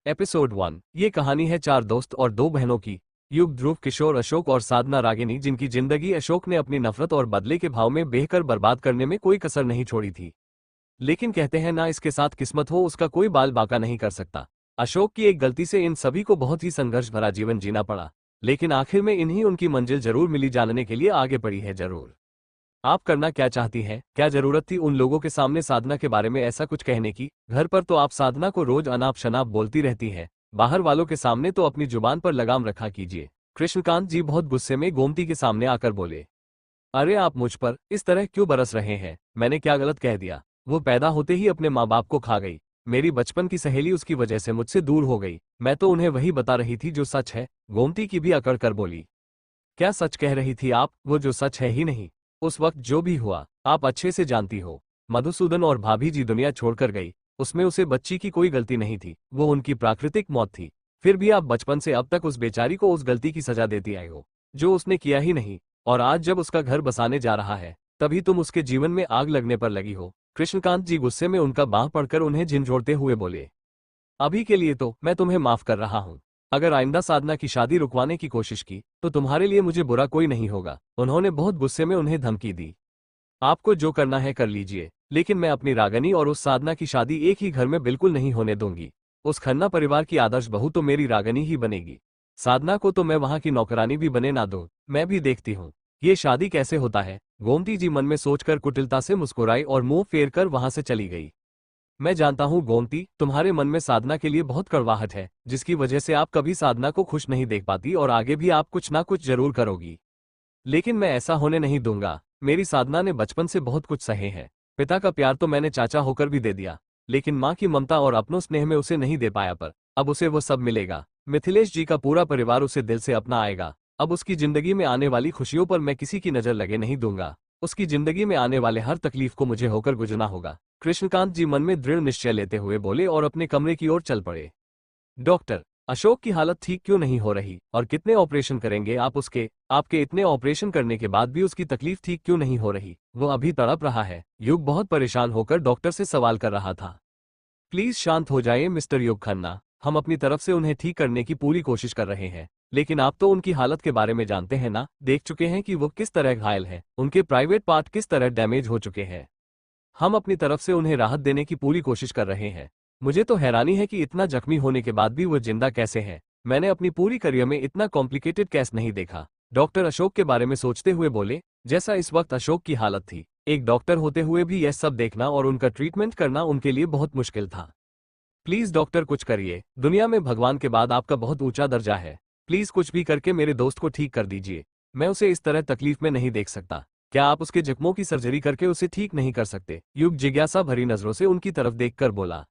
Episode 1। ये कहानी है चार दोस्त और दो बहनों की। युग, ध्रुव, किशोर, अशोक और साधना रागिनी, जिनकी जिंदगी अशोक ने अपनी नफरत और बदले के भाव में बहकर बर्बाद करने में कोई कसर नहीं छोड़ी थी। लेकिन कहते हैं ना, इसके साथ किस्मत हो उसका कोई बाल बाका नहीं कर सकता। अशोक की एक गलती से इन सभी को बहुत ही संघर्ष भरा जीवन जीना पड़ा, लेकिन आखिर में इन्हीं उनकी मंजिल जरूर मिली, जानने के लिए आगे बढ़ी है जरूर। आप करना क्या चाहती हैं? क्या जरूरत थी उन लोगों के सामने साधना के बारे में ऐसा कुछ कहने की? घर पर तो आप साधना को रोज अनाप शनाप बोलती रहती हैं, बाहर वालों के सामने तो अपनी जुबान पर लगाम रखा कीजिए। कृष्णकांत जी बहुत गुस्से में गोमती के सामने आकर बोले, अरे आप मुझ पर इस तरह क्यों बरस रहे हैं? मैंने क्या गलत कह दिया? वो पैदा होते ही अपने माँ बाप को खा गई। मेरी बचपन की सहेली उसकी वजह से मुझसे दूर हो गई। मैं तो उन्हें वही बता रही थी जो सच है। गोमती की भी अकड़ कर बोली, क्या सच कह रही थी आप? वो जो सच है ही नहीं। उस वक्त जो भी हुआ आप अच्छे से जानती हो। मधुसूदन और भाभी जी दुनिया छोड़कर गई, उसमें उसे बच्ची की कोई गलती नहीं थी, वो उनकी प्राकृतिक मौत थी। फिर भी आप बचपन से अब तक उस बेचारी को उस गलती की सजा देती आई हो जो उसने किया ही नहीं, और आज जब उसका घर बसाने जा रहा है तभी तुम उसके जीवन में आग लगने पर लगी हो। कृष्णकांत जी गुस्से में उनका बांह पड़कर उन्हें झिंझोड़ते हुए बोले, अभी के लिए तो मैं तुम्हें माफ कर रहा हूँ। अगर आइंदा साधना की शादी रुकवाने की कोशिश की तो तुम्हारे लिए मुझे बुरा कोई नहीं होगा। उन्होंने बहुत गुस्से में उन्हें धमकी दी, आपको जो करना है कर लीजिए, लेकिन मैं अपनी रागनी और उस साधना की शादी एक ही घर में बिल्कुल नहीं होने दूंगी। उस खन्ना परिवार की आदर्श बहू तो मेरी रागनी ही बनेगी। साधना को तो मैं वहां की नौकरानी भी बने ना दूं। मैं भी देखती हूँ ये शादी कैसे होता है। गोमती जी मन में सोचकर कुटिलता से मुस्कुराई और मुंह फेर कर वहां से चली गई। मैं जानता हूँ गोमती, तुम्हारे मन में साधना के लिए बहुत कड़वाहट है, जिसकी वजह से आप कभी साधना को खुश नहीं देख पाती और आगे भी आप कुछ ना कुछ जरूर करोगी। लेकिन मैं ऐसा होने नहीं दूंगा। मेरी साधना ने बचपन से बहुत कुछ सहे हैं। पिता का प्यार तो मैंने चाचा होकर भी दे दिया, लेकिन माँ की ममता और अपनों स्नेह में उसे नहीं दे पाया, पर अब उसे वो सब मिलेगा। मिथिलेश जी का पूरा परिवार उसे दिल से अपना आएगा। अब उसकी जिंदगी में आने वाली खुशियों पर मैं किसी की नजर लगे नहीं दूंगा। उसकी जिंदगी में आने वाले हर तकलीफ को मुझे होकर गुजरना होगा। कृष्णकांत जी मन में दृढ़ निश्चय लेते हुए बोले और अपने कमरे की ओर चल पड़े। डॉक्टर, अशोक की हालत ठीक क्यों नहीं हो रही और कितने ऑपरेशन करेंगे आप उसके? आपके इतने ऑपरेशन करने के बाद भी उसकी तकलीफ ठीक क्यों नहीं हो रही? वो अभी तड़प रहा है। युग बहुत परेशान होकर डॉक्टर से सवाल कर रहा था। प्लीज शांत हो जाइए मिस्टर युग खन्ना, हम अपनी तरफ से उन्हें ठीक करने की पूरी कोशिश कर रहे हैं, लेकिन आप तो उनकी हालत के बारे में जानते हैं ना, देख चुके हैं कि वो किस तरह घायल है, उनके प्राइवेट पार्ट किस तरह डैमेज हो चुके हैं। हम अपनी तरफ से उन्हें राहत देने की पूरी कोशिश कर रहे हैं। मुझे तो हैरानी है कि इतना जख्मी होने के बाद भी वो जिंदा कैसे हैं। मैंने अपनी पूरी करियर में इतना कॉम्प्लिकेटेड केस नहीं देखा। डॉक्टर अशोक के बारे में सोचते हुए बोले, जैसा इस वक्त अशोक की हालत थी, एक डॉक्टर होते हुए भी यह सब देखना और उनका ट्रीटमेंट करना उनके लिए बहुत मुश्किल था। प्लीज डॉक्टर कुछ करिए, दुनिया में भगवान के बाद आपका बहुत ऊंचा दर्जा है। प्लीज कुछ भी करके मेरे दोस्त को ठीक कर दीजिए। मैं उसे इस तरह तकलीफ में नहीं देख सकता। क्या आप उसके जख्मों की सर्जरी करके उसे ठीक नहीं कर सकते? युग जिज्ञासा भरी नजरों से उनकी तरफ देखकर बोला,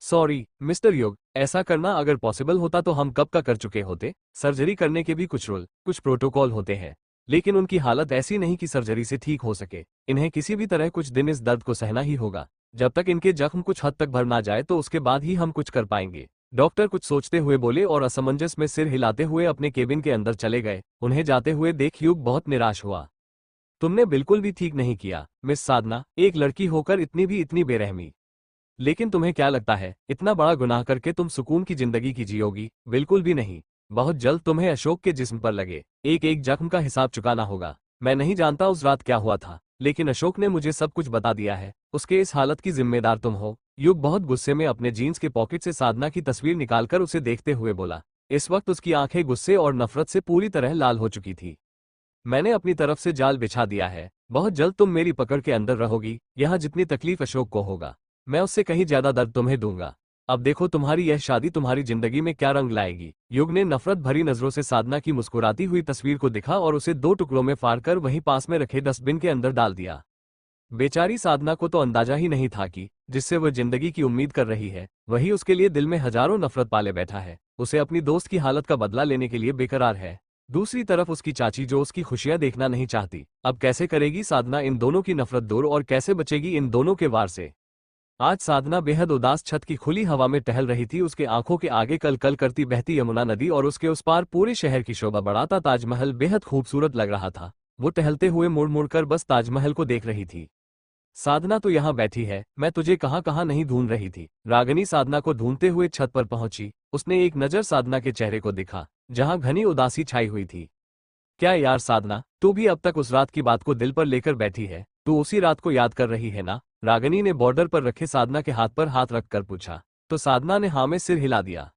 सॉरी मिस्टर युग, ऐसा करना अगर पॉसिबल होता तो हम कब का कर चुके होते। सर्जरी करने के भी कुछ रूल, कुछ प्रोटोकॉल होते हैं, लेकिन उनकी हालत ऐसी नहीं कि सर्जरी से ठीक हो सके। इन्हें किसी भी तरह कुछ दिन इस दर्द को सहना ही होगा। जब तक इनके जख्म कुछ हद तक भर ना जाए तो उसके बाद ही हम कुछ कर पाएंगे। डॉक्टर कुछ सोचते हुए बोले और असमंजस में सिर हिलाते हुए अपने केबिन के अंदर चले गए। उन्हें जाते हुए देख युग बहुत निराश हुआ। तुमने बिल्कुल भी ठीक नहीं किया मिस साधना, एक लड़की होकर इतनी बेरहमी। लेकिन तुम्हें क्या लगता है इतना बड़ा गुनाह करके तुम सुकून की जिंदगी की जियोगी? बिल्कुल भी नहीं। बहुत जल्द तुम्हें अशोक के जिस्म पर लगे एक एक जख्म का हिसाब चुकाना होगा। मैं नहीं जानता उस रात क्या हुआ था, लेकिन अशोक ने मुझे सब कुछ बता दिया है। उसके इस हालत की जिम्मेदार तुम हो। युग बहुत गुस्से में अपने जीन्स के पॉकेट से साधना की तस्वीर निकालकर उसे देखते हुए बोला। इस वक्त उसकी आंखें गुस्से और नफरत से पूरी तरह लाल हो चुकी थी। मैंने अपनी तरफ से जाल बिछा दिया है। बहुत जल्द तुम मेरी पकड़ के अंदर रहोगी। यहाँ जितनी तकलीफ अशोक को होगा, मैं उससे कहीं ज्यादा दर्द तुम्हें दूंगा। अब देखो तुम्हारी यह शादी तुम्हारी जिंदगी में क्या रंग लाएगी। युग ने नफरत भरी नजरों से साधना की मुस्कुराती हुई तस्वीर को दिखा और उसे दो टुकड़ों में फाड़कर वहीं पास में रखे डस्टबिन के अंदर डाल दिया। बेचारी साधना को तो अंदाजा ही नहीं था कि जिससे वह जिंदगी की उम्मीद कर रही है वही उसके लिए दिल में हजारों नफरत पाले बैठा है। उसे अपनी दोस्त की हालत का बदला लेने के लिए बेकरार है। दूसरी तरफ उसकी चाची जो उसकी खुशियां देखना नहीं चाहती। अब कैसे करेगी साधना इन दोनों की नफरत दूर और कैसे बचेगी इन दोनों के वार से? आज साधना बेहद उदास छत की खुली हवा में टहल रही थी। उसके आंखों के आगे कल कल करती बहती यमुना नदी और उसके उस पार पूरे शहर की शोभा बढ़ाता ताजमहल बेहद खूबसूरत लग रहा था। वो टहलते हुए मुड़ मुड़कर बस ताजमहल को देख रही थी। साधना तो यहाँ बैठी है, मैं तुझे कहाँ कहाँ नहीं ढूंढ रही थी। रागिनी साधना को ढूंढते हुए छत पर पहुंची। उसने एक नजर साधना के चेहरे को देखा, जहां घनी उदासी छाई हुई थी। क्या यार साधना, तू भी अब तक उस रात की बात को दिल पर लेकर बैठी है? तू उसी रात को याद कर रही है ना? रागिनी ने बॉर्डर पर रखे साधना के हाथ पर हाथ रखकर पूछा। तो साधना ने हाँ में सिर हिला दिया।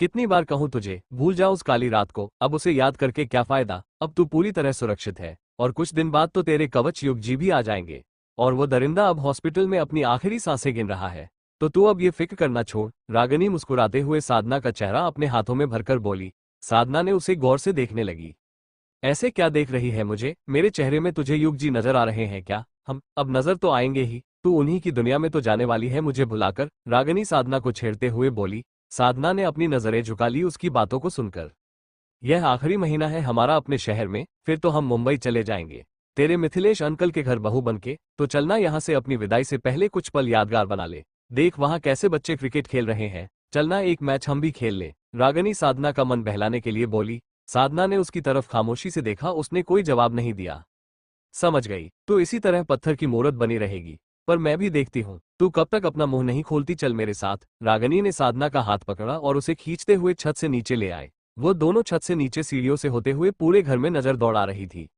कितनी बार कहूं तुझे, भूल जा उस काली रात को, अब उसे याद करके क्या फायदा? अब तू पूरी तरह सुरक्षित है, और कुछ दिन बाद तो तेरे कवच युग जी भी आ जाएंगे, और वो दरिंदा अब हॉस्पिटल में अपनी आखिरी सांसें गिन रहा है। तो तू अब ये फिक्र करना छोड़। रागिनी मुस्कुराते हुए साधना का चेहरा अपने हाथों में भरकर बोली। साधना ने उसे गौर से देखने लगी। ऐसे क्या देख रही है मुझे? मेरे चेहरे में तुझे युग जी नजर आ रहे हैं क्या? हम अब नजर तो आएंगे ही, तू उन्हीं की दुनिया में तो जाने वाली है मुझे भुलाकर। रागिनी साधना को छेड़ते हुए बोली। साधना ने अपनी नजरें झुका ली उसकी बातों को सुनकर। यह आखिरी महीना है हमारा अपने शहर में, फिर तो हम मुंबई चले जाएंगे तेरे मिथिलेश अंकल के घर बहू बनके। तो चलना यहाँ से अपनी विदाई से पहले कुछ पल यादगार बना ले। देख वहां कैसे बच्चे क्रिकेट खेल रहे हैं, चलना एक मैच हम भी खेल ले। रागिनी साधना का मन बहलाने के लिए बोली। साधना ने उसकी तरफ खामोशी से देखा, उसने कोई जवाब नहीं दिया। समझ गई, तो इसी तरह पत्थर की मूरत बनी रहेगी, पर मैं भी देखती हूँ तू कब तक अपना मुंह नहीं खोलती। चल मेरे साथ। रागिनी ने साधना का हाथ पकड़ा और उसे खींचते हुए छत से नीचे ले आए। वो दोनों छत से नीचे सीढ़ियों से होते हुए पूरे घर में नजर दौड़ा रही थी।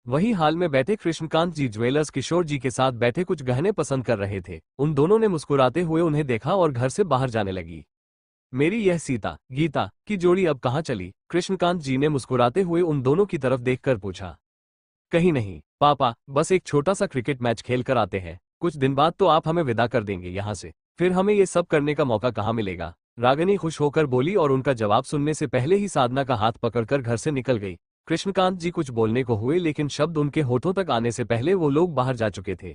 वही हाल में बैठे कृष्णकांत जी ज्वेलर्स किशोर जी के साथ बैठे कुछ गहने पसंद कर रहे थे। उन दोनों ने मुस्कुराते हुए उन्हें देखा और घर से बाहर जाने लगी। मेरी यह सीता गीता की जोड़ी अब कहाँ चली? कृष्णकांत जी ने मुस्कुराते हुए उन दोनों की तरफ देखकर पूछा। कहीं नहीं पापा, बस एक छोटा सा क्रिकेट मैच खेल कर आते हैं, कुछ दिन बाद तो आप हमें विदा कर देंगे यहाँ से, फिर हमें ये सब करने का मौका कहाँ मिलेगा? रागिनी खुश होकर बोली और उनका जवाब सुनने से पहले ही साधना का हाथ पकड़कर घर से निकल गई। कृष्णकांत जी कुछ बोलने को हुए, लेकिन शब्द उनके होठों तक आने से पहले वो लोग बाहर जा चुके थे।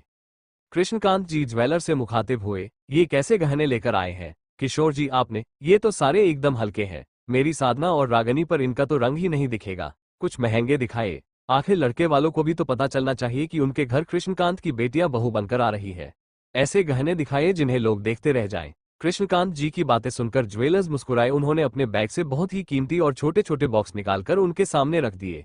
कृष्णकांत जी ज्वेलर से मुखातिब हुए। ये कैसे गहने लेकर आए हैं किशोर जी आपने? ये तो सारे एकदम हल्के हैं, मेरी साधना और रागिनी पर इनका तो रंग ही नहीं दिखेगा, कुछ महंगे दिखाए। आखिर लड़के वालों को भी तो पता चलना चाहिए कि उनके घर कृष्णकांत की बेटियां बहू बनकर आ रही है। ऐसे गहने दिखाए जिन्हें लोग देखते रह जाएं। कृष्णकांत जी की बातें सुनकर ज्वेलर्स मुस्कुराए। उन्होंने अपने बैग से बहुत ही कीमती और छोटे छोटे बॉक्स निकालकर उनके सामने रख दिए।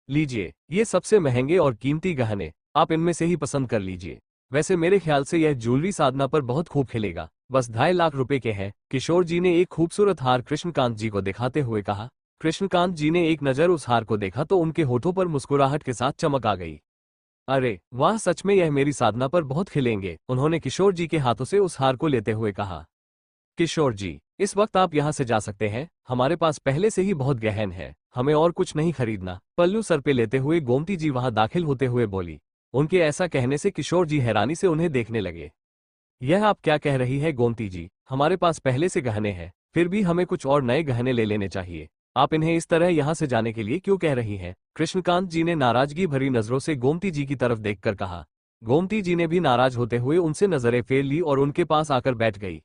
लीजिए, ये सबसे महंगे और कीमती गहने, आप इनमें से ही पसंद कर लीजिए। वैसे मेरे ख्याल से यह ज्वेलरी साधना पर बहुत खूब खिलेगा, बस 2.5 लाख रुपए के हैं। किशोर जी ने एक खूबसूरत हार कृष्णकांत जी को दिखाते हुए कहा। कृष्णकांत जी ने एक नजर उस हार को देखा तो उनके होठों पर मुस्कुराहट के साथ चमक आ गई। अरे वाह, सच में यह मेरी साधना पर बहुत खिलेंगे, उन्होंने किशोर जी के हाथों से उस हार को लेते हुए कहा। किशोर जी, इस वक्त आप यहाँ से जा सकते हैं, हमारे पास पहले से ही बहुत गहन है, हमें और कुछ नहीं खरीदना। पल्लू सर पे लेते हुए गोमती जी वहां दाखिल होते हुए बोली। उनके ऐसा कहने से किशोर जी हैरानी से उन्हें देखने लगे। यह आप क्या कह रही है गोमती जी? हमारे पास पहले से गहने हैं, फिर भी हमें कुछ और नए गहने ले लेने चाहिए। आप इन्हें इस तरह यहाँ से जाने के लिए क्यों कह रही हैं? कृष्णकांत जी ने नाराजगी भरी नजरों से गोमती जी की तरफ देखकर कहा। गोमती जी ने भी नाराज होते हुए उनसे नजरें फेर ली और उनके पास आकर बैठ गई।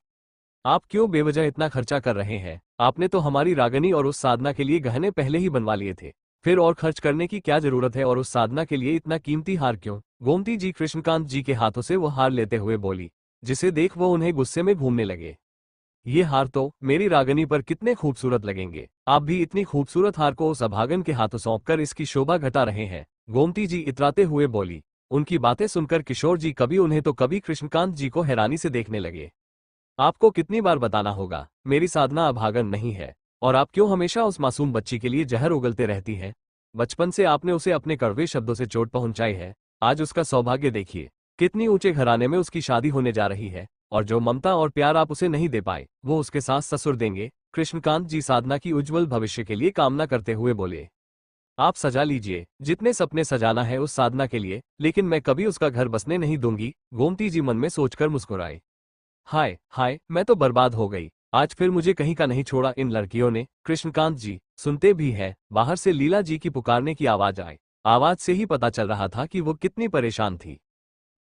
आप क्यों बेवजह इतना खर्चा कर रहे हैं? आपने तो हमारी रागिनी और उस साधना के लिए गहने पहले ही बनवा लिए थे, फिर और खर्च करने की क्या जरूरत है? और उस साधना के लिए इतना कीमती हार क्यों? गोमती जी कृष्णकांत जी के हाथों से वो हार लेते हुए बोली, जिसे देख वो उन्हें गुस्से में घूमने लगे। ये हार तो मेरी रागिनी पर कितने खूबसूरत लगेंगे, आप भी इतनी खूबसूरत हार को उस अभागन के हाथों सौंपकर इसकी शोभा घटा रहे हैं, गोमती जी इतराते हुए बोली। उनकी बातें सुनकर किशोर जी कभी उन्हें तो कभी कृष्णकांत जी को हैरानी से देखने लगे। आपको कितनी बार बताना होगा, मेरी साधना अभागन नहीं है, और आप क्यों हमेशा उस मासूम बच्ची के लिए जहर उगलते रहती हैं? बचपन से आपने उसे अपने कड़वे शब्दों से चोट पहुंचाई है, आज उसका सौभाग्य देखिए, कितनी ऊंचे घराने में उसकी शादी होने जा रही है, और जो ममता और प्यार आप उसे नहीं दे पाए, वो उसके सास ससुर देंगे। कृष्णकांत जी साधना की उज्जवल भविष्य के लिए कामना करते हुए बोले। आप सजा लीजिए जितने सपने सजाना है उस साधना के लिए, लेकिन मैं कभी उसका घर बसने नहीं दूंगी, गोमती जी मन में सोचकर मुस्कुराए। हाय हाय, मैं तो बर्बाद हो गई, आज फिर मुझे कहीं का नहीं छोड़ा इन लड़कियों ने। कृष्णकांत जी सुनते भी है, बाहर से लीला जी की पुकारने की आवाज आए। आवाज से ही पता चल रहा था कि वो कितनी परेशान थी।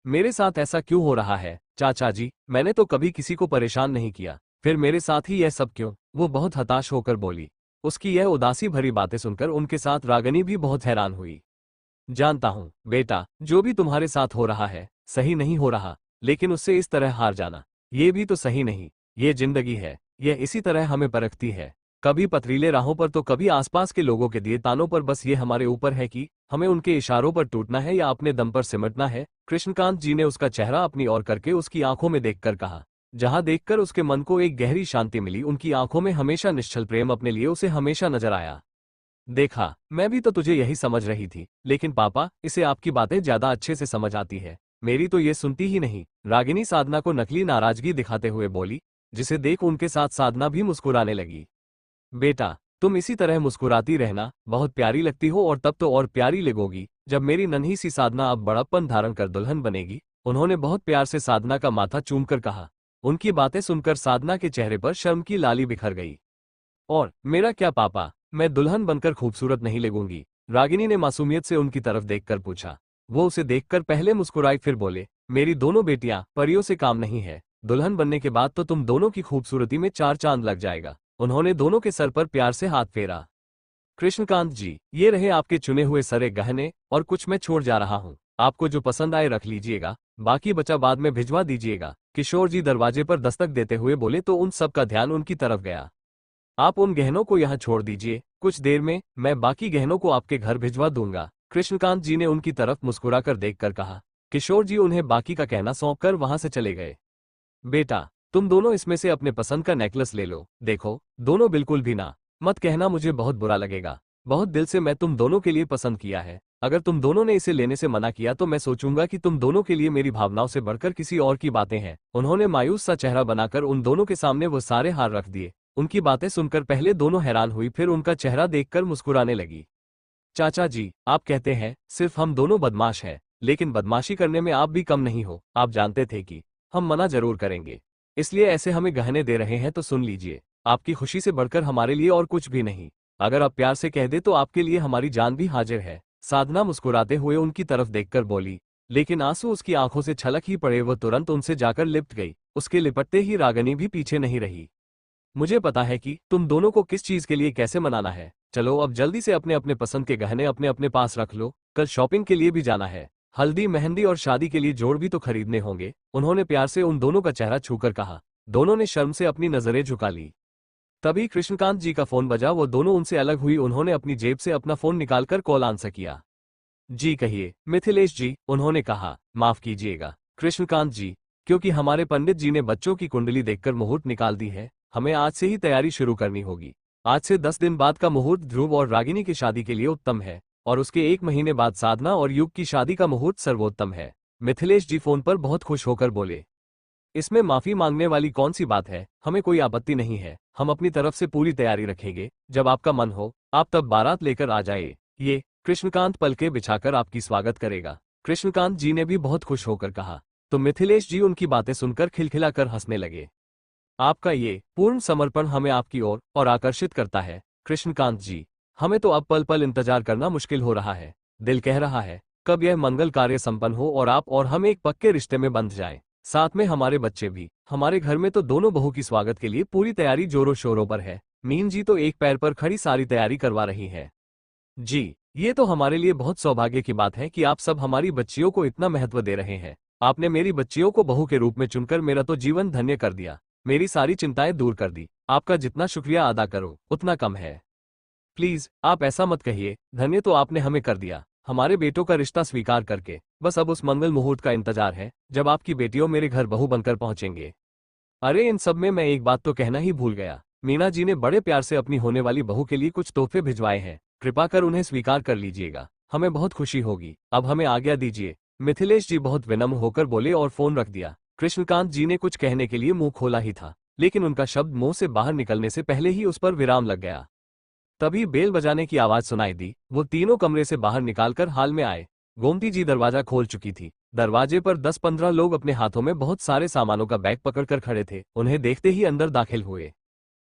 मेरे साथ ऐसा क्यों हो रहा है चाचा जी? मैंने तो कभी किसी को परेशान नहीं किया, फिर मेरे साथ ही यह सब क्यों? वो बहुत हताश होकर बोली। उसकी यह उदासी भरी बातें सुनकर उनके साथ रागिनी भी बहुत हैरान हुई। जानता हूँ बेटा, जो भी तुम्हारे साथ हो रहा है सही नहीं हो रहा, लेकिन उससे इस तरह हार जाना, ये भी तो सही नहीं। ये जिंदगी है, यह इसी तरह हमें परखती है, कभी पथरीले राहों पर तो कभी आसपास के लोगों के दिए तानों पर। बस ये हमारे ऊपर है कि हमें उनके इशारों पर टूटना है या अपने दम पर सिमटना है। कृष्णकांत जी ने उसका चेहरा अपनी ओर करके उसकी आंखों में देखकर कहा। जहां देखकर उसके मन को एक गहरी शांति मिली। उनकी आंखों में हमेशा निश्चल प्रेम अपने लिए उसे हमेशा नजर आया। देखा, मैं भी तो तुझे यही समझ रही थी, लेकिन पापा, इसे आपकी बातें ज्यादा अच्छे से समझ आती है, मेरी तो ये सुनती ही नहीं। रागिनी साधना को नकली नाराजगी दिखाते हुए बोली, जिसे देख उनके साथ साधना भी मुस्कुराने लगी। बेटा, तुम इसी तरह मुस्कुराती रहना, बहुत प्यारी लगती हो और तब तो और प्यारी लगोगी जब मेरी नन्ही सी साधना अब बड़प्पन धारण कर दुल्हन बनेगी। उन्होंने बहुत प्यार से साधना का माथा चूमकर कहा। उनकी बातें सुनकर साधना के चेहरे पर शर्म की लाली बिखर गई। और मेरा क्या पापा, मैं दुल्हन बनकर खूबसूरत नहीं लगूंगी? रागिनी ने मासूमियत से उनकी तरफ देखकर पूछा। वो उसे देखकर पहले मुस्कुराई, फिर बोले, मेरी दोनों बेटियां परियों से काम नहीं है, दुल्हन बनने के बाद तो तुम दोनों की खूबसूरती में चार चांद लग जाएगा। उन्होंने दोनों के सर पर प्यार से हाथ फेरा। कृष्णकांत जी, ये रहे आपके चुने हुए सारे गहने, और कुछ मैं छोड़ जा रहा हूँ। आपको जो पसंद आए रख लीजिएगा, बाकी बचा बाद में भिजवा दीजिएगा। किशोर जी दरवाजे पर दस्तक देते हुए बोले तो उन सब का ध्यान उनकी तरफ गया। आप उन गहनों को यहाँ छोड़ दीजिए, कुछ देर में मैं बाकी गहनों को आपके घर भिजवा दूंगा। कृष्णकांत जी ने उनकी तरफ मुस्कुराकर देखकर कहा। किशोर जी उन्हें बाकी का कहना सौंपकर वहां से चले गए। बेटा, तुम दोनों इसमें से अपने पसंद का नेकलेस ले लो। देखो, दोनों बिल्कुल भी ना मत कहना, मुझे बहुत बुरा लगेगा। बहुत दिल से मैं तुम दोनों के लिए पसंद किया है। अगर तुम दोनों ने इसे लेने से मना किया तो मैं सोचूंगा कि तुम दोनों के लिए मेरी भावनाओं से बढ़कर किसी और की बातें हैं। उन्होंने मायूस सा चेहरा बनाकर उन दोनों के सामने वो सारे हार रख दिए। उनकी बातें सुनकर पहले दोनों हैरान हुई, फिर उनका चेहरा देखकर मुस्कुराने लगी। चाचा जी, आप कहते हैं सिर्फ हम दोनों बदमाश हैं, लेकिन बदमाशी करने में आप भी कम नहीं हो। आप जानते थे कि हम मना जरूर करेंगे, इसलिए ऐसे हमें गहने दे रहे हैं, तो सुन लीजिए, आपकी खुशी से बढ़कर हमारे लिए और कुछ भी नहीं। अगर आप प्यार से कह दे तो आपके लिए हमारी जान भी हाजिर है। साधना मुस्कुराते हुए उनकी तरफ देखकर बोली, लेकिन आंसू उसकी आंखों से छलक ही पड़े। वह तुरंत उनसे जाकर लिपट गई। उसके लिपटते ही रागिनी भी पीछे नहीं रही। मुझे पता है कि तुम दोनों को किस चीज के लिए कैसे मनाना है। चलो अब जल्दी से अपने अपने पसंद के गहने अपने अपने पास रख लो, कल शॉपिंग के लिए भी जाना है। हल्दी मेहंदी और शादी के लिए जोड़ भी तो खरीदने होंगे। उन्होंने प्यार से उन दोनों का चेहरा छूकर कहा। दोनों ने शर्म से अपनी नजरें झुका ली। तभी कृष्णकांत जी का फोन बजा। वो दोनों उनसे अलग हुई। उन्होंने अपनी जेब से अपना फोन निकालकर कॉल आंसर किया। जी कहिए मिथिलेश जी, उन्होंने कहा। माफ कीजिएगा कृष्णकांत जी, क्योंकि हमारे पंडित जी ने बच्चों की कुंडली देखकर मुहूर्त निकाल दी है। हमें आज से ही तैयारी शुरू करनी होगी। आज से 10 दिन बाद का मुहूर्त ध्रुव और रागिनी की शादी के लिए उत्तम है, और उसके 1 महीने बाद साधना और युग की शादी का मुहूर्त सर्वोत्तम है। मिथिलेश जी फोन पर बहुत खुश होकर बोले। इसमें माफी मांगने वाली कौन सी बात है, हमें कोई आपत्ति नहीं है। हम अपनी तरफ से पूरी तैयारी रखेंगे। जब आपका मन हो आप तब बारात लेकर आ जाइए। ये कृष्णकांत पलके बिछाकर आपकी स्वागत करेगा। कृष्णकांत जी ने भी बहुत खुश होकर कहा। तो मिथिलेश जी उनकी बातें सुनकर खिलखिलाकर हंसने लगे। आपका ये पूर्ण समर्पण हमें आपकी ओर और आकर्षित करता है कृष्णकांत जी। हमें तो अब पल पल इंतजार करना मुश्किल हो रहा है। दिल कह रहा है कब यह मंगल कार्य संपन्न हो और आप और हम एक पक्के रिश्ते में बंध जाएं। साथ में हमारे बच्चे भी। हमारे घर में तो दोनों बहू की स्वागत के लिए पूरी तैयारी जोरों शोरों पर है। मीन जी तो एक पैर पर खड़ी सारी तैयारी करवा रही है। जी, ये तो हमारे लिए बहुत सौभाग्य की बात है कि आप सब हमारी बच्चियों को इतना महत्व दे रहे हैं। आपने मेरी बच्चियों को बहू के रूप में चुनकर मेरा तो जीवन धन्य कर दिया, मेरी सारी चिंताएं दूर कर दी। आपका जितना शुक्रिया अदा करो उतना कम है। प्लीज आप ऐसा मत कहिए, धन्य तो आपने हमें कर दिया हमारे बेटों का रिश्ता स्वीकार करके। बस अब उस मंगल मुहूर्त का इंतजार है जब आपकी बेटियों मेरे घर बहू बनकर पहुंचेंगे। अरे इन सब में मैं एक बात तो कहना ही भूल गया। मीना जी ने बड़े प्यार से अपनी होने वाली बहू के लिए कुछ तोहफे भिजवाए हैं, कृपा कर उन्हें स्वीकार कर लीजिएगा। हमें बहुत खुशी होगी। अब हमें आज्ञा दीजिए। मिथिलेश जी बहुत विनम्र होकर बोले और फोन रख दिया। कृष्णकांत जी ने कुछ कहने के लिए मुंह खोला ही था, लेकिन उनका शब्द मुंह से बाहर निकलने से पहले ही उस पर विराम लग गया। तभी बेल बजाने की आवाज सुनाई दी। वो तीनों कमरे से बाहर निकालकर हाल में आए। गोमती जी दरवाजा खोल चुकी थी। दरवाजे पर 10-15 लोग अपने हाथों में बहुत सारे सामानों का बैग पकड़कर खड़े थे। उन्हें देखते ही अंदर दाखिल हुए।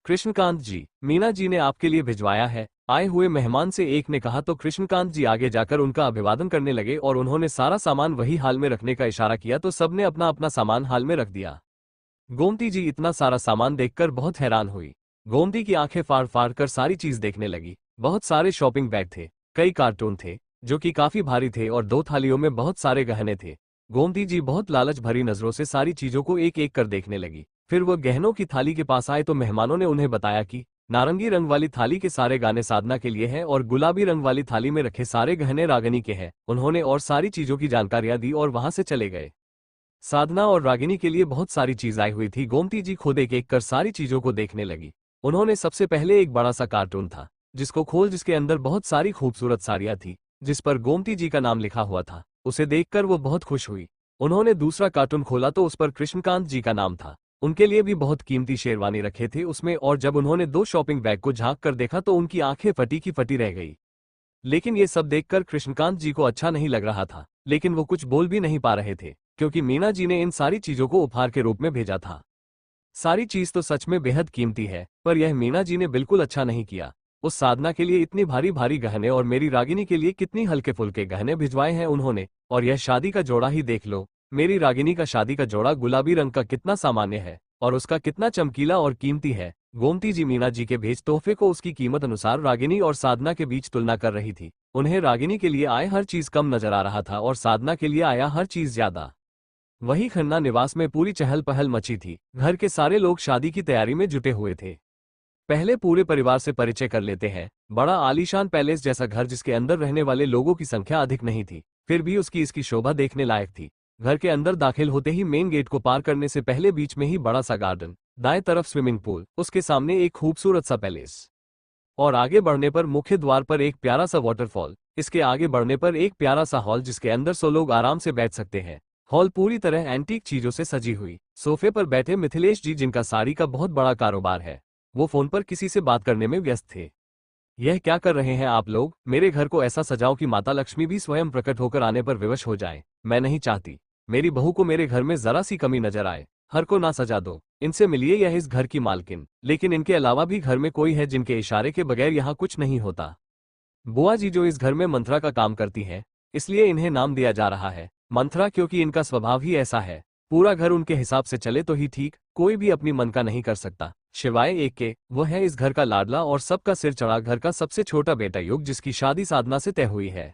कृष्णकांत जी, मीना जी ने आपके लिए भिजवाया है, आए हुए मेहमान से एक ने कहा। तो कृष्णकांत जी आगे जाकर उनका अभिवादन करने लगे और उन्होंने सारा सामान वही हाल में रखने का इशारा किया तो सबने अपना अपना सामान हाल में रख दिया। गोमती जी इतना सारा सामान देखकर बहुत हैरान हुई। गोमती की आंखें फाड़ फाड़ कर सारी चीज देखने लगी। बहुत सारे शॉपिंग बैग थे, कई कार्टून थे जो कि काफी भारी थे, और 2 थालियों में बहुत सारे गहने थे। गोमती जी बहुत लालच भरी नजरों से सारी चीजों को एक एक कर देखने लगी। फिर वह गहनों की थाली के पास आए तो मेहमानों ने उन्हें बताया कि नारंगी रंग वाली थाली के सारे गाने साधना के लिए हैं और गुलाबी रंग वाली थाली में रखे सारे गहने रागिनी के हैं। उन्होंने और सारी चीजों की जानकारियां दी और वहां से चले गए। साधना और रागिनी के लिए बहुत सारी चीज आई हुई थी। गोमती जी खुद एक एक कर सारी चीजों को देखने लगी। उन्होंने सबसे पहले एक बड़ा सा कार्टून था जिसको खोल, जिसके अंदर बहुत सारी खूबसूरत साड़ियां थी जिस पर गोमती जी का नाम लिखा हुआ था। उसे देखकर वो बहुत खुश हुई। उन्होंने दूसरा कार्टून खोला तो उस पर कृष्णकांत जी का नाम था। उनके लिए भी बहुत कीमती शेरवानी रखे थे उसमें, और जब उन्होंने 2 शॉपिंग बैग को झांक कर देखा तो उनकी आंखें फटी की फटी रह गई। लेकिन ये सब देखकर कृष्णकांत जी को अच्छा नहीं लग रहा था, लेकिन वो कुछ बोल भी नहीं पा रहे थे क्योंकि मीना जी ने इन सारी चीजों को उपहार के रूप में भेजा था। सारी चीज तो सच में बेहद कीमती है, पर यह मीना जी ने बिल्कुल अच्छा नहीं किया। उस साधना के लिए इतनी भारी भारी गहने और मेरी रागिनी के लिए कितनी हल्के फुल्के गहने भिजवाए हैं उन्होंने। और यह शादी का जोड़ा ही देख लो, मेरी रागिनी का शादी का जोड़ा गुलाबी रंग का कितना सामान्य है और उसका कितना चमकीला और कीमती है। गोमती जी मीना जी के भेज तोहफे को उसकी कीमत अनुसार रागिनी और साधना के बीच तुलना कर रही थी। उन्हें रागिनी के लिए आए हर चीज कम नजर आ रहा था और साधना के लिए आया हर चीज ज्यादा। वही खन्ना निवास में पूरी चहल पहल मची थी। घर के सारे लोग शादी की तैयारी में जुटे हुए थे। पहले पूरे परिवार से परिचय कर लेते हैं। बड़ा आलीशान पैलेस जैसा घर जिसके अंदर रहने वाले लोगों की संख्या अधिक नहीं थी, फिर भी उसकी इसकी शोभा देखने लायक थी। घर के अंदर दाखिल होते ही मेन गेट को पार करने से पहले बीच में ही बड़ा सा गार्डन, दाएं तरफ स्विमिंग पूल, उसके सामने एक खूबसूरत सा पैलेस और आगे बढ़ने पर मुख्य द्वार पर एक प्यारा सा वाटरफॉल। इसके आगे बढ़ने पर एक प्यारा सा हॉल जिसके अंदर 100 लोग आराम से बैठ सकते हैं। हॉल पूरी तरह एंटीक चीजों से सजी हुई। सोफे पर बैठे मिथिलेश जी जिनका साड़ी का बहुत बड़ा कारोबार है, वो फोन पर किसी से बात करने में व्यस्त थे। यह क्या कर रहे हैं आप लोग? मेरे घर को ऐसा सजाओ कि माता लक्ष्मी भी स्वयं प्रकट होकर आने पर विवश हो जाए। मैं नहीं चाहती मेरी बहू को मेरे घर में जरा सी कमी नजर आए। हर को ना सजा दो। इनसे मिलिए, यह इस घर की मालकिन, लेकिन इनके अलावा भी घर में कोई है जिनके इशारे के बगैर यहाँ कुछ नहीं होता। बुआ जी जो इस घर में मंत्रा का काम करती हैं, इसलिए इन्हें नाम दिया जा रहा है मंत्रा, क्योंकि इनका स्वभाव ही ऐसा है। पूरा घर उनके हिसाब से चले तो ही ठीक, कोई भी अपनी मन का नहीं कर सकता शिवाय एक के। वो है इस घर का लाडला और सबका सिर चढ़ा घर का सबसे छोटा बेटा युग, जिसकी शादी साधना से तय हुई है।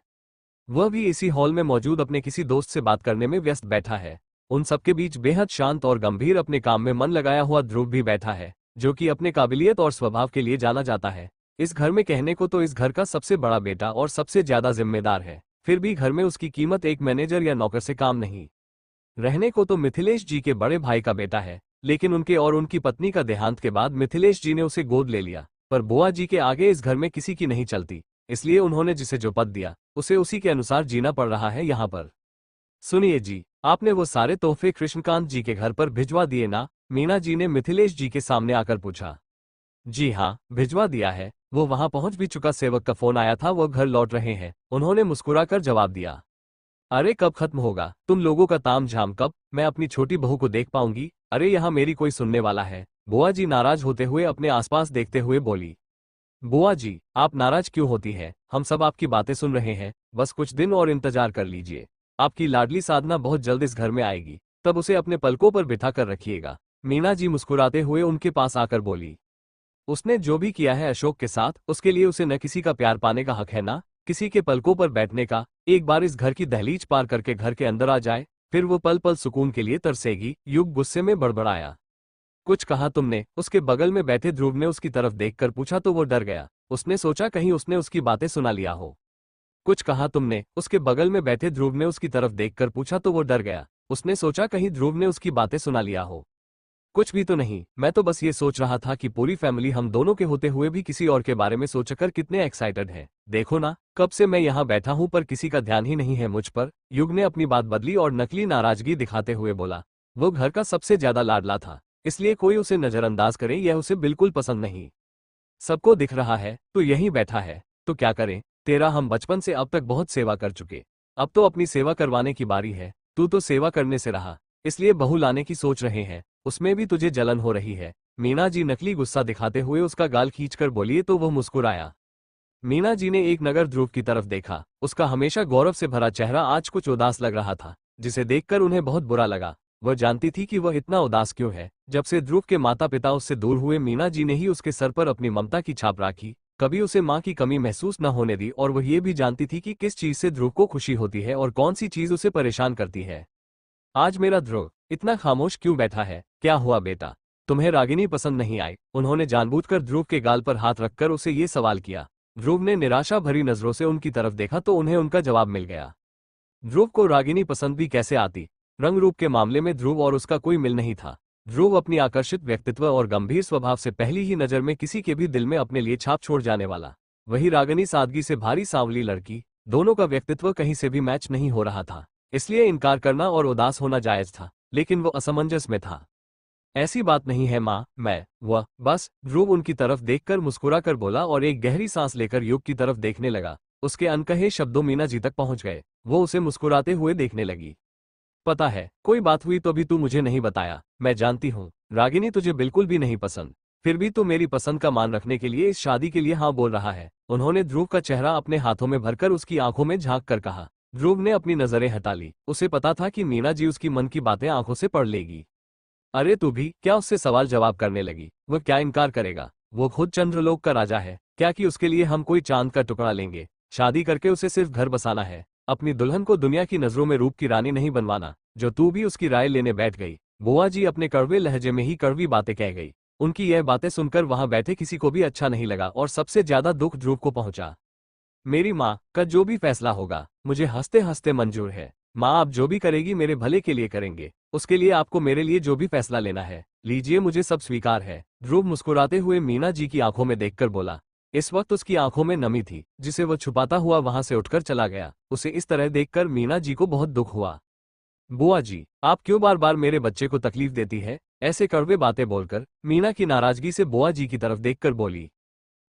वह भी इसी हॉल में मौजूद अपने किसी दोस्त से बात करने में व्यस्त बैठा है। उन सबके बीच बेहद शांत और गंभीर अपने काम में मन लगाया हुआ ध्रुव भी बैठा है, जो कि अपने काबिलियत और स्वभाव के लिए जाना जाता है। इस घर में कहने को तो इस घर का सबसे बड़ा बेटा और सबसे ज्यादा जिम्मेदार है, फिर भी घर में उसकी कीमत एक मैनेजर या नौकर से काम नहीं। रहने को तो मिथिलेश जी के बड़े भाई का बेटा है, लेकिन उनके और उनकी पत्नी का देहांत के बाद मिथिलेश जी ने उसे गोद ले लिया। पर बुआ जी के आगे इस घर में किसी की नहीं चलती, इसलिए उन्होंने जिसे जो पद दिया उसे उसी के अनुसार जीना पड़ रहा है यहाँ पर। सुनिए जी, आपने वो सारे तोहफे कृष्णकांत जी के घर पर भिजवा दिए ना? मीना जी ने मिथिलेश जी के सामने आकर पूछा। जी हाँ, भिजवा दिया है। वो वहां पहुंच भी चुका, सेवक का फोन आया था, वो घर लौट रहे हैं, उन्होंने मुस्कुराकर जवाब दिया। अरे कब खत्म होगा तुम लोगों का ताम झाम? कब मैं अपनी छोटी बहू को देख पाऊंगी? अरे यहाँ मेरी कोई सुनने वाला है? बुआ जी नाराज होते हुए अपने आसपास देखते हुए बोली। बुआ जी, आप नाराज क्यों होती हैं? हम सब आपकी बातें सुन रहे हैं, बस कुछ दिन और इंतजार कर लीजिए। आपकी लाडली साधना बहुत जल्द इस घर में आएगी, तब उसे अपने पलकों पर बिठा कर रखिएगा। मीना जी मुस्कुराते हुए उनके पास आकर बोली। उसने जो भी किया है अशोक के साथ, उसके लिए उसे न किसी का प्यार पाने का हक है ना किसी के पलकों पर बैठने का। एक बार इस घर की दहलीज पार करके घर के अंदर आ जाए, फिर वो पल पल सुकून के लिए तरसेगी। युग गुस्से में बड़बड़ाया। कुछ कहा तुमने? उसके बगल में बैठे ध्रुव ने उसकी तरफ देखकर पूछा तो वो डर गया। उसने सोचा कहीं उसने उसकी बातें सुना लिया हो। कुछ कहा तुमने? उसके बगल में बैठे ध्रुव ने उसकी तरफ देखकर पूछा तो वो डर गया। उसने सोचा कहीं ध्रुव ने उसकी बातें सुना लिया हो। कुछ भी तो नहीं, मैं तो बस ये सोच रहा था कि पूरी फैमिली हम दोनों के होते हुए भी किसी और के बारे में सोचकर कितने एक्साइटेड हैं। देखो ना, कब से मैं यहाँ बैठा हूँ पर किसी का ध्यान ही नहीं है मुझ पर। युग ने अपनी बात बदली और नकली नाराजगी दिखाते हुए बोला। वो घर का सबसे ज्यादा लाडला था, इसलिए कोई उसे नजरअंदाज करे यह उसे बिल्कुल पसंद नहीं। सबको दिख रहा है तो यहीं बैठा है, तो क्या करें? तेरा हम बचपन से अब तक बहुत सेवा कर चुके, अब तो अपनी सेवा करवाने की बारी है। तू तो सेवा करने से रहा, इसलिए बहू लाने की सोच रहे हैं, उसमें भी तुझे जलन हो रही है। मीना जी नकली गुस्सा दिखाते हुए उसका गाल खींचकर बोली तो वह मुस्कुराया। मीना जी ने एक नगर ध्रुव की तरफ देखा। उसका हमेशा गौरव से भरा चेहरा आज कुछ उदास लग रहा था, जिसे देखकर उन्हें बहुत बुरा लगा। वह जानती थी कि वह इतना उदास क्यों है। जब से ध्रुव के माता पिता उससे दूर हुए, मीना जी ने ही उसके सर पर अपनी ममता की छाप राखी, कभी उसे माँ की कमी महसूस न होने दी। और वह ये भी जानती थी कि किस चीज से ध्रुव को खुशी होती है और कौन सी चीज उसे परेशान करती है। आज मेरा ध्रुव इतना खामोश क्यों बैठा है? क्या हुआ बेटा, तुम्हें रागिनी पसंद नहीं आई? उन्होंने जानबूझकर ध्रुव के गाल पर हाथ रखकर उसे ये सवाल किया। ध्रुव ने निराशा भरी नजरों से उनकी तरफ देखा तो उन्हें उनका जवाब मिल गया। ध्रुव को रागिनी पसंद भी कैसे आती? रंग रूप के मामले में ध्रुव और उसका कोई मिल नहीं था। ध्रुव अपनी आकर्षित व्यक्तित्व और गंभीर स्वभाव से पहली ही नजर में किसी के भी दिल में अपने लिए छाप छोड़ जाने वाला। वही रागिनी सादगी से भारी सांवली लड़की, दोनों का व्यक्तित्व कहीं से भी मैच नहीं हो रहा था, इसलिए इनकार करना और उदास होना जायज था, लेकिन वो असमंजस में था। ऐसी बात नहीं है माँ, वह बस। ध्रुव उनकी तरफ देखकर मुस्कुरा कर बोला और एक गहरी सांस लेकर युग की तरफ देखने लगा। उसके अनकहे शब्दों मीना जी तक पहुंच गए। वो उसे मुस्कुराते हुए देखने लगी। पता है, कोई बात हुई तो भी तू मुझे नहीं बताया। मैं जानती हूँ रागिनी तुझे बिल्कुल भी नहीं पसंद, फिर भी तू मेरी पसंद का मान रखने के लिए इस शादी के लिए हाँ बोल रहा है। उन्होंने ध्रुव का चेहरा अपने हाथों में भरकर उसकी आंखों में झांक कर कहा। ध्रुव ने अपनी नजरें हटा ली। उसे पता था कि मीना जी उसकी मन की बातें आंखों से पढ़ लेगी। अरे तू भी क्या उससे सवाल जवाब करने लगी? वह क्या इनकार करेगा? वो खुद चंद्रलोक का राजा है, क्या कि उसके लिए हम कोई चांद का टुकड़ा लेंगे? शादी करके उसे सिर्फ घर बसाना है, अपनी दुल्हन को दुनिया की नजरों में रूप की रानी नहीं बनवाना। जो तू भी उसकी राय लेने बैठ गई। बुआ जी अपने कड़वे लहजे में ही कड़वी बातें कह गई। उनकी यह बातें सुनकर वहां बैठे किसी को भी अच्छा नहीं लगा और सबसे ज्यादा दुख ध्रुव को पहुंचा। मेरी माँ का जो भी फैसला होगा मुझे हंसते हंसते मंजूर है। माँ आप जो भी करेगी मेरे भले के लिए करेंगे, उसके लिए आपको मेरे लिए जो भी फैसला लेना है लीजिए, मुझे सब स्वीकार है। ध्रुव मुस्कुराते हुए मीना जी की आंखों में देखकर बोला। इस वक्त उसकी आंखों में नमी थी, जिसे वह छुपाता हुआ वहां से उठकर चला गया। उसे इस तरह देखकर मीना जी को बहुत दुख हुआ। बुआ जी, आप क्यों बार बार मेरे बच्चे को तकलीफ देती है? ऐसे कड़वे बातें बोलकर मीना की नाराजगी से बुआ जी की तरफ देखकर बोली।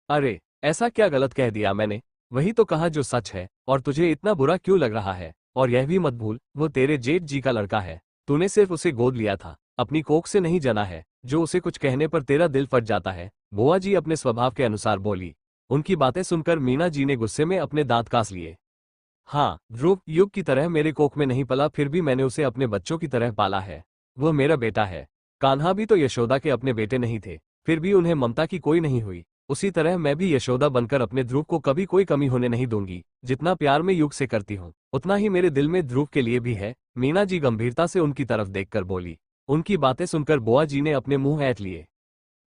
अरे ऐसा क्या गलत कह दिया मैंने? वही तो कहा जो सच है, और तुझे इतना बुरा क्यों लग रहा है? और यह भी मत भूल, वो तेरे जेठ जी का लड़का है। तूने सिर्फ उसे गोद लिया था, अपनी कोख से नहीं जना है, जो उसे कुछ कहने पर तेरा दिल फट जाता है। बुआ जी अपने स्वभाव के अनुसार बोली। उनकी बातें सुनकर मीना जी ने गुस्से में अपने दांत कास लिए। हाँ, ध्रुव युग की तरह मेरे कोख में नहीं पला, फिर भी मैंने उसे अपने बच्चों की तरह पाला है। वह मेरा बेटा है। कान्हा भी तो यशोदा के अपने बेटे नहीं थे, फिर भी उन्हें ममता की कोई नहीं हुई। उसी तरह मैं भी यशोदा बनकर अपने ध्रुव को कभी कोई कमी होने नहीं दूंगी। जितना प्यार मैं युग से करती हूँ, उतना ही मेरे दिल में ध्रुव के लिए भी है। मीना जी गंभीरता से उनकी तरफ देखकर बोली। उनकी बातें सुनकर बुआ जी ने अपने मुंह ऐंठ लिए।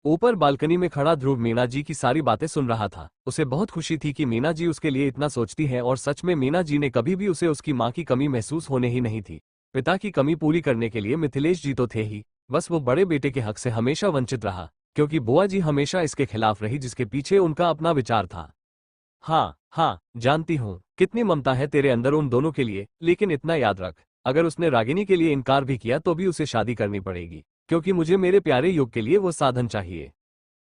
ऊपर बालकनी में खड़ा ध्रुव मीना जी की सारी बातें सुन रहा था। उसे बहुत खुशी थी कि मीना जी उसके लिए इतना सोचती है, और सच में मीना जी ने कभी भी उसे उसकी माँ की कमी महसूस होने ही नहीं थी। पिता की कमी पूरी करने के लिए मिथिलेश जी तो थे ही, बस वो बड़े बेटे के हक से हमेशा वंचित रहा, क्योंकि बुआ जी हमेशा इसके खिलाफ रही, जिसके पीछे उनका अपना विचार था। हाँ हाँ, जानती हूँ कितनी ममता है तेरे अंदर उन दोनों के लिए, लेकिन इतना याद रख, अगर उसने रागिनी के लिए इनकार भी किया तो भी उसे शादी करनी पड़ेगी, क्योंकि मुझे मेरे प्यारे युग के लिए वो साधन चाहिए।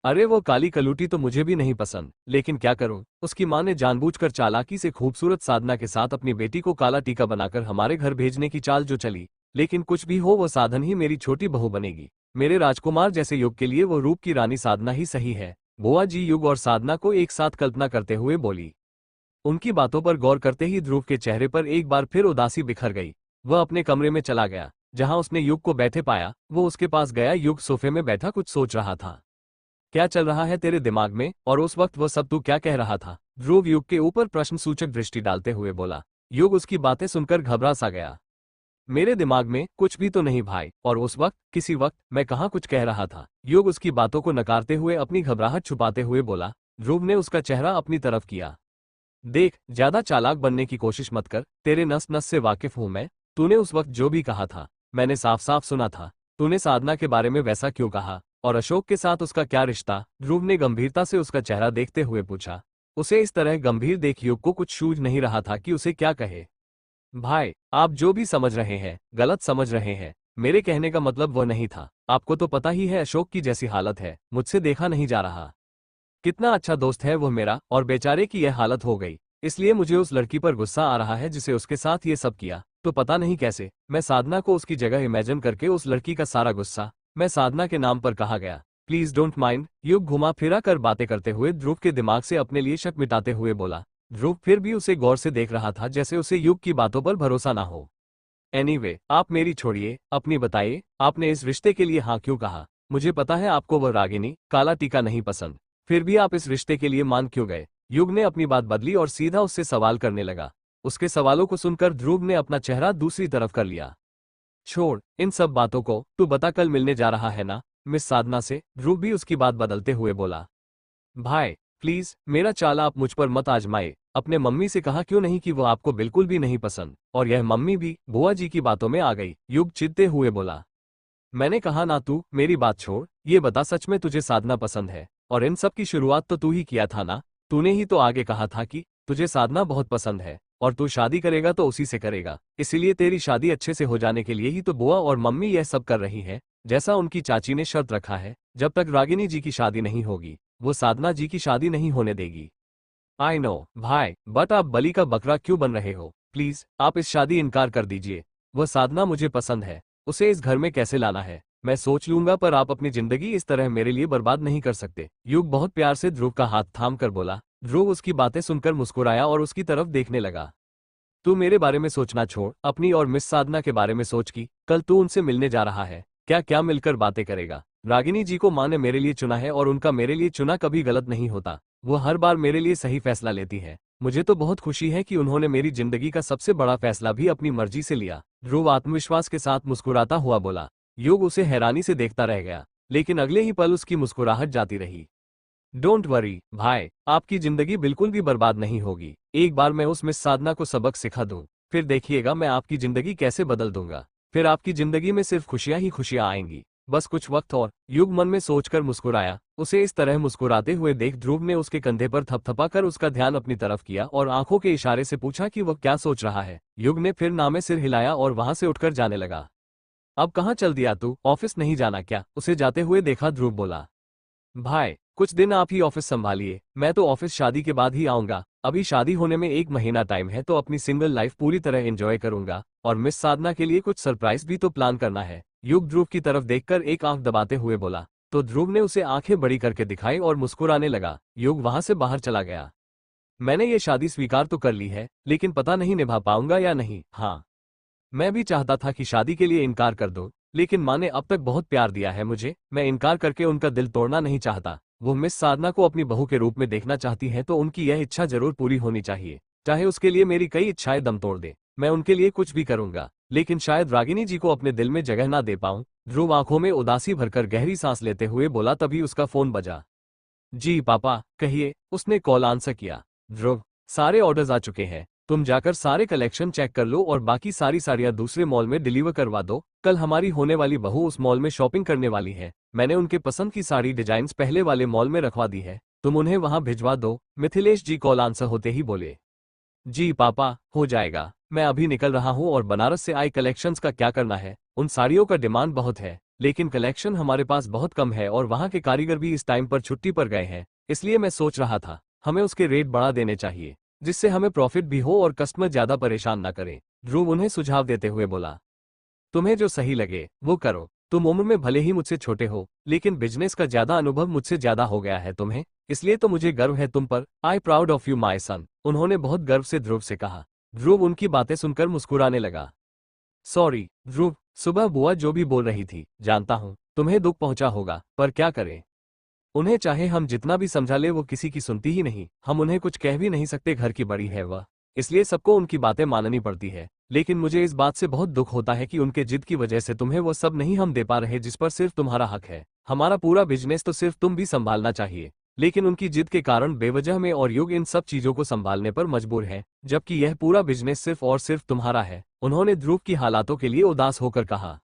अरे वो काली कलूटी तो मुझे भी नहीं पसंद, लेकिन क्या करूं, उसकी मां ने जानबूझकर चालाकी से खूबसूरत साधना के साथ अपनी बेटी को काला टीका बनाकर हमारे घर भेजने की चाल जो चली। लेकिन कुछ भी हो, वो साधन ही मेरी छोटी बहू बनेगी। मेरे राजकुमार जैसे युग के लिए वो रूप की रानी साधना ही सही है। बुआ जी युग और साधना को एक साथ कल्पना करते हुए बोली। उनकी बातों पर गौर करते ही ध्रुव के चेहरे पर एक बार फिर उदासी बिखर गई। वह अपने कमरे में चला गया। जहां उसने युग को बैठे पाया, वो उसके पास गया। युग सोफे में बैठा कुछ सोच रहा था। क्या चल रहा है तेरे दिमाग में, और उस वक्त वो सब तू क्या कह रहा था? ध्रुव युग के ऊपर प्रश्नसूचक दृष्टि डालते हुए बोला। युग उसकी बातें सुनकर घबरा सा गया। मेरे दिमाग में कुछ भी तो नहीं भाई, और उस वक्त किसी वक्त मैं कहाँ कुछ कह रहा था? युग उसकी बातों को नकारते हुए अपनी घबराहट छुपाते हुए बोला। ध्रुव ने उसका चेहरा अपनी तरफ किया। देख, ज्यादा चालाक बनने की कोशिश मत कर, तेरे नस नस से वाकिफ हूं मैं। तूने उस वक्त जो भी कहा था मैंने साफ साफ सुना था। तूने साधना के बारे में वैसा क्यों कहा, और अशोक के साथ उसका क्या रिश्ता? ध्रुव ने गंभीरता से उसका चेहरा देखते हुए पूछा। उसे इस तरह गंभीर देख युग को कुछ सूझ नहीं रहा था कि उसे क्या कहे। भाई, आप जो भी समझ रहे हैं गलत समझ रहे हैं। मेरे कहने का मतलब वह नहीं था। आपको तो पता ही है अशोक की जैसी हालत है, मुझसे देखा नहीं जा रहा। कितना अच्छा दोस्त है वो मेरा, और बेचारे की यह हालत हो गई, इसलिए मुझे उस लड़की पर गुस्सा आ रहा है जिसे उसके साथ ये सब किया। तो पता नहीं कैसे मैं साधना को उसकी जगह इमेजिन करके उस लड़की का सारा गुस्सा मैं साधना के नाम पर कहा गया। Please don't mind. युग घुमा फिरा कर बातें करते हुए ध्रुव के दिमाग से अपने लिए शक मिटाते हुए बोला। ध्रुव फिर भी उसे गौर से देख रहा था, जैसे उसे युग की बातों पर भरोसा ना हो। एनीवे, आप मेरी छोड़िए, अपनी बताइए, आपने इस रिश्ते के लिए हाँ क्यों कहा? मुझे पता है आपको वह रागिनी काला टीका नहीं पसंद, फिर भी आप इस रिश्ते के लिए मान क्यों गए? युग ने अपनी बात बदली और सीधा उससे सवाल करने लगा। उसके सवालों को सुनकर ध्रुव ने अपना चेहरा दूसरी तरफ कर लिया। छोड़ इन सब बातों को, तू बता कल मिलने जा रहा है ना मिस साधना से? ध्रुव भी उसकी बात बदलते हुए बोला। भाई प्लीज, मेरा चाल आप मुझ पर मत आजमाए। अपने मम्मी से कहा क्यों नहीं कि वो आपको बिल्कुल भी नहीं पसंद, और यह मम्मी भी बुआ जी की बातों में आ गई। युग चिढ़ते हुए बोला, मैंने कहा ना, तू मेरी बात छोड़, ये बता सच में तुझे साधना पसंद है? और इन सब की शुरुआत तो तू ही किया था ना, तूने ही तो आगे कहा था कि तुझे साधना बहुत पसंद है और तू शादी करेगा तो उसी से करेगा, इसीलिए तेरी शादी अच्छे से हो जाने के लिए ही तो बुआ और मम्मी यह सब कर रही है। जैसा उनकी चाची ने शर्त रखा है, जब तक रागिनी जी की शादी नहीं होगी वो साधना जी की शादी नहीं होने देगी। आई नो भाई, बट आप बलि का बकरा क्यों बन रहे हो? प्लीज आप इस शादी इनकार कर दीजिए। वह साधना मुझे पसंद है, उसे इस घर में कैसे लाना है मैं सोच लूंगा, पर आप अपनी जिंदगी इस तरह मेरे लिए बर्बाद नहीं कर सकते। युग बहुत प्यार से ध्रुव का हाथ थाम कर बोला। ध्रुव उसकी बातें सुनकर मुस्कुराया और उसकी तरफ देखने लगा। तू मेरे बारे में सोचना छोड़, अपनी और मिस साधना के बारे में सोच कि कल तू उनसे मिलने जा रहा है, क्या क्या मिलकर बातें करेगा। रागिनी जी को माँ ने मेरे लिए चुना है और उनका मेरे लिए चुना कभी गलत नहीं होता, वो हर बार मेरे लिए सही फैसला लेती है। मुझे तो बहुत खुशी है कि उन्होंने मेरी जिंदगी का सबसे बड़ा फैसला भी अपनी मर्जी से लिया। ध्रुव आत्मविश्वास के साथ मुस्कुराता हुआ बोला। युग उसे हैरानी से देखता रह गया, लेकिन अगले ही पल उसकी मुस्कुराहट जाती रही। डोंट वरी भाई, आपकी जिंदगी बिल्कुल भी बर्बाद नहीं होगी। एक बार मैं उस मिस साधना को सबक सिखा दूं, फिर देखिएगा मैं आपकी जिंदगी कैसे बदल दूंगा। फिर आपकी जिंदगी में सिर्फ खुशियां ही खुशियां आएंगी, बस कुछ वक्त और। युग मन में सोचकर मुस्कुराया। उसे इस तरह मुस्कुराते हुए देख ध्रुव ने उसके कंधे पर थपथपा कर उसका ध्यान अपनी तरफ किया और आंखों के इशारे से पूछा कि वह क्या सोच रहा है। युग ने फिर नामे सिर हिलाया और वहां से उठकर जाने लगा। अब कहाँ चल दिया तू, ऑफिस नहीं जाना क्या? उसे जाते हुए देखा ध्रुव बोला। भाई कुछ दिन आप ही ऑफिस संभालिए, मैं तो ऑफिस शादी के बाद ही आऊंगा। अभी शादी होने में 1 महीना टाइम है, तो अपनी सिंगल लाइफ पूरी तरह एंजॉय करूंगा, और मिस साधना के लिए कुछ सरप्राइज भी तो प्लान करना है। युग ध्रुव की तरफ देखकर एक आंख दबाते हुए बोला, तो ध्रुव ने उसे आंखें बड़ी करके दिखाई और मुस्कुराने लगा। युग वहां से बाहर चला गया। मैंने ये शादी स्वीकार तो कर ली है, लेकिन पता नहीं निभा पाऊंगा या नहीं। हाँ, मैं भी चाहता था कि शादी के लिए इनकार कर दो, लेकिन माँ ने अब तक बहुत प्यार दिया है मुझे, मैं इनकार करके उनका दिल तोड़ना नहीं चाहता। वो मिस साधना को अपनी बहू के रूप में देखना चाहती हैं, तो उनकी यह इच्छा जरूर पूरी होनी चाहिए, चाहे उसके लिए मेरी कई इच्छाएं दम तोड़ दे। मैं उनके लिए कुछ भी करूंगा, लेकिन शायद रागिनी जी को अपने दिल में जगह ना दे पाऊं। ध्रुव आंखों में उदासी भरकर गहरी सांस लेते हुए बोला। तभी उसका फोन बजा। जी पापा कहिए, उसने कॉल आंसर किया। ध्रुव, सारे ऑर्डर्स आ चुके हैं, तुम जाकर सारे कलेक्शन चेक कर लो और बाकी सारी साड़ियां दूसरे मॉल में डिलीवर करवा दो। कल हमारी होने वाली बहू उस मॉल में शॉपिंग करने वाली है, मैंने उनके पसंद की साड़ी डिजाइन्स पहले वाले मॉल में रखवा दी है, तुम उन्हें वहां भिजवा दो। मिथिलेश जी कॉल आंसर होते ही बोले। जी पापा हो जाएगा, मैं अभी निकल रहा हूँ। और बनारस से आई कलेक्शंस का क्या करना है? उन साड़ियों का डिमांड बहुत है, लेकिन कलेक्शन हमारे पास बहुत कम है और वहाँ के कारीगर भी इस टाइम पर छुट्टी पर गए हैं, इसलिए मैं सोच रहा था हमें उसके रेट बढ़ा देने चाहिए, जिससे हमें प्रॉफिट भी हो और कस्टमर ज्यादा परेशान न करे। ध्रुव उन्हें सुझाव देते हुए बोला। तुम्हें जो सही लगे वो करो, तुम उम्र में भले ही मुझसे छोटे हो, लेकिन बिजनेस का ज्यादा अनुभव मुझसे ज्यादा हो गया है तुम्हें, इसलिए तो मुझे गर्व है तुम पर। I proud of you my son, उन्होंने बहुत गर्व से ध्रुव से कहा। ध्रुव उनकी बातें सुनकर मुस्कुराने लगा। सॉरी ध्रुव, सुबह बुआ जो भी बोल रही थी, जानता हूँ तुम्हें दुख पहुंचा होगा, पर क्या करें, उन्हें चाहे हम जितना भी समझा ले वो किसी की सुनती ही नहीं। हम उन्हें कुछ कह भी नहीं सकते, घर की बड़ी है वह, इसलिए सबको उनकी बातें माननी पड़ती है। लेकिन मुझे इस बात से बहुत दुख होता है कि उनके जिद की वजह से तुम्हें वो सब नहीं हम दे पा रहे जिस पर सिर्फ तुम्हारा हक है। हमारा पूरा बिजनेस तो सिर्फ तुम भी संभालना चाहिए, लेकिन उनकी जिद के कारण बेवजह में और युग इन सब चीजों को संभालने पर मजबूर है, जबकि यह पूरा बिजनेस सिर्फ और सिर्फ तुम्हारा है। उन्होंने ध्रुव की हालातों के लिए उदास होकर कहा।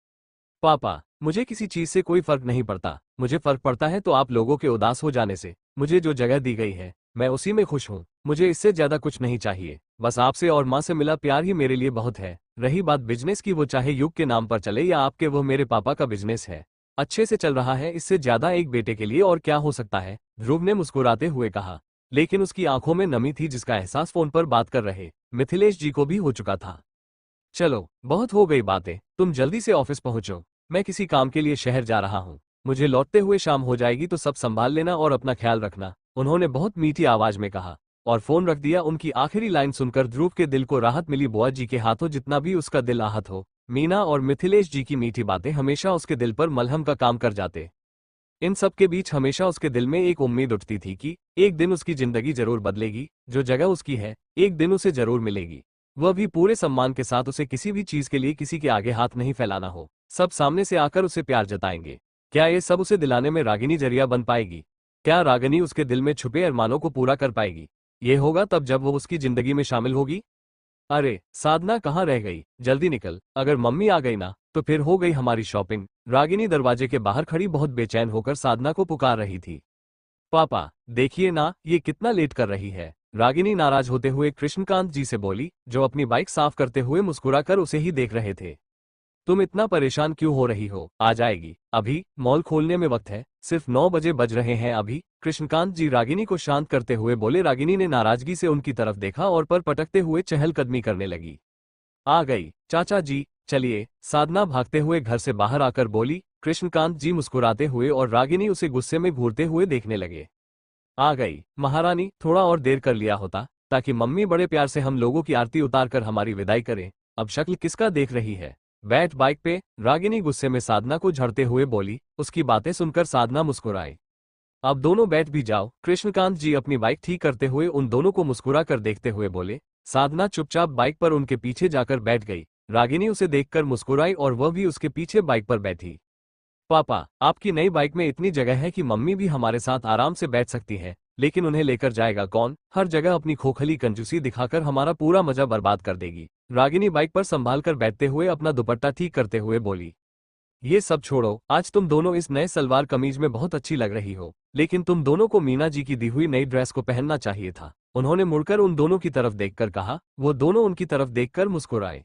पापा मुझे किसी चीज से कोई फर्क नहीं पड़ता, मुझे फर्क पड़ता है तो आप लोगों के उदास हो जाने से। मुझे जो जगह दी गई है मैं उसी में खुश हूँ, मुझे इससे ज्यादा कुछ नहीं चाहिए। बस आपसे और माँ से मिला प्यार ही मेरे लिए बहुत है। रही बात बिजनेस की, वो चाहे युग के नाम पर चले या आपके, वो मेरे पापा का बिजनेस है, अच्छे से चल रहा है, इससे ज्यादा एक बेटे के लिए और क्या हो सकता है? ध्रुव ने मुस्कुराते हुए कहा, लेकिन उसकी आंखों में नमी थी जिसका एहसास फोन पर बात कर रहे मिथिलेश जी को भी हो चुका था। चलो बहुत हो गई बातें, तुम जल्दी से ऑफिस पहुंचो, मैं किसी काम के लिए शहर जा रहा हूँ, मुझे लौटते हुए शाम हो जाएगी, तो सब संभाल लेना और अपना ख्याल रखना, उन्होंने बहुत मीठी आवाज में कहा और फोन रख दिया। उनकी आखिरी लाइन सुनकर ध्रुव के दिल को राहत मिली। बुआ जी के हाथों जितना भी उसका दिल आहत हो, मीना और मिथिलेश जी की मीठी बातें हमेशा उसके दिल पर मलहम का काम कर जाते। इन सब के बीच हमेशा उसके दिल में एक उम्मीद उठती थी कि एक दिन उसकी जिंदगी जरूर बदलेगी, जो जगह उसकी है एक दिन उसे जरूर मिलेगी, वह भी पूरे सम्मान के साथ। उसे किसी भी चीज के लिए किसी के आगे हाथ नहीं फैलाना हो, सब सामने से आकर उसे प्यार जताएंगे। क्या ये सब उसे दिलाने में रागिनी जरिया बन पाएगी? क्या रागिनी उसके दिल में छुपे अरमानों को पूरा कर पाएगी? ये होगा तब जब वो उसकी जिंदगी में शामिल होगी। अरे साधना कहाँ रह गई, जल्दी निकल, अगर मम्मी आ गई ना तो फिर हो गई हमारी शॉपिंग। रागिनी दरवाजे के बाहर खड़ी बहुत बेचैन होकर साधना को पुकार रही थी। पापा देखिए ना, ये कितना लेट कर रही है। रागिनी नाराज होते हुए कृष्णकांत जी से बोली, जो अपनी बाइक साफ करते हुए मुस्कुराकर उसे ही देख रहे थे। तुम इतना परेशान क्यों हो रही हो, आ जाएगी, अभी मॉल खोलने में वक्त है, सिर्फ 9 बजे बज रहे हैं अभी। कृष्णकांत जी रागिनी को शांत करते हुए बोले। रागिनी ने नाराजगी से उनकी तरफ देखा और पर पटकते हुए चहलकदमी करने लगी। आ गई चाचा जी, चलिए, साधना भागते हुए घर से बाहर आकर बोली। कृष्णकांत जी मुस्कुराते हुए और रागिनी उसे गुस्से में घूरते हुए देखने लगे। आ गई महारानी, थोड़ा और देर कर लिया होता ताकि मम्मी बड़े प्यार से हम लोगों की आरती उतार कर हमारी विदाई करें। अब शक्ल किसका देख रही है, बैठ बाइक पे। रागिनी गुस्से में साधना को झड़ते हुए बोली। उसकी बातें सुनकर साधना मुस्कुराई। अब दोनों बैठ भी जाओ। कृष्णकांत जी अपनी बाइक ठीक करते हुए उन दोनों को मुस्कुरा कर देखते हुए बोले। साधना चुपचाप बाइक पर उनके पीछे जाकर बैठ गई। रागिनी उसे देखकर मुस्कुराई और वह भी उसके पीछे बाइक पर बैठी। पापा आपकी नई बाइक में इतनी जगह है कि मम्मी भी हमारे साथ आराम से बैठ सकती है, लेकिन उन्हें लेकर जाएगा कौन, हर जगह अपनी खोखली कंजूसी दिखाकर हमारा पूरा मजा बर्बाद कर देगी। रागिनी बाइक पर संभाल कर बैठते हुए अपना दुपट्टा ठीक करते हुए बोली। ये सब छोड़ो, आज तुम दोनों इस नए सलवार कमीज में बहुत अच्छी लग रही हो, लेकिन तुम दोनों को मीना जी की दी हुई नई ड्रेस को पहनना चाहिए था। उन्होंने मुड़कर उन दोनों की तरफ देखकर कहा। वो दोनों उनकी तरफ देखकर मुस्कुराए।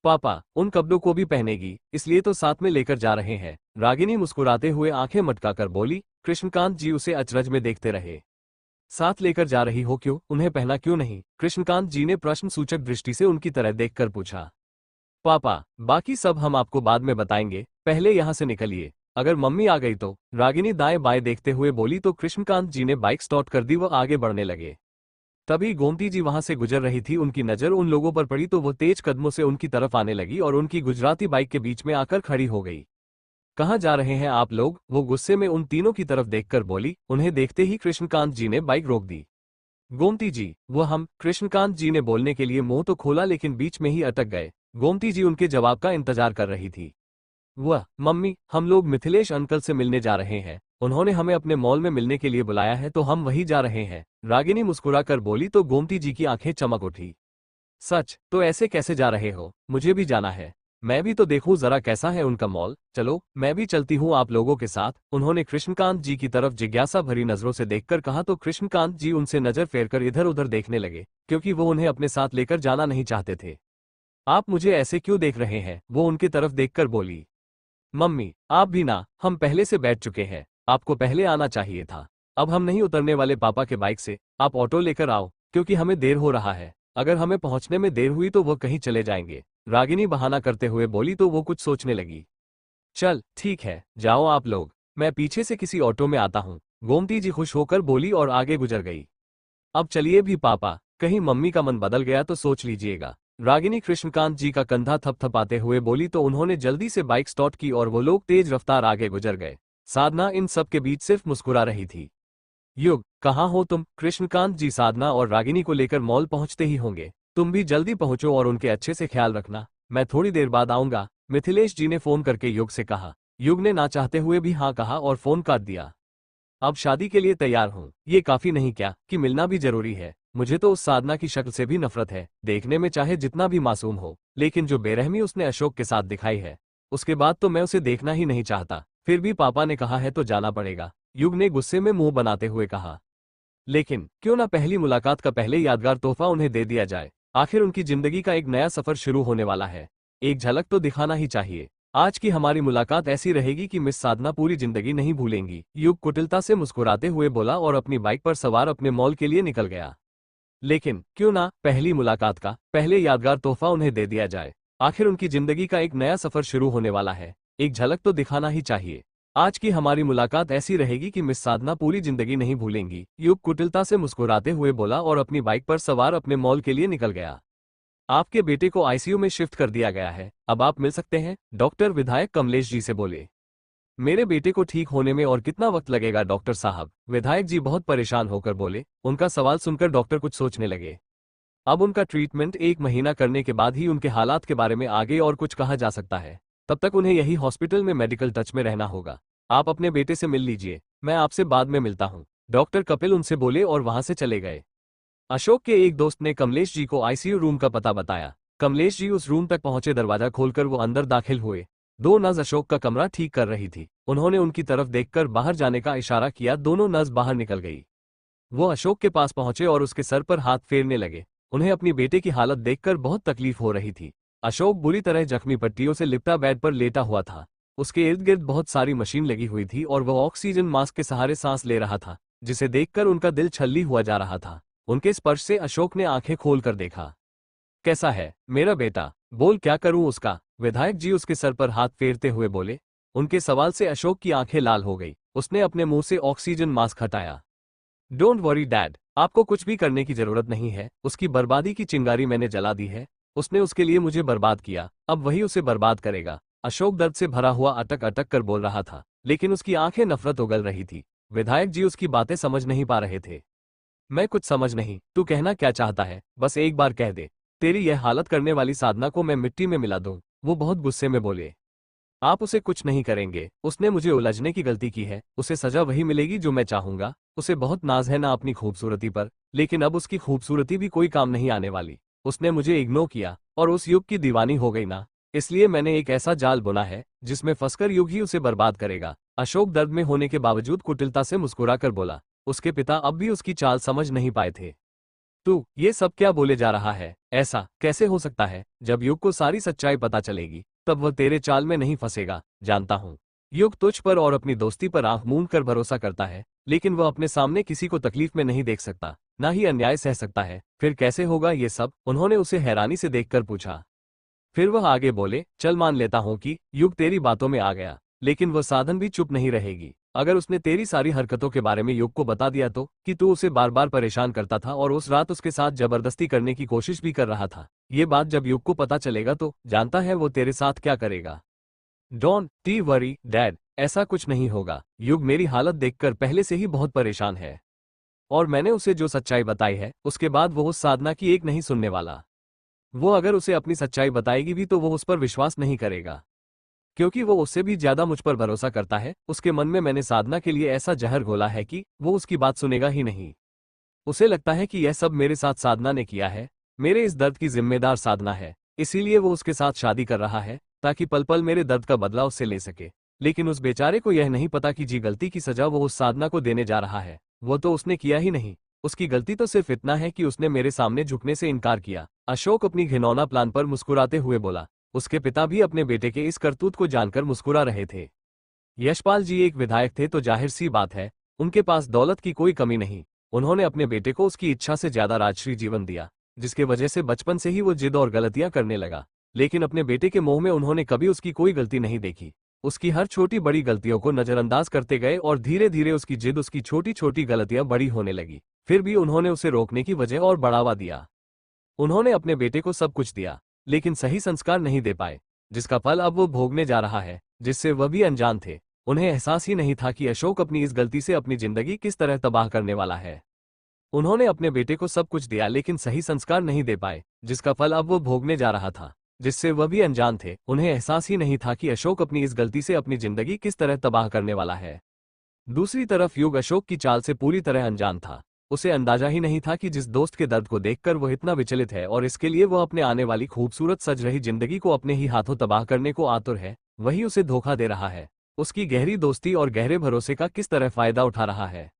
पापा उन कपड़ों को भी पहनेगी, इसलिए तो साथ में लेकर जा रहे हैं। रागिनी मुस्कुराते हुए आंखें मटकाकर बोली। कृष्णकांत जी उसे अचरज में देखते रहे। साथ लेकर जा रही हो क्यों, उन्हें पहना क्यों नहीं? कृष्णकांत जी ने प्रश्न सूचक दृष्टि से उनकी तरह देखकर पूछा। पापा बाकी सब हम आपको बाद में बताएंगे, पहले यहाँ से निकलिए, अगर मम्मी आ गई तो। रागिनी दाएं बाएं देखते हुए बोली तो कृष्णकांत जी ने बाइक स्टार्ट कर दी व आगे बढ़ने लगे। तभी गोमती जी वहां से गुजर रही थी। उनकी नजर उन लोगों पर पड़ी तो वो तेज कदमों से उनकी तरफ आने लगी और उनकी गुजराती बाइक के बीच में आकर खड़ी हो गई। कहाँ जा रहे हैं आप लोग, वो गुस्से में उन तीनों की तरफ देखकर बोली। उन्हें देखते ही कृष्णकांत जी ने बाइक रोक दी। गोमती जी वो हम, कृष्णकांत जी ने बोलने के लिए मुंह तो खोला लेकिन बीच में ही अटक गए। गोमती जी उनके जवाब का इंतजार कर रही थी। वह मम्मी हम लोग मिथिलेश अंकल से मिलने जा रहे हैं, उन्होंने हमें अपने मॉल में मिलने के लिए बुलाया है तो हम वहीं जा रहे हैं। रागिनी मुस्कुराकर बोली तो गोमती जी की आंखें चमक उठी। सच, तो ऐसे कैसे जा रहे हो, मुझे भी जाना है, मैं भी तो देखूं जरा कैसा है उनका मॉल। चलो मैं भी चलती हूँ आप लोगों के साथ, उन्होंने कृष्णकांत जी की तरफ जिज्ञासा भरी नजरों से देखकर कहा तो कृष्णकांत जी उनसे नजर फेरकर इधर उधर देखने लगे, क्योंकि वो उन्हें अपने साथ लेकर जाना नहीं चाहते थे। आप मुझे ऐसे क्यों देख रहे हैं, वो उनकी तरफ देखकर बोली। मम्मी आप भी ना, हम पहले से बैठ चुके हैं, आपको पहले आना चाहिए था। अब हम नहीं उतरने वाले पापा के बाइक से, आप ऑटो लेकर आओ, क्योंकि हमें देर हो रहा है, अगर हमें पहुंचने में देर हुई तो वो कहीं चले जाएंगे। रागिनी बहाना करते हुए बोली तो वो कुछ सोचने लगी। चल ठीक है, जाओ आप लोग, मैं पीछे से किसी ऑटो में आता हूँ, गोमती जी खुश होकर बोली और आगे गुजर गई। अब चलिए भी पापा, कहीं मम्मी का मन बदल गया तो सोच लीजिएगा। रागिनी कृष्णकांत जी का कंधा थपथपाते हुए बोली तो उन्होंने जल्दी से बाइक स्टार्ट की और वो लोग तेज रफ्तार आगे गुजर गए। साधना इन सब के बीच सिर्फ मुस्कुरा रही थी। युग कहाँ हो तुम? कृष्णकांत जी साधना और रागिनी को लेकर मॉल पहुंचते ही होंगे, तुम भी जल्दी पहुंचो और उनके अच्छे से ख्याल रखना, मैं थोड़ी देर बाद आऊंगा, मिथिलेश जी ने फोन करके युग से कहा। युग ने ना चाहते हुए भी हाँ कहा और फोन काट दिया। अब शादी के लिए तैयार हूँ, ये काफी नहीं क्या कि मिलना भी जरूरी है? मुझे तो उस साधना की शक्ल से भी नफरत है, देखने में चाहे जितना भी मासूम हो, लेकिन जो बेरहमी उसने अशोक के साथ दिखाई है, उसके बाद तो मैं उसे देखना ही नहीं चाहता। फिर भी पापा ने कहा है तो जाना पड़ेगा, युग ने गुस्से में मुंह बनाते हुए कहा। लेकिन क्यों ना पहली मुलाकात का पहले यादगार तोहफा उन्हें दे दिया जाए, आखिर उनकी जिंदगी का एक नया सफर शुरू होने वाला है, एक झलक तो दिखाना ही चाहिए। आज की हमारी मुलाकात ऐसी रहेगी कि मिस साधना पूरी जिंदगी नहीं भूलेंगी, युग कुटिलता से मुस्कुराते हुए बोला और अपनी बाइक पर सवार अपने मॉल के लिए निकल गया। लेकिन क्यों ना पहली मुलाकात का पहले यादगार तोहफा उन्हें दे दिया जाए, आखिर उनकी जिंदगी का एक नया सफर शुरू होने वाला है, एक झलक तो दिखाना ही चाहिए। आज की हमारी मुलाकात ऐसी रहेगी कि मिस साधना पूरी जिंदगी नहीं भूलेंगी, युग कुटिलता से मुस्कुराते हुए बोला और अपनी बाइक पर सवार अपने मॉल के लिए निकल गया। आपके बेटे को आईसीयू में शिफ्ट कर दिया गया है, अब आप मिल सकते हैं, डॉक्टर विधायक कमलेश जी से बोले। मेरे बेटे को ठीक होने में और कितना वक्त लगेगा डॉक्टर साहब? विधायक जी बहुत परेशान होकर बोले। उनका सवाल सुनकर डॉक्टर कुछ सोचने लगे। अब उनका ट्रीटमेंट 1 महीना करने के बाद ही उनके हालात के बारे में आगे और कुछ कहा जा सकता है, तब तक उन्हें यही हॉस्पिटल में मेडिकल टच में रहना होगा। आप अपने बेटे से मिल लीजिए, मैं आपसे बाद में मिलता हूँ, डॉक्टर कपिल उनसे बोले और वहां से चले गए। अशोक के एक दोस्त ने कमलेश जी को आईसीयू रूम का पता बताया। कमलेश जी उस रूम तक पहुंचे, दरवाजा खोलकर वो अंदर दाखिल हुए। दो नर्स अशोक का कमरा ठीक कर रही थी। उन्होंने उनकी तरफ देखकर बाहर जाने का इशारा किया। दोनों नर्स बाहर निकल गई। वो अशोक के पास पहुंचे और उसके सर पर हाथ फेरने लगे। उन्हें अपनी बेटे की हालत देखकर बहुत तकलीफ हो रही थी। अशोक बुरी तरह जख्मी पट्टियों से लिपटा बेड पर लेटा हुआ था। उसके इर्द गिर्द बहुत सारी मशीन लगी हुई थी और वह ऑक्सीजन मास्क के सहारे सांस ले रहा था, जिसे देखकर उनका दिल छल्ली हुआ जा रहा था। उनके स्पर्श से अशोक ने आंखें खोलकर देखा। कैसा है मेरा बेटा? बोल, क्या करूं उसका? विधायक जी उसके सर पर हाथ फेरते हुए बोले। उनके सवाल से अशोक की आंखें लाल हो गई। उसने अपने मुंह से ऑक्सीजन मास्क हटाया। डोंट वरी डैड, आपको कुछ भी करने की जरूरत नहीं है। उसकी बर्बादी की चिंगारी मैंने जला दी है। उसने उसके लिए मुझे बर्बाद किया, अब वही उसे बर्बाद करेगा। अशोक दर्द से भरा हुआ अटक अटक कर बोल रहा था, लेकिन उसकी आंखें नफरत उगल रही थी। विधायक जी उसकी बातें समझ नहीं पा रहे थे। मैं कुछ समझ नहीं, तू कहना क्या चाहता है? बस एक बार कह दे। तेरी यह हालत करने वाली साधना को मैं मिट्टी में मिला दूं। वो बहुत गुस्से में बोले। आप उसे कुछ नहीं करेंगे। उसने मुझे उलझने की गलती की है। उसे सजा वही मिलेगी जो मैं चाहूंगा। उसे बहुत नाज है ना अपनी खूबसूरती पर, लेकिन अब उसकी खूबसूरती भी कोई काम नहीं आने वाली। उसने मुझे इग्नोर किया और उस युग की दीवानी हो गई ना, इसलिए मैंने एक ऐसा जाल बुना है जिसमें फंसकर युग ही उसे बर्बाद करेगा। अशोक दर्द में होने के बावजूद कुटिलता से मुस्कुराकर बोला। उसके पिता अब भी उसकी चाल समझ नहीं पाए थे। तू ये सब क्या बोले जा रहा है? ऐसा कैसे हो सकता है? जब युग को सारी सच्चाई पता चलेगी तब वह तेरे चाल में नहीं फंसेगा, जानता हूँ। युग तुझ पर और अपनी दोस्ती पर आंख मूंद कर भरोसा करता है, लेकिन वह अपने सामने किसी को तकलीफ में नहीं देख सकता, ना ही अन्याय सह सकता है। फिर कैसे होगा ये सब? उन्होंने उसे हैरानी से देखकर पूछा। फिर वह आगे बोले, चल मान लेता हूं कि युग तेरी बातों में आ गया, लेकिन वह साधन भी चुप नहीं रहेगी। अगर उसने तेरी सारी हरकतों के बारे में युग को बता दिया तो, कि तू उसे बार बार परेशान करता था और उस रात उसके साथ जबरदस्ती करने की कोशिश भी कर रहा था, ये बात जब युग को पता चलेगा तो जानता है वो तेरे साथ क्या करेगा। डोंट टी वरी डैड, ऐसा कुछ नहीं होगा। युग मेरी हालत देखकर पहले से ही बहुत परेशान है, और मैंने उसे जो सच्चाई बताई है उसके बाद वो उस साधना की एक नहीं सुनने वाला। वो अगर उसे अपनी सच्चाई बताएगी भी तो वो उस पर विश्वास नहीं करेगा, क्योंकि वो उससे भी ज्यादा मुझ पर भरोसा करता है। उसके मन में मैंने साधना के लिए ऐसा जहर घोला है कि वो उसकी बात सुनेगा ही नहीं। उसे लगता है कि यह सब मेरे साथ साधना ने किया है, मेरे इस दर्द की जिम्मेदार साधना है, इसीलिए वो उसके साथ शादी कर रहा है ताकि पल पल मेरे दर्द का बदला उससे ले सके। लेकिन उस बेचारे को यह नहीं पता कि जी गलती की सजा वो उस साधना को देने जा रहा है वो तो उसने किया ही नहीं। उसकी गलती तो सिर्फ इतना है कि उसने मेरे सामने झुकने से इनकार किया। अशोक अपनी घिनौना प्लान पर मुस्कुराते हुए बोला। उसके पिता भी अपने बेटे के इस करतूत को जानकर मुस्कुरा रहे थे। यशपाल जी एक विधायक थे तो जाहिर सी बात है उनके पास दौलत की कोई कमी नहीं। उन्होंने अपने बेटे को उसकी इच्छा से ज्यादा राजश्री जीवन दिया, जिसके वजह से बचपन से ही वो जिद और गलतियां करने लगा। लेकिन अपने बेटे के मुंह में उन्होंने कभी उसकी कोई गलती नहीं देखी। उसकी हर छोटी बड़ी गलतियों को नजरअंदाज करते गए और धीरे धीरे उसकी जिद, उसकी छोटी छोटी गलतियां बड़ी होने लगी। फिर भी उन्होंने उसे रोकने की वजह और बढ़ावा दिया। उन्होंने अपने बेटे को सब कुछ दिया, लेकिन सही संस्कार नहीं दे पाए, जिसका फल अब वो भोगने जा रहा है, जिससे वह भी अनजान थे। उन्हें एहसास ही नहीं था कि अशोक अपनी इस गलती से अपनी जिंदगी किस तरह तबाह करने वाला है। उन्होंने अपने बेटे को सब कुछ दिया लेकिन सही संस्कार नहीं दे पाए, जिसका फल अब वो भोगने जा रहा था, जिससे वह भी अनजान थे। उन्हें एहसास ही नहीं था कि अशोक अपनी इस गलती से अपनी जिंदगी किस तरह तबाह करने वाला है। दूसरी तरफ युग अशोक की चाल से पूरी तरह अनजान था। उसे अंदाजा ही नहीं था कि जिस दोस्त के दर्द को देखकर वो इतना विचलित है और इसके लिए वो अपने आने वाली खूबसूरत सज रही जिंदगी को अपने ही हाथों तबाह करने को आतुर है, वही उसे धोखा दे रहा है। उसकी गहरी दोस्ती और गहरे भरोसे का किस तरह फायदा उठा रहा है।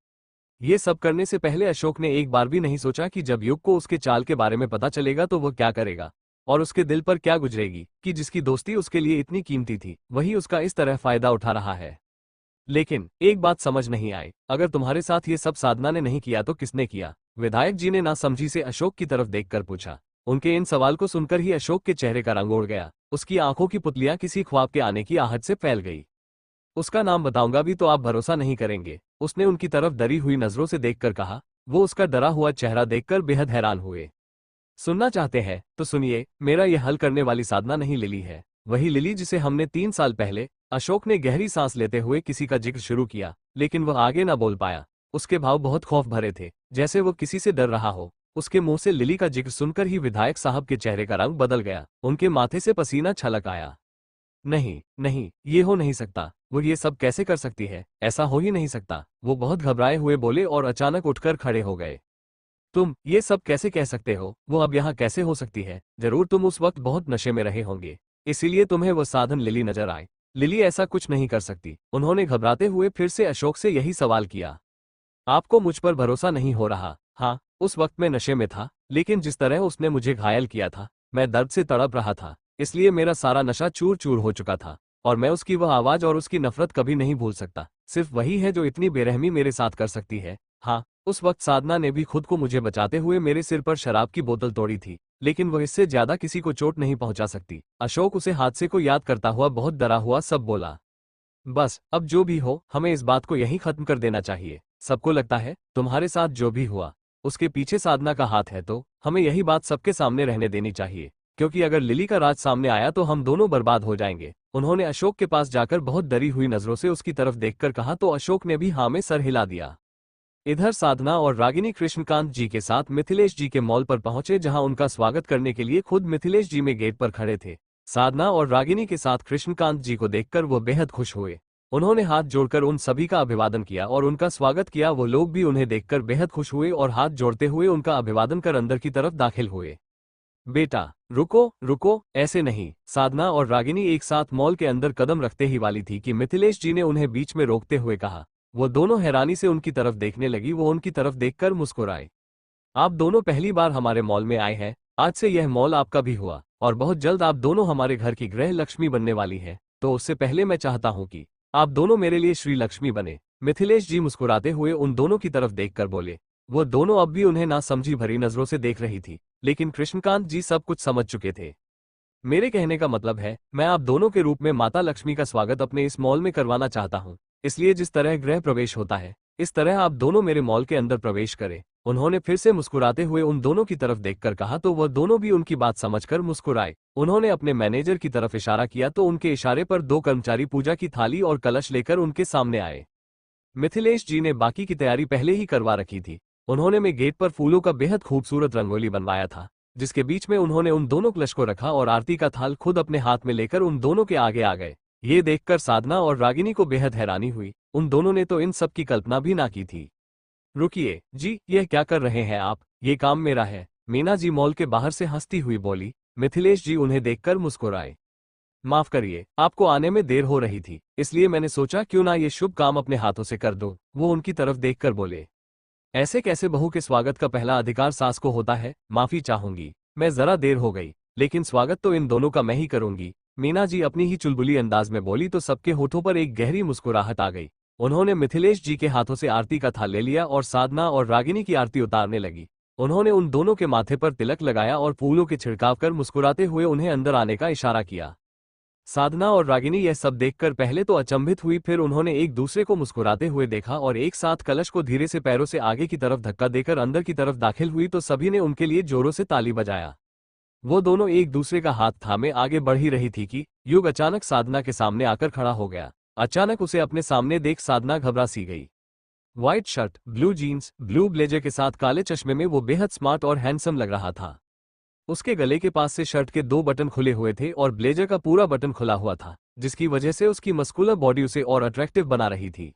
ये सब करने से पहले अशोक ने एक बार भी नहीं सोचा कि जब युग को उसके चाल के बारे में पता चलेगा तो वह क्या करेगा और उसके दिल पर क्या गुजरेगी कि जिसकी दोस्ती उसके लिए इतनी कीमती थी वही उसका इस तरह फायदा उठा रहा है। लेकिन एक बात समझ नहीं आई, अगर तुम्हारे साथ ये सब साधना ने नहीं किया तो किसने किया? विधायक जी ने नासमझी से अशोक की तरफ देखकर पूछा। उनके इन सवाल को सुनकर ही अशोक के चेहरे का रंग उड़ गया। उसकी आंखों की पुतलियां किसी ख्वाब के आने की आहट से फैल गई। उसका नाम बताऊंगा भी तो आप भरोसा नहीं करेंगे, उसने उनकी तरफ डरी हुई नजरों से देखकर कहा। वो उसका डरा हुआ चेहरा देखकर बेहद हैरान हुए। सुनना चाहते हैं तो सुनिए, मेरा यह हल करने वाली साधना नहीं लिली है, वही लिली जिसे हमने 3 साल पहले। अशोक ने गहरी सांस लेते हुए किसी का जिक्र शुरू किया, लेकिन वह आगे न बोल पाया। उसके भाव बहुत खौफ भरे थे, जैसे वो किसी से डर रहा हो। उसके मुंह से लिली का जिक्र सुनकर ही विधायक साहब के चेहरे का रंग बदल गया, उनके माथे से पसीना छलक आया। नहीं नहीं, ये हो नहीं सकता, वो ये सब कैसे कर सकती है? ऐसा हो ही नहीं सकता। वो बहुत घबराए हुए बोले और अचानक उठकर खड़े हो गए। तुम ये सब कैसे कह सकते हो? वो अब यहाँ कैसे हो सकती है? जरूर तुम उस वक्त बहुत नशे में रहे होंगे, इसीलिए तुम्हें वो साधन लिली नजर आए। लिली ऐसा कुछ नहीं कर सकती। उन्होंने घबराते हुए फिर से अशोक से यही सवाल किया। आपको मुझ पर भरोसा नहीं हो रहा? हाँ, उस वक्त मैं नशे में था, लेकिन जिस तरह उसने मुझे घायल किया था, मैं दर्द से तड़प रहा था, इसलिए मेरा सारा नशा चूर चूर हो चुका था। और मैं उसकी वह आवाज और उसकी नफरत कभी नहीं भूल सकता। सिर्फ वही है जो इतनी बेरहमी मेरे साथ कर सकती है। हाँ, उस वक्त साधना ने भी खुद को मुझे बचाते हुए मेरे सिर पर शराब की बोतल तोड़ी थी, लेकिन वह इससे ज्यादा किसी को चोट नहीं पहुंचा सकती। अशोक उसे हादसे को याद करता हुआ बहुत डरा हुआ सब बोला। बस अब जो भी हो, हमें इस बात को यहीं खत्म कर देना चाहिए। सबको लगता है तुम्हारे साथ जो भी हुआ उसके पीछे साधना का हाथ है, तो हमें यही बात सबके सामने रहने देनी चाहिए, क्योंकि अगर लिली का राज सामने आया तो हम दोनों बर्बाद हो जाएंगे। उन्होंने अशोक के पास जाकर बहुत डरी हुई नजरों से उसकी तरफ देखकर कहा, तो अशोक ने भी हाँ में सर हिला दिया। इधर साधना और रागिनी कृष्णकांत जी के साथ मिथिलेश जी के मॉल पर पहुंचे, जहां उनका स्वागत करने के लिए खुद मिथिलेश जी में गेट पर खड़े थे। साधना और रागिनी के साथ कृष्णकांत जी को देखकर वो बेहद खुश हुए। उन्होंने हाथ जोड़कर उन सभी का अभिवादन किया और उनका स्वागत किया। वो लोग भी उन्हें देखकर बेहद खुश हुए और हाथ जोड़ते हुए उनका अभिवादन कर अंदर की तरफ दाखिल हुए। बेटा रुको रुको, ऐसे नहीं। साधना और रागिनी एक साथ मॉल के अंदर कदम रखते ही वाली थी कि मिथिलेश जी ने उन्हें बीच में रोकते हुए कहा। वो दोनों हैरानी से उनकी तरफ देखने लगी। वो उनकी तरफ देखकर मुस्कुराए। आप दोनों पहली बार हमारे मॉल में आए हैं। आज से यह मॉल आपका भी हुआ और बहुत जल्द आप दोनों हमारे घर की गृह लक्ष्मी बनने वाली हैं। तो उससे पहले मैं चाहता हूं कि आप दोनों मेरे लिए श्री लक्ष्मी बने। मिथिलेश जी मुस्कुराते हुए उन दोनों की तरफ देखकर बोले। वो दोनों अब भी उन्हें ना समझी भरी नजरों से देख रही थी, लेकिन कृष्णकांत जी सब कुछ समझ चुके थे। मेरे कहने का मतलब है, मैं आप दोनों के रूप में माता लक्ष्मी का स्वागत अपने इस मॉल में करवाना चाहता हूँ। इसलिए जिस तरह गृह प्रवेश होता है, इस तरह आप दोनों मेरे मॉल के अंदर प्रवेश करें। उन्होंने फिर से मुस्कुराते हुए उन दोनों की तरफ देखकर कहा, तो वह दोनों भी उनकी बात समझकर मुस्कुराए। उन्होंने अपने मैनेजर की तरफ इशारा किया, तो उनके इशारे पर दो कर्मचारी पूजा की थाली और कलश लेकर उनके सामने आए। मिथिलेश जी ने बाकी की तैयारी पहले ही करवा रखी थी। उन्होंने में गेट पर फूलों का बेहद खूबसूरत रंगोली बनवाया था, जिसके बीच में उन्होंने उन दोनों कलश को रखा और आरती का थाल खुद अपने हाथ में लेकर उन दोनों के आगे आ गए। ये देखकर साधना और रागिनी को बेहद हैरानी हुई। उन दोनों ने तो इन सब की कल्पना भी ना की थी। रुकिए जी, यह क्या कर रहे हैं आप? ये काम मेरा है। मीना जी मॉल के बाहर से हंसती हुई बोली। मिथिलेश जी उन्हें देखकर मुस्कुराए। माफ करिए, आपको आने में देर हो रही थी, इसलिए मैंने सोचा क्यों ना ये शुभ काम अपने हाथों से कर दो। वो उनकी तरफ देखकर बोले। ऐसे कैसे बहू के स्वागत का पहला अधिकार सास को होता है? माफी चाहूंगी, मैं जरा देर हो गई, लेकिन स्वागत तो इन दोनों का मैं ही करूंगी। मीना जी अपनी ही चुलबुली अंदाज में बोली, तो सबके होठों पर एक गहरी मुस्कुराहट आ गई। उन्होंने मिथिलेश जी के हाथों से आरती का थाल ले लिया और साधना और रागिनी की आरती उतारने लगी। उन्होंने उन दोनों के माथे पर तिलक लगाया और फूलों के छिड़काव कर मुस्कुराते हुए उन्हें अंदर आने का इशारा किया। साधना और रागिनी यह सब देखकर पहले तो अचंभित हुई, फिर उन्होंने एक दूसरे को मुस्कुराते हुए देखा और एक साथ कलश को धीरे से पैरों से आगे की तरफ धक्का देकर अंदर की तरफ दाखिल हुई, तो सभी ने उनके लिए जोरों से ताली बजाया। वो दोनों एक दूसरे का हाथ थामे आगे बढ़ ही रही थी कि युग अचानक साधना के सामने आकर खड़ा हो गया। अचानक उसे अपने सामने देख साधना घबरा सी गई। White shirt, blue jeans, blue blazer के साथ काले चश्मे में वो बेहद स्मार्ट और हैंडसम लग रहा था। उसके गले के पास से शर्ट के दो बटन खुले हुए थे और ब्लेजर का पूरा बटन खुला हुआ था, जिसकी वजह से उसकी मस्कुलर बॉडी उसे और अट्रैक्टिव बना रही थी।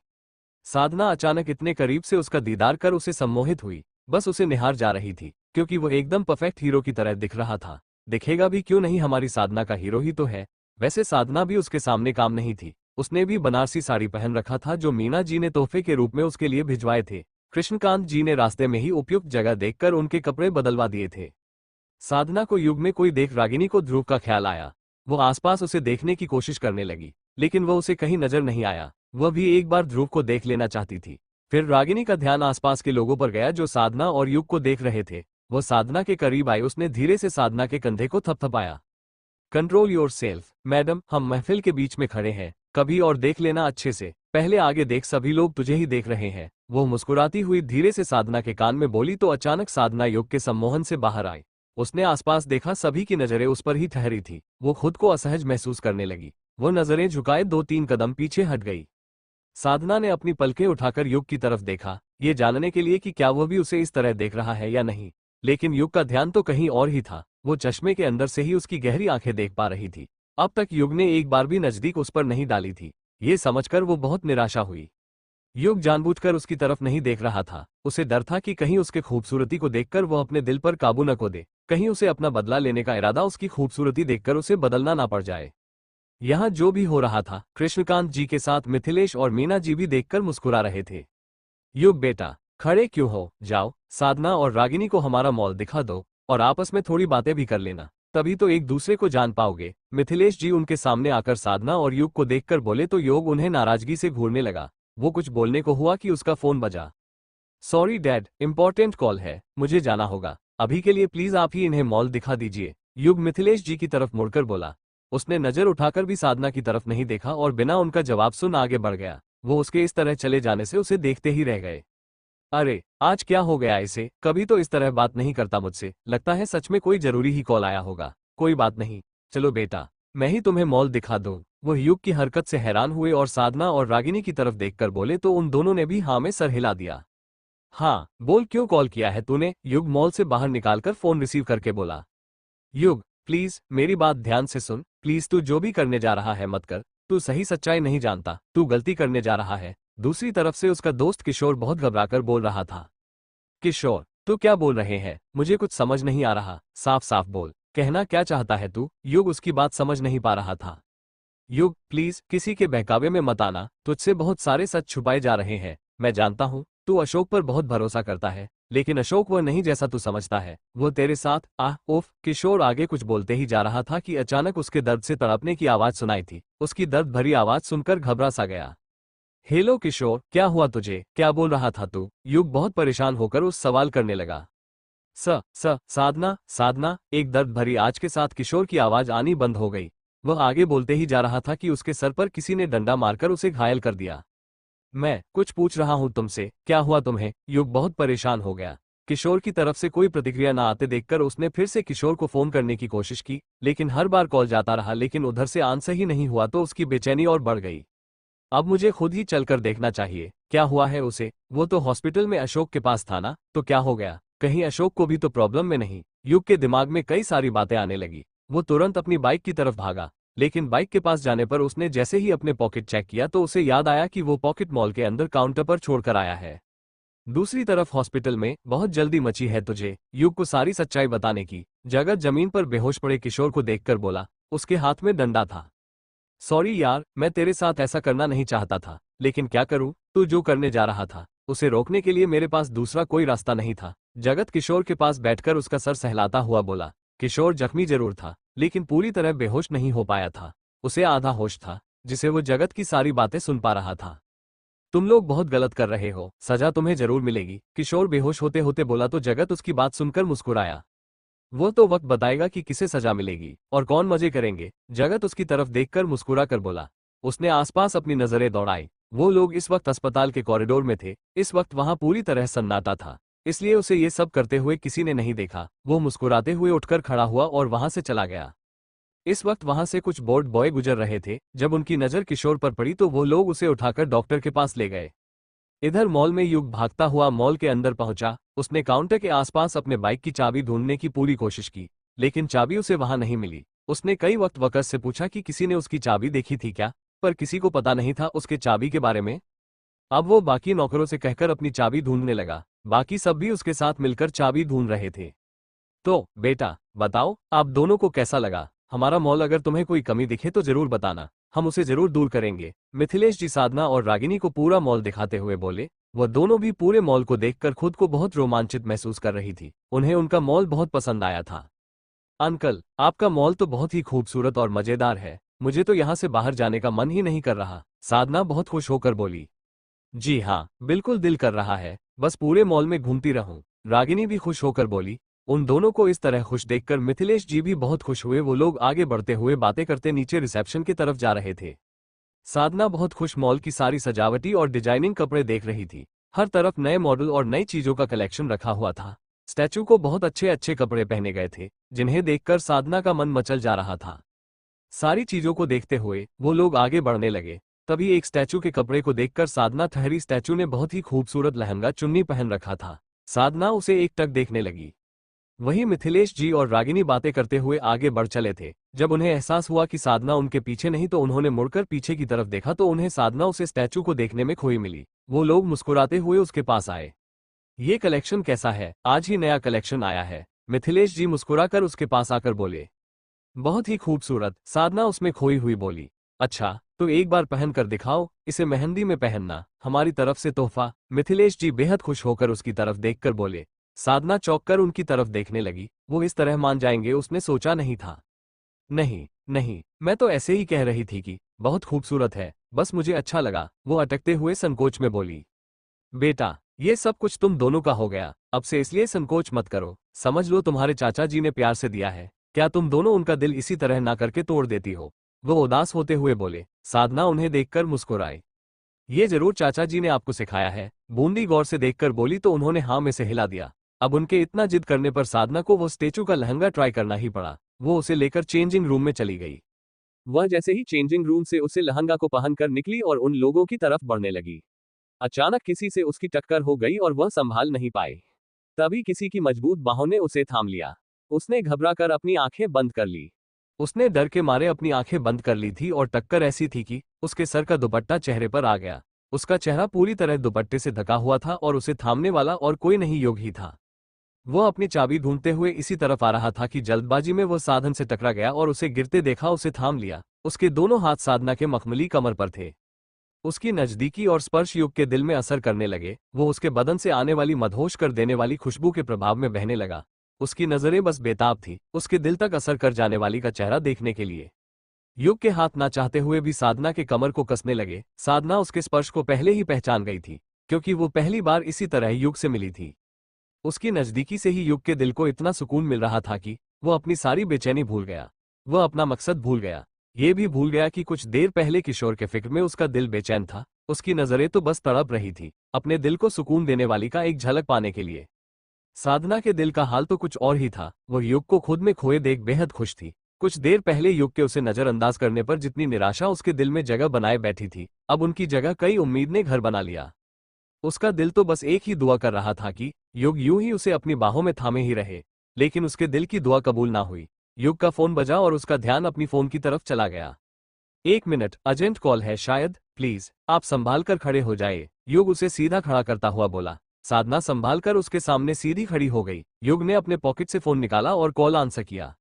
साधना अचानक इतने करीब से उसका दीदार कर उसे सम्मोहित हुई, बस उसे निहार जा रही थी, क्योंकि वो एकदम परफेक्ट हीरो की तरह दिख रहा था। दिखेगा भी क्यों नहीं, हमारी साधना का हीरो ही तो है। वैसे साधना भी उसके सामने काम नहीं थी। उसने भी बनारसी साड़ी पहन रखा था, जो मीना जी ने तोहफे के रूप में उसके लिए भिजवाए थे। कृष्णकांत जी ने रास्ते में ही उपयुक्त जगह देखकर उनके कपड़े बदलवा दिए थे। साधना को युग में कोई देख रागिनी को ध्रुव का ख्याल आया। वो आसपास उसे देखने की कोशिश करने लगी, लेकिन वह उसे कहीं नजर नहीं आया। वह भी एक बार ध्रुव को देख लेना चाहती थी। फिर रागिनी का ध्यान आसपास के लोगों पर गया जो साधना और युग को देख रहे थे। वह साधना के करीब आई। उसने धीरे से साधना के कंधे को थपथपाया। कंट्रोल योर सेल्फ मैडम, हम महफिल के बीच में खड़े हैं, कभी और देख लेना अच्छे से। पहले आगे देख, सभी लोग तुझे ही देख रहे हैं। वो मुस्कुराती हुई धीरे से साधना के कान में बोली, तो अचानक साधना युग के सम्मोहन से बाहर आई। उसने आसपास देखा, सभी की नजरें उस पर ही ठहरी थी। वो खुद को असहज महसूस करने लगी। वो नजरें झुकाए 2-3 कदम पीछे हट गई। साधना ने अपनी पलकें उठाकर युग की तरफ देखा, ये जानने के लिए कि क्या वह भी उसे इस तरह देख रहा है या नहीं। लेकिन युग का ध्यान तो कहीं और ही था। वो चश्मे के अंदर से ही उसकी गहरी आंखें देख पा रही थी। अब तक युग ने एक बार भी नजदीक उस पर नहीं डाली थी। ये समझकर वो बहुत निराशा हुई। युग जानबूझकर उसकी तरफ नहीं देख रहा था। उसे डर था कि कहीं उसके खूबसूरती को देखकर वो अपने दिल पर काबू न खो दे, कहीं उसे अपना बदला लेने का इरादा उसकी खूबसूरती देखकर उसे बदलना ना पड़ जाए। यहाँ जो भी हो रहा था, कृष्णकांत जी के साथ मिथिलेश और मीना जी भी देखकर मुस्कुरा रहे थे। युग बेटा, खड़े क्यों हो, जाओ साधना और रागिनी को हमारा मॉल दिखा दो और आपस में थोड़ी बातें भी कर लेना, तभी तो एक दूसरे को जान पाओगे। मिथिलेश जी उनके सामने आकर साधना और युग को देखकर बोले तो योग उन्हें नाराजगी से घूरने लगा। वो कुछ बोलने को हुआ कि उसका फोन बजा। सॉरी डैड, इंपॉर्टेंट कॉल है, मुझे जाना होगा, अभी के लिए प्लीज आप ही इन्हें मॉल दिखा दीजिए। युग मिथिलेश जी की तरफ मुड़कर बोला। उसने नजर उठाकर भी साधना की तरफ नहीं देखा और बिना उनका जवाब सुन आगे बढ़ गया। वो उसके इस तरह चले जाने से उसे देखते ही रह गए। अरे आज क्या हो गया इसे, कभी तो इस तरह बात नहीं करता मुझसे, लगता है सच में कोई जरूरी ही कॉल आया होगा। कोई बात नहीं, चलो बेटा, मैं ही तुम्हें मॉल दिखा दूं। वो युग की हरकत से हैरान हुए और साधना और रागिनी की तरफ देखकर बोले तो उन दोनों ने भी हाँ में सर हिला दिया। हाँ बोल, क्यों कॉल किया है तूने? युग मॉल से बाहर निकालकर फोन रिसीव करके बोला। युग प्लीज मेरी बात ध्यान से सुन, प्लीज तू जो भी करने जा रहा है मत कर, तू सही सच्चाई नहीं जानता, तू गलती करने जा रहा है। दूसरी तरफ से उसका दोस्त किशोर बहुत घबराकर बोल रहा था। किशोर तू क्या बोल रहे हैं, मुझे कुछ समझ नहीं आ रहा, साफ साफ बोल, कहना क्या चाहता है तू? युग उसकी बात समझ नहीं पा रहा था। युग प्लीज किसी के बहकावे में मत आना, तुझसे बहुत सारे सच छुपाए जा रहे हैं। मैं जानता हूँ तू अशोक पर बहुत भरोसा करता है, लेकिन अशोक वह नहीं जैसा तू समझता है। वो तेरे साथ उफ। किशोर आगे कुछ बोलते ही जा रहा था कि अचानक उसके दर्द से तड़पने की आवाज सुनाई थी। उसकी दर्द भरी आवाज सुनकर घबरा सा गया। हेलो किशोर, क्या हुआ तुझे, क्या बोल रहा था तू? युग बहुत परेशान होकर उस सवाल करने लगा। साधना साधना, एक दर्द भरी आज के साथ किशोर की आवाज आनी बंद हो गई। वह आगे बोलते ही जा रहा था कि उसके सर पर किसी ने डंडा मारकर उसे घायल कर दिया। मैं कुछ पूछ रहा हूं तुमसे, क्या हुआ तुम्हें? युग बहुत परेशान हो गया। किशोर की तरफ से कोई प्रतिक्रिया न आते देखकर उसने फिर से किशोर को फोन करने की कोशिश की, लेकिन हर बार कॉल जाता रहा, लेकिन उधर से आंसर ही नहीं हुआ तो उसकी बेचैनी और बढ़ गई। अब मुझे खुद ही चलकर देखना चाहिए, क्या हुआ है उसे। वो तो हॉस्पिटल में अशोक के पास था ना, तो क्या हो गया? कहीं अशोक को भी तो प्रॉब्लम में नहीं? युग के दिमाग में कई सारी बातें आने लगी। वो तुरंत अपनी बाइक की तरफ भागा, लेकिन बाइक के पास जाने पर उसने जैसे ही अपने पॉकेट चेक किया तो उसे याद आया कि वो पॉकेट मॉल के अंदर काउंटर पर छोड़कर आया है। दूसरी तरफ हॉस्पिटल में बहुत जल्दी मची है तुझे युग को सारी सच्चाई बताने की। जगत जमीन पर बेहोश पड़े किशोर को देखकर बोला। उसके हाथ में डंडा था। सॉरी यार, मैं तेरे साथ ऐसा करना नहीं चाहता था, लेकिन क्या करूं, तू जो करने जा रहा था उसे रोकने के लिए मेरे पास दूसरा कोई रास्ता नहीं था। जगत किशोर के पास बैठकर उसका सर सहलाता हुआ बोला। किशोर जख्मी जरूर था, लेकिन पूरी तरह बेहोश नहीं हो पाया था। उसे आधा होश था, जिसे वो जगत की सारी बातें सुन पा रहा था। तुम लोग बहुत गलत कर रहे हो, सजा तुम्हें जरूर मिलेगी, किशोर बेहोश होते होते बोला तो जगत उसकी बात सुनकर मुस्कुराया। वो तो वक्त बताएगा कि किसे सजा मिलेगी और कौन मजे करेंगे। जगत उसकी तरफ देखकर मुस्कुरा कर बोला। उसने आसपास अपनी नजरें दौड़ाई। वो लोग इस वक्त अस्पताल के कॉरिडोर में थे। इस वक्त वहां पूरी तरह सन्नाटा था, इसलिए उसे ये सब करते हुए किसी ने नहीं देखा। वो मुस्कुराते हुए उठकर खड़ा हुआ और वहां से चला गया। इस वक्त वहां से कुछ बोर्ड बॉय गुजर रहे थे। जब उनकी नजर किशोर पर पड़ी तो वो लोग उसे उठाकर डॉक्टर के पास ले गए। इधर मॉल में युग भागता हुआ मॉल के अंदर पहुंचा। उसने काउंटर के आसपास अपने बाइक की चाबी ढूंढने की पूरी कोशिश की, लेकिन चाबी उसे वहां नहीं मिली। उसने कई वक्त वकस से पूछा कि किसी ने उसकी चाबी देखी थी क्या, पर किसी को पता नहीं था उसके चाबी के बारे में। अब वो बाकी नौकरों से कहकर अपनी चाबी ढूंढने लगा। बाकी सब भी उसके साथ मिलकर चाबी ढूंढ रहे थे। तो बेटा बताओ, आप दोनों को कैसा लगा हमारा मॉल? अगर तुम्हें कोई कमी दिखे तो जरूर बताना, हम उसे जरूर दूर करेंगे। मिथिलेश जी साधना और रागिनी को पूरा मॉल दिखाते हुए बोले। वह दोनों भी पूरे मॉल को देखकर खुद को बहुत रोमांचित महसूस कर रही थी। उन्हें उनका मॉल बहुत पसंद आया था। अंकल, आपका मॉल तो बहुत ही खूबसूरत और मजेदार है, मुझे तो यहाँ से बाहर जाने का मन ही नहीं कर रहा, साधना बहुत खुश होकर बोली। जी हाँ, बिल्कुल दिल कर रहा है, बस पूरे मॉल में घूमती रहूं, रागिनी भी खुश होकर बोली। उन दोनों को इस तरह खुश देखकर मिथिलेश जी भी बहुत खुश हुए। वो लोग आगे बढ़ते हुए बातें करते नीचे रिसेप्शन की तरफ जा रहे थे। साधना बहुत खुश मॉल की सारी सजावटी और डिजाइनिंग कपड़े देख रही थी। हर तरफ नए मॉडल और नई चीजों का कलेक्शन रखा हुआ था। स्टैचू को बहुत अच्छे अच्छे कपड़े पहने गए थे, जिन्हें देखकर साधना का मन मचल जा रहा था। सारी चीजों को देखते हुए वो लोग आगे बढ़ने लगे। तभी एक स्टैचू के कपड़े को देखकर साधना ठहरी। स्टैचू ने बहुत ही खूबसूरत लहंगा चुन्नी पहन रखा था। साधना उसे एक टक देखने लगी। वहीं मिथिलेश जी और रागिनी बातें करते हुए आगे बढ़ चले थे। जब उन्हें एहसास हुआ कि साधना उनके पीछे नहीं तो उन्होंने मुड़कर पीछे की तरफ देखा तो उन्हें साधना उसे स्टैचू को देखने में खोई मिली। वो लोग मुस्कुराते हुए उसके पास आए। ये कलेक्शन कैसा है? आज ही नया कलेक्शन आया है। मिथिलेश जी मुस्कुराकर उसके पास आकर बोले। बहुत ही खूबसूरत, साधना उसमें खोई हुई बोली। अच्छा, तो एक बार पहन कर दिखाओ, इसे मेहंदी में पहनना, हमारी तरफ से तोहफा। मिथिलेश जी बेहद खुश होकर उसकी तरफ देखकर बोले। साधना चौंक कर उनकी तरफ देखने लगी। वो इस तरह मान जाएंगे उसने सोचा नहीं था। नहीं, नहीं, मैं तो ऐसे ही कह रही थी कि बहुत खूबसूरत है, बस मुझे अच्छा लगा, वो अटकते हुए संकोच में बोली। बेटा, ये सब कुछ तुम दोनों का हो गया, अब से इसलिए संकोच मत करो। समझ लो तुम्हारे चाचा जी ने प्यार से दिया है, क्या तुम दोनों उनका दिल इसी तरह ना करके तोड़ देती हो? वो उदास होते हुए बोले। साधना उन्हें देखकर मुस्कुराई। ये जरूर चाचा जी ने आपको सिखाया है। बूंदी गौर से देखकर बोली तो उन्होंने हाँ में से हिला दिया। अब उनके इतना जिद करने पर साधना को वो स्टेचू का लहंगा ट्राई करना ही पड़ा। वो उसे लेकर चेंजिंग रूम में चली गई। वह जैसे ही चेंजिंग रूम से उसे लहंगा को पहनकर निकली और उन लोगों की तरफ बढ़ने लगी। अचानक किसी से उसकी टक्कर हो गई और वह संभाल नहीं पाई। तभी किसी की मजबूत बाहों ने उसे थाम लिया। उसने घबराकर अपनी आंखें बंद कर ली। उसने डर के मारे अपनी आंखें बंद कर ली थी और टक्कर ऐसी थी कि उसके सर का दुपट्टा चेहरे पर आ गया। उसका चेहरा पूरी तरह दुपट्टे से ढका हुआ था और उसे थामने वाला और कोई नहीं योग ही था। वह अपनी चाबी ढूंढते हुए इसी तरफ आ रहा था कि जल्दबाजी में वह साधन से टकरा गया और उसे गिरते देखा उसे थाम लिया। उसके दोनों हाथ साधना के मखमली कमर पर थे। उसकी नजदीकी और स्पर्श युग के दिल में असर करने लगे। वो उसके बदन से आने वाली मदहोश कर देने वाली खुशबू के प्रभाव में बहने लगा। उसकी नजरें बस बेताब थी उसके दिल तक असर कर जाने वाली का चेहरा देखने के लिए। युग के हाथ ना चाहते हुए भी साधना के कमर को कसने लगे। साधना उसके स्पर्श को पहले ही पहचान गई थी, क्योंकि वो पहली बार इसी तरह युग से मिली थी। उसकी नजदीकी से ही युग के दिल को इतना सुकून मिल रहा था कि वो अपनी सारी बेचैनी भूल गया। वह अपना मकसद भूल गया। ये भी भूल गया कि कुछ देर पहले किशोर के फिक्र में उसका दिल बेचैन था। उसकी नजरें तो बस तड़प रही थी, अपने दिल को सुकून देने वाली का एक झलक पाने के लिए। साधना के दिल का हाल तो कुछ और ही था। वह युग को खुद में खोए देख बेहद खुश थी। कुछ देर पहले युग के उसे नजरअंदाज करने पर जितनी निराशा उसके दिल में जगह बनाए बैठी थी, अब उनकी जगह कई उम्मीद ने घर बना लिया। उसका दिल तो बस एक ही दुआ कर रहा था कि युग यूं ही उसे अपनी बाहों में थामे ही रहे, लेकिन उसके दिल की दुआ कबूल ना हुई। युग का फोन बजा और उसका ध्यान अपनी फोन की तरफ चला गया। 1 मिनट, अर्जेंट कॉल है शायद, प्लीज आप संभाल कर खड़े हो जाए। युग उसे सीधा खड़ा करता हुआ बोला। साधना संभाल कर उसके सामने सीधी खड़ी हो गई। युग ने अपने पॉकेट से फोन निकाला और कॉल आंसर किया।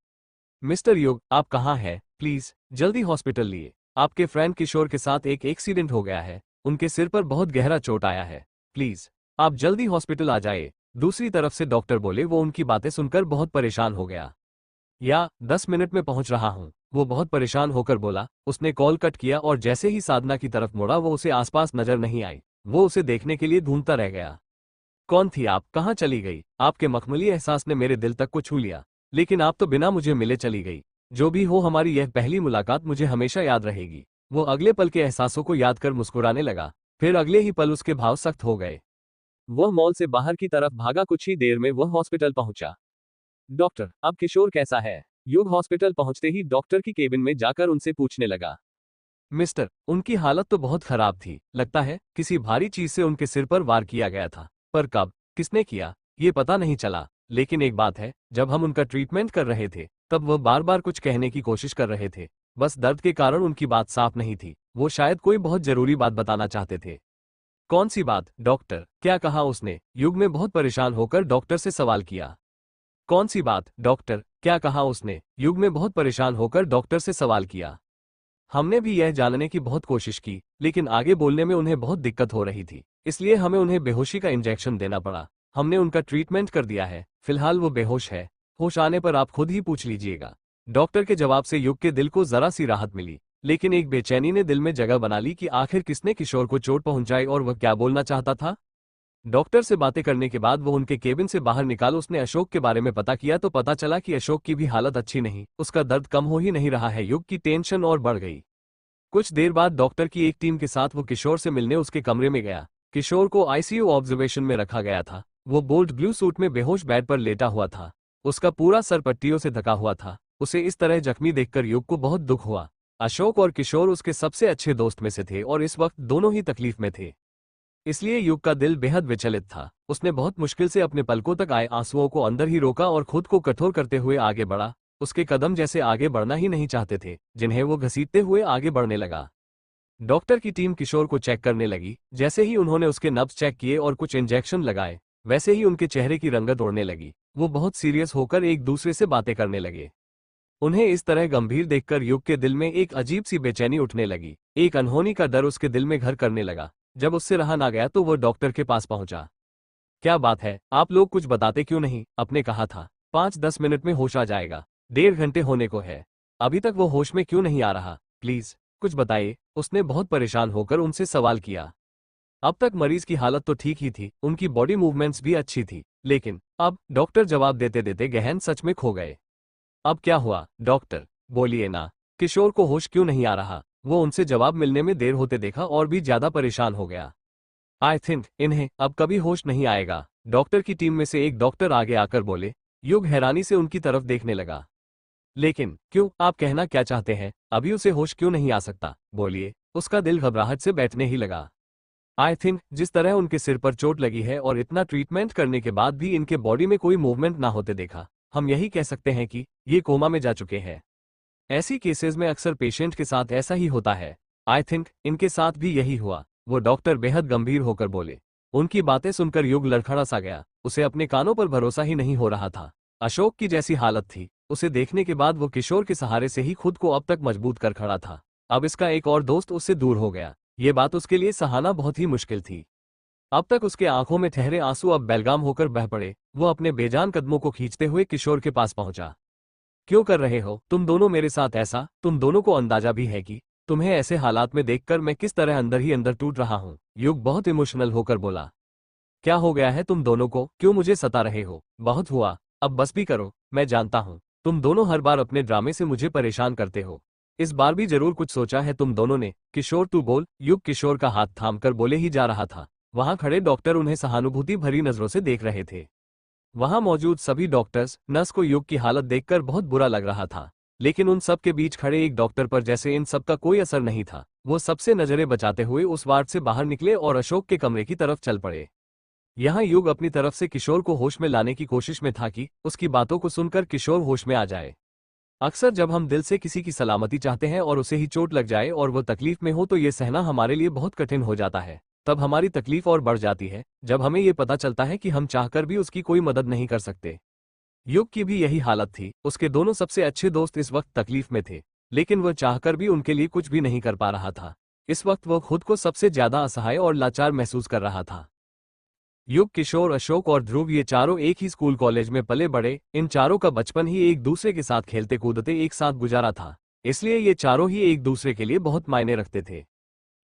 मिस्टर युग, आप कहाँ हैं? प्लीज जल्दी हॉस्पिटल लिए। आपके फ्रेंड किशोर के साथ एक एक्सीडेंट हो गया है। उनके सिर पर बहुत गहरा चोट आया है। प्लीज आप जल्दी हॉस्पिटल आ जाए। दूसरी तरफ से डॉक्टर बोले। वो उनकी बातें सुनकर बहुत परेशान हो गया। या 10 मिनट में पहुंच रहा हूं, वो बहुत परेशान होकर बोला। उसने कॉल कट किया और जैसे ही साधना की तरफ मुड़ा वो उसे आसपास नजर नहीं आई। वो उसे देखने के लिए ढूंढता रह गया। कौन थी आप? कहाँ चली गई? आपके मखमली एहसास ने मेरे दिल तक को छू लिया, लेकिन आप तो बिना मुझे मिले चली गई। जो भी हो, हमारी यह पहली मुलाकात मुझे हमेशा याद रहेगी। वो अगले पल के एहसासों को याद कर मुस्कुराने लगा, फिर अगले ही पल उसके भाव सख्त हो गए। वह मॉल से बाहर की तरफ भागा। कुछ ही देर में वह हॉस्पिटल पहुंचा। डॉक्टर, अब किशोर कैसा है? युग हॉस्पिटल पहुंचते ही डॉक्टर की केबिन में जाकर उनसे पूछने लगा। मिस्टर, उनकी हालत तो बहुत खराब थी। लगता है किसी भारी चीज से उनके सिर पर वार किया गया था, पर कब, किसने किया, ये पता नहीं चला। लेकिन एक बात है, जब हम उनका ट्रीटमेंट कर रहे थे तब वह बार बार कुछ कहने की कोशिश कर रहे थे। बस दर्द के कारण उनकी बात साफ नहीं थी। वो शायद कोई बहुत जरूरी बात बताना चाहते थे। कौन सी बात डॉक्टर? क्या कहा उसने? युग में बहुत परेशान होकर डॉक्टर से सवाल किया। कौन सी बात डॉक्टर? क्या कहा उसने? युग में बहुत परेशान होकर डॉक्टर से सवाल किया। हमने भी यह जानने की बहुत कोशिश की, लेकिन आगे बोलने में उन्हें बहुत दिक्कत हो रही थी, इसलिए हमें उन्हें बेहोशी का इंजेक्शन देना पड़ा। हमने उनका ट्रीटमेंट कर दिया है, फिलहाल वो बेहोश है। होश आने पर आप खुद ही पूछ लीजिएगा। डॉक्टर के जवाब से युग के दिल को जरा सी राहत मिली, लेकिन एक बेचैनी ने दिल में जगह बना ली कि आखिर किसने किशोर को चोट पहुंचाई और वह क्या बोलना चाहता था। डॉक्टर से बातें करने के बाद वो उनके केबिन से बाहर निकाल। उसने अशोक के बारे में पता किया तो पता चला कि अशोक की भी हालत अच्छी नहीं, उसका दर्द कम हो ही नहीं रहा है। युग की टेंशन और बढ़ गई। कुछ देर बाद डॉक्टर की एक टीम के साथ वो किशोर से मिलने उसके कमरे में गया। किशोर को आईसीयू ऑब्जर्वेशन में रखा गया था। वो बोल्ट ब्लू सूट में बेहोश बेड पर लेटा हुआ था। उसका पूरा सर पट्टियों से ढका हुआ था। उसे इस तरह जख्मी देखकर युग को बहुत दुख हुआ। अशोक और किशोर उसके सबसे अच्छे दोस्त में से थे और इस वक्त दोनों ही तकलीफ में थे। इसलिए युग का दिल बेहद विचलित था। उसने बहुत मुश्किल से अपने पलकों तक आए आंसुओं को अंदर ही रोका और खुद को कठोर करते हुए आगे बढ़ा। उसके कदम जैसे आगे बढ़ना ही नहीं चाहते थे, जिन्हें वो घसीटते हुए आगे बढ़ने लगा। डॉक्टर की टीम किशोर को चेक करने लगी। जैसे ही उन्होंने उसके नब्ज चेक किए और कुछ इंजेक्शन लगाए, वैसे ही उनके चेहरे की रंगत उड़ने लगी। वो बहुत सीरियस होकर एक दूसरे से बातें करने लगे। उन्हें इस तरह गंभीर देखकर युग के दिल में एक अजीब सी बेचैनी उठने लगी। एक अनहोनी का डर उसके दिल में घर करने लगा। जब उससे रहा ना गया तो वो डॉक्टर के पास पहुंचा। क्या बात है, आप लोग कुछ बताते क्यों नहीं? आपने कहा था 5-10 मिनट में होश आ जाएगा। 1.5 घंटे होने को है, अभी तक वो होश में क्यों नहीं आ रहा? प्लीज कुछ बताइए। उसने बहुत परेशान होकर उनसे सवाल किया। अब तक मरीज की हालत तो ठीक ही थी, उनकी बॉडी मूवमेंट्स भी अच्छी थी, लेकिन अब डॉक्टर जवाब देते देते गहन सच में खो गए। अब क्या हुआ डॉक्टर? बोलिए ना, किशोर को होश क्यों नहीं आ रहा? वो उनसे जवाब मिलने में देर होते देखा और भी ज्यादा परेशान हो गया। आई थिंक इन्हें अब कभी होश नहीं आएगा, डॉक्टर की टीम में से एक डॉक्टर आगे आकर बोले। युग हैरानी से उनकी तरफ देखने लगा। लेकिन क्यों, आप कहना क्या चाहते हैं? अभी उसे होश क्यों नहीं आ सकता? बोलिए। उसका दिल घबराहट से बैठने ही लगा। आई थिंक जिस तरह उनके सिर पर चोट लगी है और इतना ट्रीटमेंट करने के बाद भी इनके बॉडी में कोई मूवमेंट ना होते देखा, हम यही कह सकते हैं कि ये कोमा में जा चुके हैं। ऐसी केसेस में अक्सर पेशेंट के साथ ऐसा ही होता है। आई थिंक इनके साथ भी यही हुआ, वो डॉक्टर बेहद गंभीर होकर बोले। उनकी बातें सुनकर युग लड़खड़ा सा गया। उसे अपने कानों पर भरोसा ही नहीं हो रहा था। अशोक की जैसी हालत थी, उसे देखने के बाद वो किशोर के सहारे से ही खुद को अब तक मजबूत कर खड़ा था। अब इसका एक और दोस्त उससे दूर हो गया, ये बात उसके लिए सहाना बहुत ही मुश्किल थी। अब तक उसके आंखों में ठहरे आंसू अब बेलगाम होकर बह पड़े। वो अपने बेजान कदमों को खींचते हुए किशोर के पास पहुंचा। क्यों कर रहे हो तुम दोनों मेरे साथ ऐसा? तुम दोनों को अंदाजा भी है कि तुम्हें ऐसे हालात में देखकर मैं किस तरह अंदर ही अंदर टूट रहा हूं? युग बहुत इमोशनल होकर बोला। क्या हो गया है तुम दोनों को? क्यों मुझे सता रहे हो? बहुत हुआ, अब बस भी करो। मैं जानता हूं तुम दोनों हर बार अपने ड्रामे से मुझे परेशान करते हो। इस बार भी जरूर कुछ सोचा है तुम दोनों ने। किशोर तू बोल। युग किशोर का हाथ थामकर बोले ही जा रहा था। वहां खड़े डॉक्टर उन्हें सहानुभूति भरी नजरों से देख रहे थे। वहां मौजूद सभी डॉक्टर्स नर्स को युग की हालत देखकर बहुत बुरा लग रहा था, लेकिन उन सब के बीच खड़े एक डॉक्टर पर जैसे इन सब का कोई असर नहीं था। वो सबसे नजरें बचाते हुए उस वार्ड से बाहर निकले और अशोक के कमरे की तरफ चल पड़े। यहाँ युग अपनी तरफ से किशोर को होश में लाने की कोशिश में था कि उसकी बातों को सुनकर किशोर होश में आ जाए। अक्सर जब हम दिल से किसी की सलामती चाहते हैं और उसे ही चोट लग जाए और वो तकलीफ में हो तो ये सहना हमारे लिए बहुत कठिन हो जाता है। तब हमारी तकलीफ और बढ़ जाती है जब हमें ये पता चलता है कि हम चाहकर भी उसकी कोई मदद नहीं कर सकते। युग की भी यही हालत थी। उसके दोनों सबसे अच्छे दोस्त इस वक्त तकलीफ में थे, लेकिन वह चाहकर भी उनके लिए कुछ भी नहीं कर पा रहा था। इस वक्त वह खुद को सबसे ज्यादा असहाय और लाचार महसूस कर रहा था। युग, किशोर, अशोक और ध्रुव ये चारों एक ही स्कूल कॉलेज में पले बड़े। इन चारों का बचपन ही एक दूसरे के साथ खेलते कूदते एक साथ गुजारा था, इसलिए ये चारों ही एक दूसरे के लिए बहुत मायने रखते थे।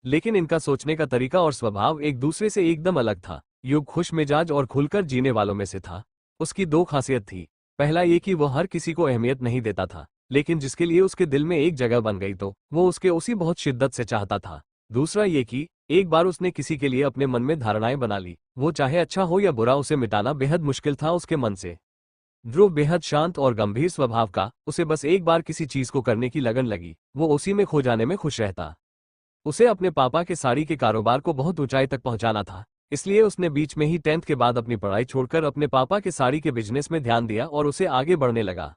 लेकिन इनका सोचने का तरीका और स्वभाव एक दूसरे से एकदम अलग था। युग खुश मिजाज और खुलकर जीने वालों में से था। उसकी दो खासियत थी। पहला ये कि वह हर किसी को अहमियत नहीं देता था, लेकिन जिसके लिए उसके दिल में एक जगह बन गई तो वो उसके उसी बहुत शिद्दत से चाहता था। दूसरा ये कि एक बार उसने किसी के लिए अपने मन में धारणाएं बना ली, वो चाहे अच्छा हो या बुरा, उसे मिटाना बेहद मुश्किल था उसके मन से। ध्रुव बेहद शांत और गंभीर स्वभाव का। उसे बस एक बार किसी चीज को करने की लगन लगी, वो उसी में खो जाने में खुश रहता। उसे अपने पापा के साड़ी के कारोबार को बहुत ऊंचाई तक पहुंचाना था, इसलिए उसने बीच में ही 10th के बाद अपनी पढ़ाई छोड़कर अपने पापा के साड़ी के बिजनेस में ध्यान दिया और उसे आगे बढ़ने लगा।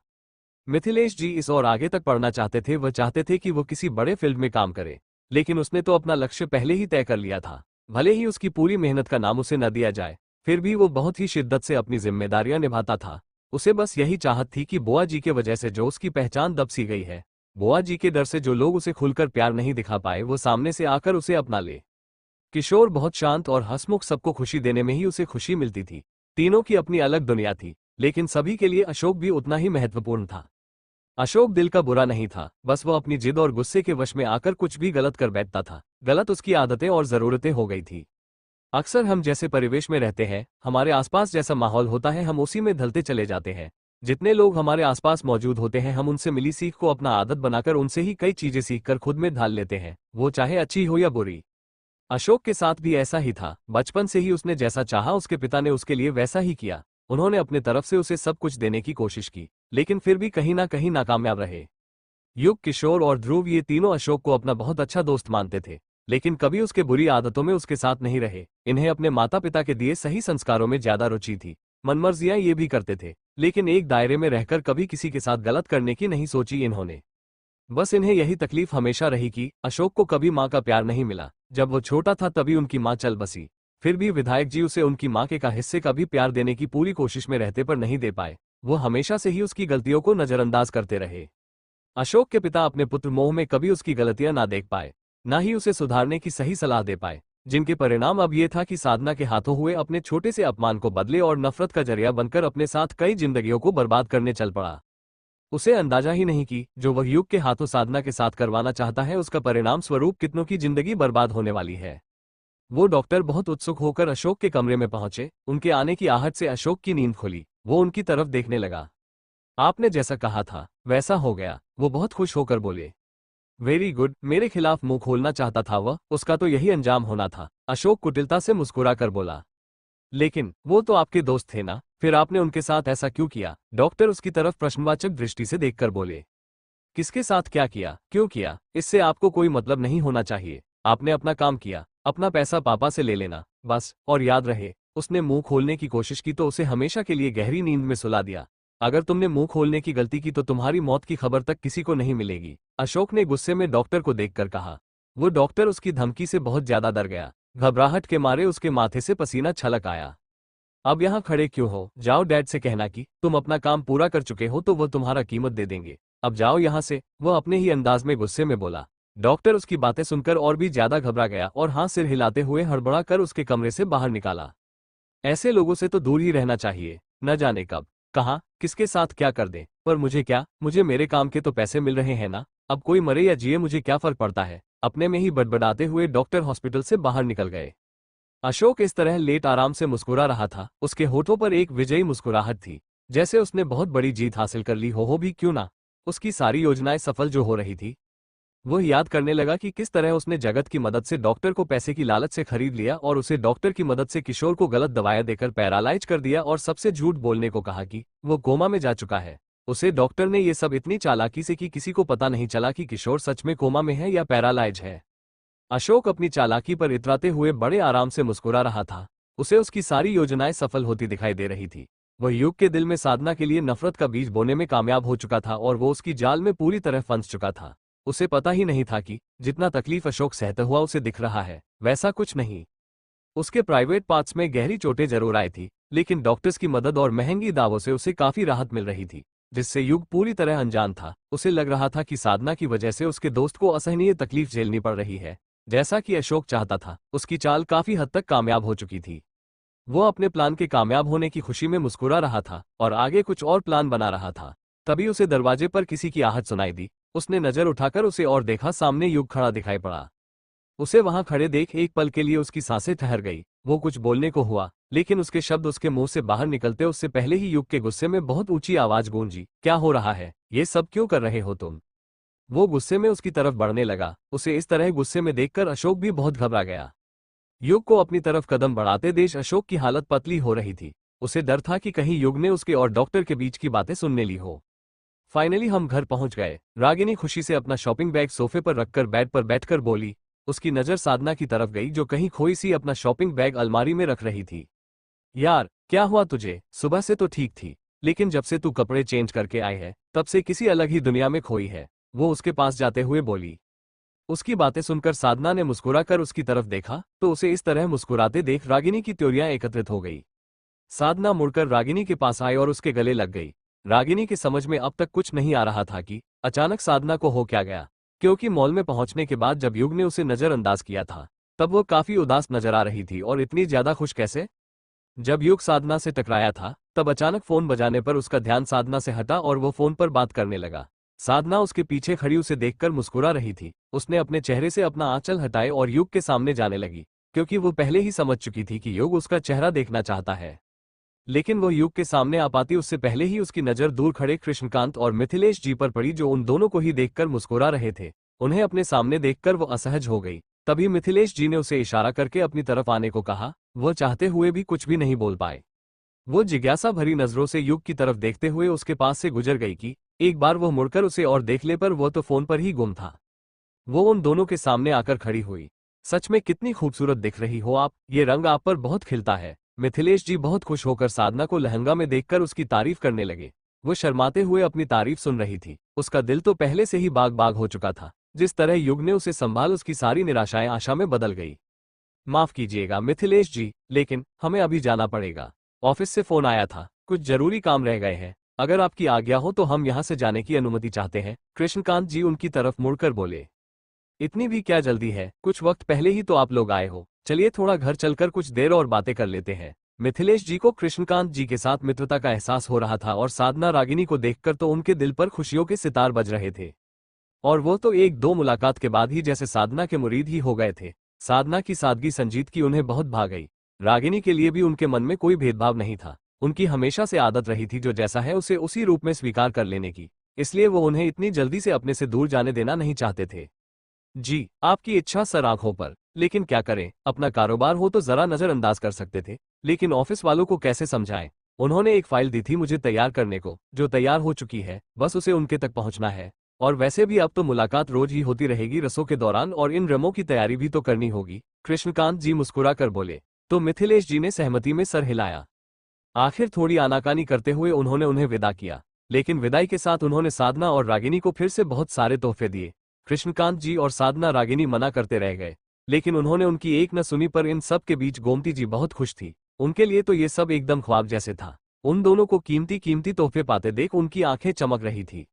मिथिलेश जी इस और आगे तक पढ़ना चाहते थे। वह चाहते थे कि वो किसी बड़े फील्ड में काम करे, लेकिन उसने तो अपना लक्ष्य पहले ही तय कर लिया था। भले ही उसकी पूरी मेहनत का नाम उसे न दिया जाए, फिर भी वो बहुत ही शिद्दत से अपनी जिम्मेदारियां निभाता था। उसे बस यही चाहत थी कि बुआ जी के वजह से जो उसकी पहचान दब सी गई है, बुआ जी के डर से जो लोग उसे खुलकर प्यार नहीं दिखा पाए, वो सामने से आकर उसे अपना ले। किशोर बहुत शांत और हंसमुख, सबको खुशी देने में ही उसे खुशी मिलती थी। तीनों की अपनी अलग दुनिया थी, लेकिन सभी के लिए अशोक भी उतना ही महत्वपूर्ण था। अशोक दिल का बुरा नहीं था, बस वो अपनी जिद और गुस्से के वश में आकर कुछ भी गलत कर बैठता था। गलत उसकी आदतें और जरूरतें हो गई थी। अक्सर हम जैसे परिवेश में रहते हैं, हमारे आसपास जैसा माहौल होता है, हम उसी में ढलते चले जाते हैं। जितने लोग हमारे आसपास मौजूद होते हैं, हम उनसे मिली सीख को अपना आदत बनाकर उनसे ही कई चीजें सीखकर खुद में ढाल लेते हैं, वो चाहे अच्छी हो या बुरी। अशोक के साथ भी ऐसा ही था। बचपन से ही उसने जैसा चाहा उसके पिता ने उसके लिए वैसा ही किया। उन्होंने अपने तरफ से उसे सब कुछ देने की कोशिश की, लेकिन फिर भी कहीं ना कहीं नाकामयाब रहे। युग, किशोर और ध्रुव ये तीनों अशोक को अपना बहुत अच्छा दोस्त मानते थे। लेकिन कभी उसके बुरी आदतों में उसके साथ नहीं रहे। इन्हें अपने माता पिता के दिए सही संस्कारों में ज्यादा रुचि थी। मनमर्जियां ये भी करते थे, लेकिन एक दायरे में रहकर कभी किसी के साथ गलत करने की नहीं सोची इन्होंने। बस इन्हें यही तकलीफ हमेशा रही कि अशोक को कभी माँ का प्यार नहीं मिला। जब वो छोटा था तभी उनकी माँ चल बसी। फिर भी विधायक जी उसे उनकी माँ के का हिस्से का भी प्यार देने की पूरी कोशिश में रहते पर नहीं दे पाए। वो हमेशा से ही उसकी गलतियों को नजरअंदाज करते रहे। अशोक के पिता अपने पुत्र मोह में कभी उसकी गलतियां ना देख पाए, ना ही उसे सुधारने की सही सलाह दे पाए, जिनके परिणाम अब ये था कि साधना के हाथों हुए अपने छोटे से अपमान को बदले और नफरत का जरिया बनकर अपने साथ कई जिंदगियों को बर्बाद करने चल पड़ा। उसे अंदाजा ही नहीं कि जो वह युग के हाथों साधना के साथ करवाना चाहता है उसका परिणाम स्वरूप कितनों की जिंदगी बर्बाद होने वाली है। वो डॉक्टर बहुत उत्सुक होकर अशोक के कमरे में पहुंचे। उनके आने की आहट से अशोक की नींद खुली। वो उनकी तरफ देखने लगा। आपने जैसा कहा था वैसा हो गया, वो बहुत खुश होकर बोले। वेरी गुड, मेरे खिलाफ मुंह खोलना चाहता था वह, उसका तो यही अंजाम होना था। अशोक कुटिलता से मुस्कुराकर बोला। लेकिन वो तो आपके दोस्त थे ना, फिर आपने उनके साथ ऐसा क्यों किया? डॉक्टर उसकी तरफ प्रश्नवाचक दृष्टि से देखकर बोले। किसके साथ क्या किया, क्यों किया, इससे आपको कोई मतलब नहीं होना चाहिए। आपने अपना काम किया, अपना पैसा पापा से ले लेना, बस। और याद रहे, उसने मुंह खोलने की कोशिश की तो उसे हमेशा के लिए गहरी नींद में सुला दिया। अगर तुमने मुंह खोलने की गलती की तो तुम्हारी मौत की खबर तक किसी को नहीं मिलेगी, अशोक ने गुस्से में डॉक्टर को देखकर कहा। वो डॉक्टर उसकी धमकी से बहुत ज्यादा डर गया। घबराहट के मारे उसके माथे से पसीना छलक आया। अब यहाँ खड़े क्यों हो? जाओ डैड से कहना कि तुम अपना काम पूरा कर चुके हो तो वो तुम्हारा कीमत दे देंगे। अब जाओ यहाँ से, वो अपने ही अंदाज में गुस्से में बोला। डॉक्टर उसकी बातें सुनकर और भी ज्यादा घबरा गया और हाथ सिर हिलाते हुए हड़बड़ा कर उसके कमरे से बाहर निकाला। ऐसे लोगों से तो दूर ही रहना चाहिए, न जाने कब, कहाँ, किसके साथ क्या कर दें। पर मुझे क्या, मुझे मेरे काम के तो पैसे मिल रहे हैं ना, अब कोई मरे या जिए मुझे क्या फर्क पड़ता है। अपने में ही बड़बड़ाते हुए डॉक्टर हॉस्पिटल से बाहर निकल गए। अशोक इस तरह लेट आराम से मुस्कुरा रहा था। उसके होठों पर एक विजयी मुस्कुराहट थी, जैसे उसने बहुत बड़ी जीत हासिल कर ली हो भी क्यों ना। उसकी सारी योजनाएं सफल जो हो रही थी। वह याद करने लगा कि किस तरह उसने जगत की मदद से डॉक्टर को पैसे की लालच से खरीद लिया और उसे डॉक्टर की मदद से किशोर को गलत दवाएं देकर पैरालाइज कर दिया और सबसे झूठ बोलने को कहा कि वो कोमा में जा चुका है। उसे डॉक्टर ने ये सब इतनी चालाकी से कि किसी को पता नहीं चला कि किशोर सच में कोमा में है या पैरालाइज है। अशोक अपनी चालाकी पर इतराते हुए बड़े आराम से मुस्कुरा रहा था। उसे उसकी सारी योजनाएं सफल होती दिखाई दे रही थी। वह युग के दिल में साधना के लिए नफरत का बीज बोने में कामयाब हो चुका था और वो उसकी जाल में पूरी तरह फंस चुका था। उसे पता ही नहीं था कि जितना तकलीफ अशोक सहता हुआ उसे दिख रहा है वैसा कुछ नहीं। उसके प्राइवेट पार्ट्स में गहरी चोटें जरूर आई थी, लेकिन डॉक्टर्स की मदद और महंगी दावों से उसे काफी राहत मिल रही थी, जिससे युग पूरी तरह अनजान था। उसे लग रहा था कि साधना की वजह से उसके दोस्त को असहनीय तकलीफ झेलनी पड़ रही है। जैसा कि अशोक चाहता था, उसकी चाल काफी हद तक कामयाब हो चुकी थी। वो अपने प्लान के कामयाब होने की खुशी में मुस्कुरा रहा था और आगे कुछ और प्लान बना रहा था। तभी उसे दरवाजे पर किसी की आहट सुनाई दी। उसने नजर उठाकर उसे और देखा, सामने युग खड़ा दिखाई पड़ा। उसे वहां खड़े देख एक पल के लिए उसकी सांसें ठहर गई। वो कुछ बोलने को हुआ, लेकिन उसके शब्द उसके मुंह से बाहर निकलते उससे पहले ही युग के गुस्से में बहुत ऊंची आवाज गूंजी। क्या हो रहा है? ये सब क्यों कर रहे हो तुम? वो गुस्से में उसकी तरफ बढ़ने लगा। उसे इस तरह गुस्से में देखकर अशोक भी बहुत घबरा गया। युग को अपनी तरफ कदम बढ़ाते देश अशोक की हालत पतली हो रही थी। उसे डर था कि कहीं युग ने उसके और डॉक्टर के बीच की बातें सुनने ली हो। फाइनली हम घर पहुंच गए। रागिनी खुशी से अपना शॉपिंग बैग सोफे पर रखकर बेड पर बैठकर बोली। उसकी नजर साधना की तरफ गई जो कहीं खोई सी अपना शॉपिंग बैग अलमारी में रख रही थी। यार, क्या हुआ तुझे? सुबह से तो ठीक थी, लेकिन जब से तू कपड़े चेंज करके आए है तब से किसी अलग ही दुनिया में खोई है, वो उसके पास जाते हुए बोली। उसकी बातें सुनकर साधना ने मुस्कुराकर उसकी तरफ देखा तो उसे इस तरह मुस्कुराते देख रागिनी की त्योरियां एकत्रित हो गई। साधना मुड़कर रागिनी के पास आई और उसके गले लग गई। रागिनी की समझ में अब तक कुछ नहीं आ रहा था कि अचानक साधना को हो क्या गया, क्योंकि मॉल में पहुंचने के बाद जब युग ने उसे नजरअंदाज किया था तब वो काफी उदास नजर आ रही थी और इतनी ज्यादा खुश कैसे? जब युग साधना से टकराया था तब अचानक फोन बजाने पर उसका ध्यान साधना से हटा और वो फोन पर बात करने लगा। साधना उसके पीछे खड़ी उसे देखकर मुस्कुरा रही थी। उसने अपने चेहरे से अपना आंचल हटाए और युग के सामने जाने लगी, क्योंकि वो पहले ही समझ चुकी थी कि युग उसका चेहरा देखना चाहता है। लेकिन वो युग के सामने आ पाती उससे पहले ही उसकी नजर दूर खड़े कृष्णकांत और मिथिलेश जी पर पड़ी, जो उन दोनों को ही देखकर मुस्कुरा रहे थे। उन्हें अपने सामने देखकर वो असहज हो गई। तभी मिथिलेश जी ने उसे इशारा करके अपनी तरफ आने को कहा। वो चाहते हुए भी कुछ भी नहीं बोल पाए। वो जिज्ञासा भरी नजरों से युग की तरफ देखते हुए उसके पास से गुजर गई कि एक बार वो मुड़कर उसे और देख ले, पर वो तो फोन पर ही गुम था। वो उन दोनों के सामने आकर खड़ी हुई। सच में कितनी खूबसूरत दिख रही हो आप, ये रंग आप पर बहुत खिलता है। मिथिलेश जी बहुत खुश होकर साधना को लहंगा में देखकर उसकी तारीफ करने लगे। वो शर्माते हुए अपनी तारीफ सुन रही थी। उसका दिल तो पहले से ही बाग बाग हो चुका था। जिस तरह युग ने उसे संभाल उसकी सारी निराशाएं आशा में बदल गई। माफ कीजिएगा मिथिलेश जी, लेकिन हमें अभी जाना पड़ेगा। ऑफिस से फोन आया था, कुछ जरूरी काम रह गए हैं। अगर आपकी आज्ञा हो तो हम यहाँ से जाने की अनुमति चाहते हैं। कृष्णकांत जी उनकी तरफ मुड़कर बोले। इतनी भी क्या जल्दी है, कुछ वक्त पहले ही तो आप लोग आए हो। चलिए थोड़ा घर चलकर कुछ देर और बातें कर लेते हैं। मिथिलेश जी को कृष्णकांत जी के साथ मित्रता का एहसास हो रहा था और साधना रागिनी को देखकर तो उनके दिल पर खुशियों के सितार बज रहे थे। और वो तो एक दो मुलाकात के बाद ही जैसे साधना के मुरीद ही हो गए थे। साधना की सादगी संजीदगी उन्हें बहुत भा गई। रागिनी के लिए भी उनके मन में कोई भेदभाव नहीं था। उनकी हमेशा से आदत रही थी जो जैसा है उसे उसी रूप में स्वीकार कर लेने की। इसलिए वो उन्हें इतनी जल्दी से अपने से दूर जाने देना नहीं चाहते थे। जी आपकी इच्छा सर आंखों पर, लेकिन क्या करें, अपना कारोबार हो तो जरा नजरअंदाज कर सकते थे। लेकिन ऑफिस वालों को कैसे समझाएं। उन्होंने एक फाइल दी थी मुझे तैयार करने को, जो तैयार हो चुकी है, बस उसे उनके तक पहुंचना है। और वैसे भी अब तो मुलाकात रोज ही होती रहेगी रसों के दौरान, और इन रमों की तैयारी भी तो करनी होगी। कृष्णकांत जी मुस्कुरा कर बोले। तो मिथिलेश जी ने सहमति में सर हिलाया। आखिर थोड़ी आनाकानी करते हुए उन्होंने उन्हें विदा किया। लेकिन विदाई के साथ उन्होंने साधना और रागिनी को फिर से बहुत सारे तोहफे दिए। कृष्णकांत जी और साधना रागिनी मना करते रह गए, लेकिन उन्होंने उनकी एक न सुनी। पर इन सब के बीच गोमती जी बहुत खुश थी। उनके लिए तो ये सब एकदम ख्वाब जैसे था। उन दोनों को कीमती कीमती तोहफे पाते देख उनकी आंखें चमक रही थी।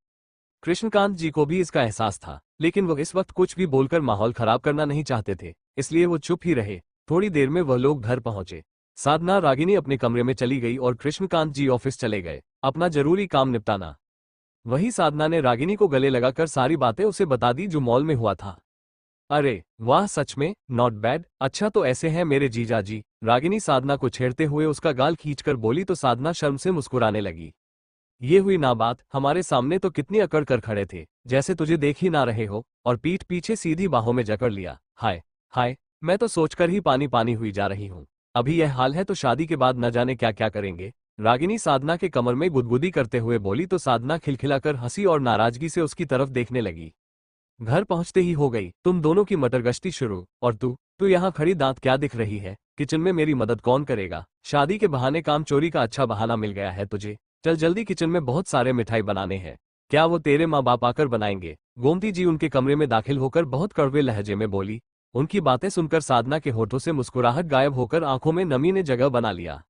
कृष्णकांत जी को भी इसका एहसास था, लेकिन वो इस वक्त कुछ भी बोलकर माहौल खराब करना नहीं चाहते थे, इसलिए वो चुप ही रहे। थोड़ी देर में वह लोग घर पहुंचे। साधना रागिनी अपने कमरे में चली गई और कृष्णकांत जी ऑफिस चले गए, अपना जरूरी काम निपटाना। वही साधना ने रागिनी को गले लगाकर सारी बातें उसे बता दी जो मॉल में हुआ था। अरे वाह, सच में नॉट बैड। अच्छा तो ऐसे हैं मेरे जीजा जी। रागिनी साधना को छेड़ते हुए उसका गाल खींचकर बोली तो साधना शर्म से मुस्कुराने लगी। ये हुई ना बात, हमारे सामने तो कितनी अकड़ कर खड़े थे, जैसे तुझे देख ही ना रहे हो, और पीठ पीछे सीधी बाहों में जकड़ लिया। हाय हाय, मैं तो सोचकर ही पानी पानी हुई जा रही हूँ। अभी यह हाल है तो शादी के बाद न जाने क्या क्या करेंगे। रागिनी साधना के कमर में गुदगुदी करते हुए बोली तो साधना खिलखिलाकर हंसी और नाराजगी से उसकी तरफ देखने लगी। घर पहुंचते ही हो गई तुम दोनों की मटरगश्ती शुरू। और तू यहाँ खड़ी दांत क्या दिख रही है। किचन में मेरी मदद कौन करेगा। शादी के बहाने काम चोरी का अच्छा बहाना मिल गया है तुझे। चल जल्दी, किचन में बहुत सारे मिठाई बनाने हैं। क्या वो तेरे माँ बाप आकर बनाएंगे। गोमती जी उनके कमरे में दाखिल होकर बहुत कड़वे लहजे में बोली। उनकी बातें सुनकर साधना के होठों से मुस्कुराहट गायब होकर आंखों में नमी ने जगह बना लिया।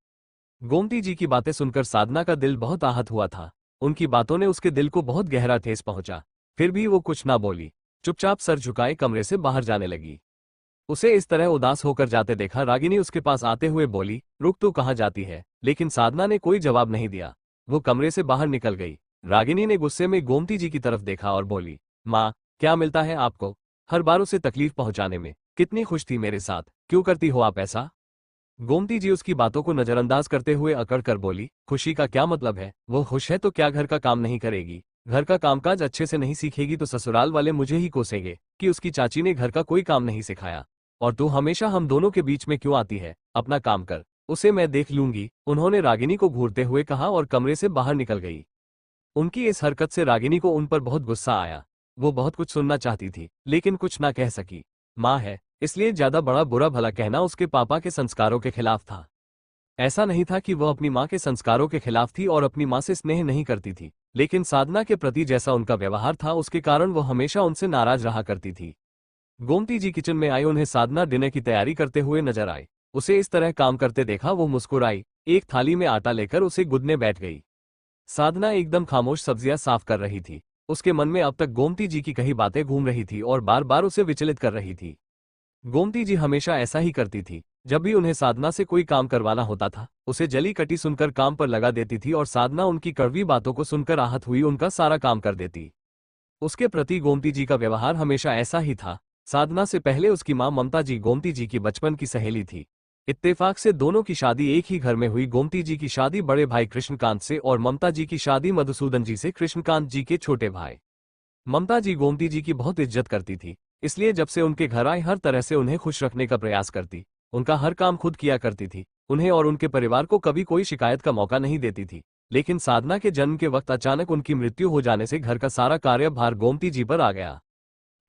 गोमती जी की बातें सुनकर साधना का दिल बहुत आहत हुआ था। उनकी बातों ने उसके दिल को बहुत गहरा ठेस पहुंचा। फिर भी वो कुछ ना बोली, चुपचाप सर झुकाए कमरे से बाहर जाने लगी। उसे इस तरह उदास होकर जाते देखा रागिनी उसके पास आते हुए बोली, रुक, तू कहाँ जाती है। लेकिन साधना ने कोई जवाब नहीं दिया। वो कमरे से बाहर निकल गई। रागिनी ने गुस्से में गोमती जी की तरफ देखा और बोली, माँ, क्या मिलता है आपको। हर बार उसे तकलीफ पहुंचाने में। कितनी खुश थी मेरे साथ, क्यों करती हो आप ऐसा। गोमती जी उसकी बातों को नजरअंदाज करते हुए अकड़ कर बोली, खुशी का क्या मतलब है। वो खुश है तो क्या घर का काम नहीं करेगी। घर का कामकाज अच्छे से नहीं सीखेगी तो ससुराल वाले मुझे ही कोसेंगे कि उसकी चाची ने घर का कोई काम नहीं सिखाया। और तू हमेशा हम दोनों के बीच में क्यों आती है। अपना काम कर, उसे मैं देख लूंगी। उन्होंने रागिनी को घूरते हुए कहा और कमरे से बाहर निकल गई। उनकी इस हरकत से रागिनी को उन पर बहुत गुस्सा आया। वो बहुत कुछ सुनना चाहती थी, लेकिन कुछ ना कह सकी। माँ है, इसलिए ज्यादा बड़ा बुरा भला कहना उसके पापा के संस्कारों के खिलाफ था। ऐसा नहीं था कि वह अपनी माँ के संस्कारों के खिलाफ थी और अपनी माँ से स्नेह नहीं करती थी, लेकिन साधना के प्रति जैसा उनका व्यवहार था उसके कारण वह हमेशा उनसे नाराज रहा करती थी। गोमती जी किचन में आई, उन्हें साधना डिनर की तैयारी करते हुए नजर आई। उसे इस तरह काम करते देखा वो मुस्कुराई, एक थाली में आटा लेकर उसे गुदने बैठ गई। साधना एकदम खामोश सब्जियां साफ कर रही थी। उसके मन में अब तक गोमती जी की कही बातें घूम रही थी और बार बार उसे विचलित कर रही थी। गोमती जी हमेशा ऐसा ही करती थी। जब भी उन्हें साधना से कोई काम करवाना होता था, उसे जली कटी सुनकर काम पर लगा देती थी और साधना उनकी कड़वी बातों को सुनकर आहत हुई उनका सारा काम कर देती। उसके प्रति गोमती जी का व्यवहार हमेशा ऐसा ही था। साधना से पहले उसकी मां ममता जी गोमती जी की बचपन की सहेली थी। इत्तेफाक से दोनों की शादी एक ही घर में हुई। गोमती जी की शादी बड़े भाई कृष्णकांत से और ममता जी की शादी मधुसूदन जी से, कृष्णकांत जी के छोटे भाई। ममता जी गोमती जी की बहुत इज्जत करती थी, इसलिए जब से उनके घर आए हर तरह से उन्हें खुश रखने का प्रयास करती। उनका हर काम खुद किया करती थी। उन्हें और उनके परिवार को कभी कोई शिकायत का मौका नहीं देती थी। लेकिन साधना के जन्म के वक्त अचानक उनकी मृत्यु हो जाने से घर का सारा कार्यभार गोमती जी पर आ गया।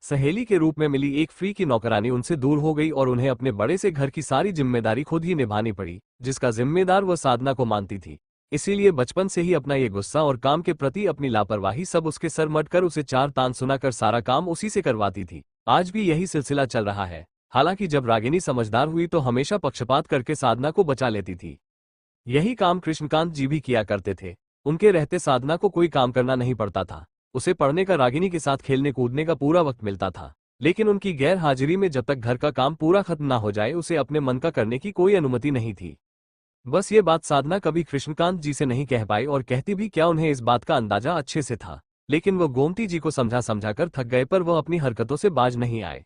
सहेली के रूप में मिली एक फ्री की नौकरानी उनसे दूर हो गई और उन्हें अपने बड़े से घर की सारी जिम्मेदारी खुद ही निभानी पड़ी, जिसका जिम्मेदार वह साधना को मानती थी। इसीलिए बचपन से ही अपना ये गुस्सा और काम के प्रति अपनी लापरवाही सब उसके सर मटकर उसे चार तान सुनाकर सारा काम उसी से करवाती थी। आज भी यही सिलसिला चल रहा है। हालांकि जब रागिनी समझदार हुई तो हमेशा पक्षपात करके साधना को बचा लेती थी। यही काम कृष्णकांत जी भी किया करते थे। उनके रहते साधना को कोई काम करना नहीं पड़ता था। उसे पढ़ने का, रागिनी के साथ खेलने कूदने का पूरा वक्त मिलता था। लेकिन उनकी गैर हाजिरी में जब तक घर का काम पूरा खत्म ना हो जाए उसे अपने मन का करने की कोई अनुमति नहीं थी। बस ये बात साधना कभी कृष्णकांत जी से नहीं कह पाई और कहती भी क्या, उन्हें इस बात का अंदाजा अच्छे से था। लेकिन वो गोमती जी को समझा समझाकर थक गए पर वह अपनी हरकतों से बाज नहीं आए।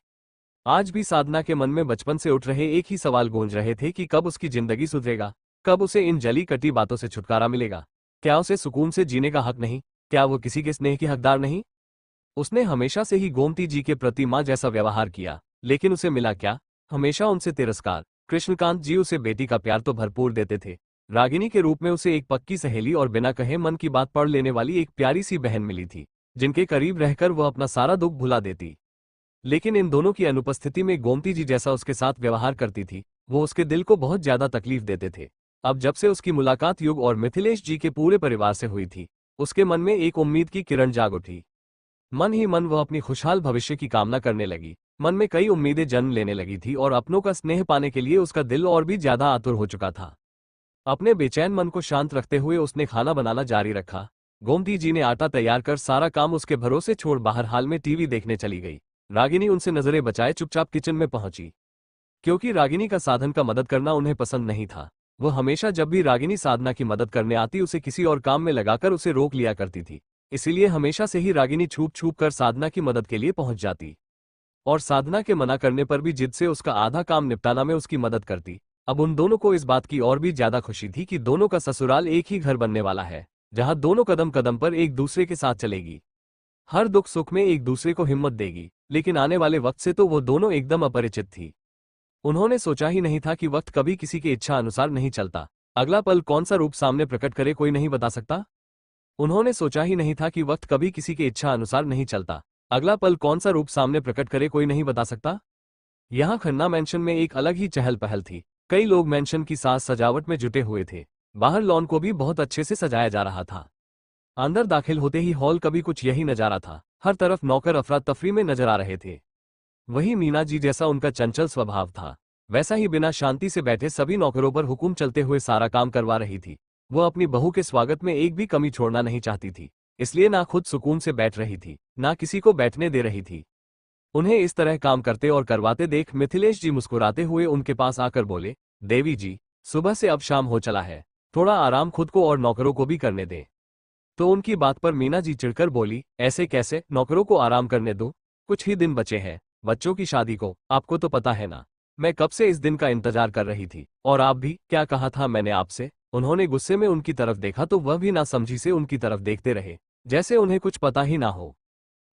आज भी साधना के मन में बचपन से उठ रहे एक ही सवाल गूंज रहे थे कि कब उसकी जिंदगी सुधरेगा, कब उसे इन जली कटी बातों से छुटकारा मिलेगा। क्या उसे सुकून से जीने का हक नहीं? क्या वो किसी के स्नेह की हकदार नहीं? उसने हमेशा से ही गोमती जी के प्रति मां जैसा व्यवहार किया, लेकिन उसे मिला क्या? हमेशा उनसे तिरस्कार। कृष्णकांत जी उसे बेटी का प्यार तो भरपूर देते थे। रागिनी के रूप में उसे एक पक्की सहेली और बिना कहे मन की बात पढ़ लेने वाली एक प्यारी सी बहन मिली थी, जिनके करीब रहकर वह अपना सारा दुख भुला देती। लेकिन इन दोनों की अनुपस्थिति में गोमती जी जैसा उसके साथ व्यवहार करती थी, वो उसके दिल को बहुत ज्यादा तकलीफ देते थे। अब जब से उसकी मुलाकात युग और मिथिलेश जी के पूरे परिवार से हुई थी, उसके मन में एक उम्मीद की किरण जाग उठी। मन ही मन वह अपनी खुशहाल भविष्य की कामना करने लगी। मन में कई उम्मीदें जन्म लेने लगी थी और अपनों का स्नेह पाने के लिए उसका दिल और भी ज्यादा आतुर हो चुका था। अपने बेचैन मन को शांत रखते हुए उसने खाना बनाना जारी रखा। गोमती जी ने आटा तैयार कर सारा काम उसके भरोसे छोड़ बाहर हाल में टीवी देखने चली गई। रागिनी उनसे नजरें बचाए चुपचाप किचन में पहुंची। क्योंकि रागिनी का साधन का मदद करना उन्हें पसंद नहीं था, वह हमेशा जब भी रागिनी साधना की मदद करने आती उसे किसी और काम में लगाकर उसे रोक लिया करती थी। इसीलिए हमेशा से ही रागिनी छुप छुप कर साधना की मदद के लिए पहुंच जाती और साधना के मना करने पर भी जिद से उसका आधा काम निपटाना में उसकी मदद करती। अब उन दोनों को इस बात की और भी ज्यादा खुशी थी कि दोनों का ससुराल एक ही घर बनने वाला है, जहां दोनों कदम कदम पर एक दूसरे के साथ चलेगी, हर दुख सुख में एक दूसरे को हिम्मत देगी। लेकिन आने वाले वक्त से तो वो दोनों एकदम अपरिचित थी। उन्होंने सोचा ही नहीं था कि वक्त कभी किसी की इच्छा अनुसार नहीं चलता। अगला पल कौन सा रूप सामने प्रकट करे कोई नहीं बता सकता। उन्होंने सोचा ही नहीं था कि वक्त कभी किसी की इच्छा अनुसार नहीं चलता। अगला पल कौन सा रूप सामने प्रकट करे कोई नहीं बता सकता। यहाँ खन्ना मैंशन में एक अलग ही चहल पहल थी। कई लोग मैंशन की साज सजावट में जुटे हुए थे। बाहर लॉन को भी बहुत अच्छे से सजाया जा रहा था। अंदर दाखिल होते ही हॉल का भी कुछ यही नजारा था। हर तरफ नौकर अफरा तफरी में नजर आ रहे थे। वही मीना जी जैसा उनका चंचल स्वभाव था, वैसा ही बिना शांति से बैठे सभी नौकरों पर हुकुम चलते हुए सारा काम करवा रही थी। वो अपनी बहू के स्वागत में एक भी कमी छोड़ना नहीं चाहती थी, इसलिए ना खुद सुकून से बैठ रही थी, ना किसी को बैठने दे रही थी। उन्हें इस तरह काम करते और करवाते देख मिथिलेश जी मुस्कुराते हुए उनके पास आकर बोले, देवी जी, सुबह से अब शाम हो चला है, थोड़ा आराम खुद को और नौकरों को भी करने दें। तो उनकी बात पर मीना जी चिढ़कर बोली, ऐसे कैसे, नौकरों को आराम करने दो, कुछ ही दिन बचे हैं बच्चों की शादी को, आपको तो पता है ना, मैं कब से इस दिन का इंतजार कर रही थी। और आप भी, क्या कहा था मैंने आपसे? उन्होंने गुस्से में उनकी तरफ देखा तो वह भी ना समझी से उनकी तरफ देखते रहे, जैसे उन्हें कुछ पता ही ना हो।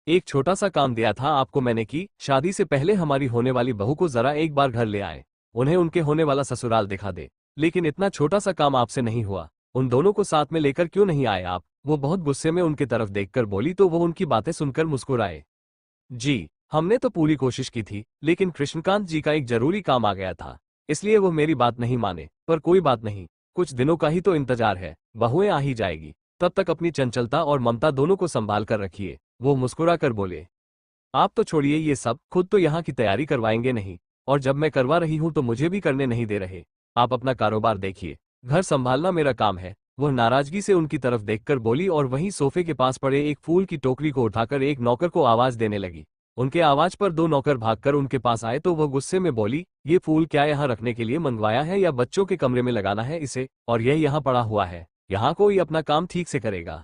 एक छोटा सा काम दिया था आपको मैंने कि शादी से पहले हमारी होने वाली बहू को जरा एक बार घर ले आए, उन्हें उनके होने वाला ससुराल दिखा दे। लेकिन इतना छोटा सा काम आपसे नहीं हुआ, उन दोनों को साथ में लेकर क्यों नहीं आए आप? वो बहुत गुस्से में उनकी तरफ देखकर बोली तो वो उनकी बातें सुनकर मुस्कुराए। जी, हमने तो पूरी कोशिश की थी, लेकिन कृष्णकांत जी का एक जरूरी काम आ गया था, इसलिए वो मेरी बात नहीं माने। पर कोई बात नहीं, कुछ दिनों का ही तो इंतजार है, बहुएं आ ही जाएगी, तब तक अपनी चंचलता और ममता दोनों को संभाल कर रखिए। वो मुस्कुरा कर बोले, आप तो छोड़िए ये सब, खुद तो यहाँ की तैयारी करवाएंगे नहीं, और जब मैं करवा रही हूँ तो मुझे भी करने नहीं दे रहे। आप अपना कारोबार देखिए, घर संभालना मेरा काम है। वह नाराजगी से उनकी तरफ देखकर बोली और वहीं सोफे के पास पड़े एक फूल की टोकरी को उठाकर एक नौकर को आवाज देने लगी। उनके आवाज पर दो नौकर भागकर उनके पास आए तो वह गुस्से में बोली, ये फूल क्या यहाँ रखने के लिए मंगवाया है या बच्चों के कमरे में लगाना है इसे? और यह यहाँ पड़ा हुआ है, यहाँ कोई अपना काम ठीक से करेगा?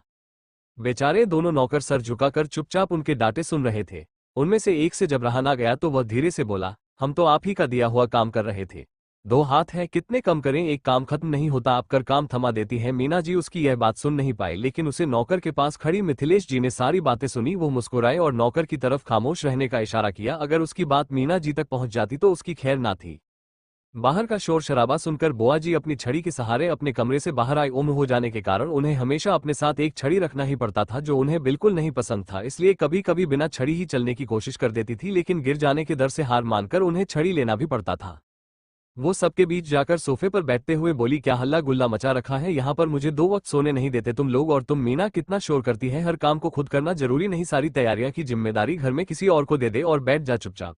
बेचारे दोनों नौकर सर झुकाकर चुपचाप उनके डांटे सुन रहे थे। उनमें से एक से जब रहा ना गया तो वह धीरे से बोला, हम तो आप ही का दिया हुआ काम कर रहे थे, दो हाथ है, कितने कम करें, एक काम खत्म नहीं होता आप कर काम थमा देती हैं। मीना जी उसकी यह बात सुन नहीं पाई, लेकिन उसे नौकर के पास खड़ी मिथिलेश जी ने सारी बातें सुनी। वो मुस्कुराए और नौकर की तरफ खामोश रहने का इशारा किया। अगर उसकी बात मीना जी तक पहुंच जाती तो उसकी खैर ना थी। बाहर का शोर शराबा सुनकर बुआ जी अपनी छड़ी के सहारे अपने कमरे से बाहर आए। उम्र हो जाने के कारण उन्हें हमेशा अपने साथ एक छड़ी रखना ही पड़ता था, जो उन्हें बिल्कुल नहीं पसंद था। इसलिए कभी कभी बिना छड़ी ही चलने की कोशिश कर देती थी, लेकिन गिर जाने के डर से हार मानकर उन्हें छड़ी लेना भी पड़ता था। वो सबके बीच जाकर सोफे पर बैठते हुए बोली, क्या हल्ला गुल्ला मचा रखा है यहाँ पर, मुझे 2 वक्त सोने नहीं देते तुम लोग। और तुम मीना कितना शोर करती है, हर काम को खुद करना जरूरी नहीं, सारी तैयारियां की जिम्मेदारी घर में किसी और को दे दे और बैठ जा चुपचाप।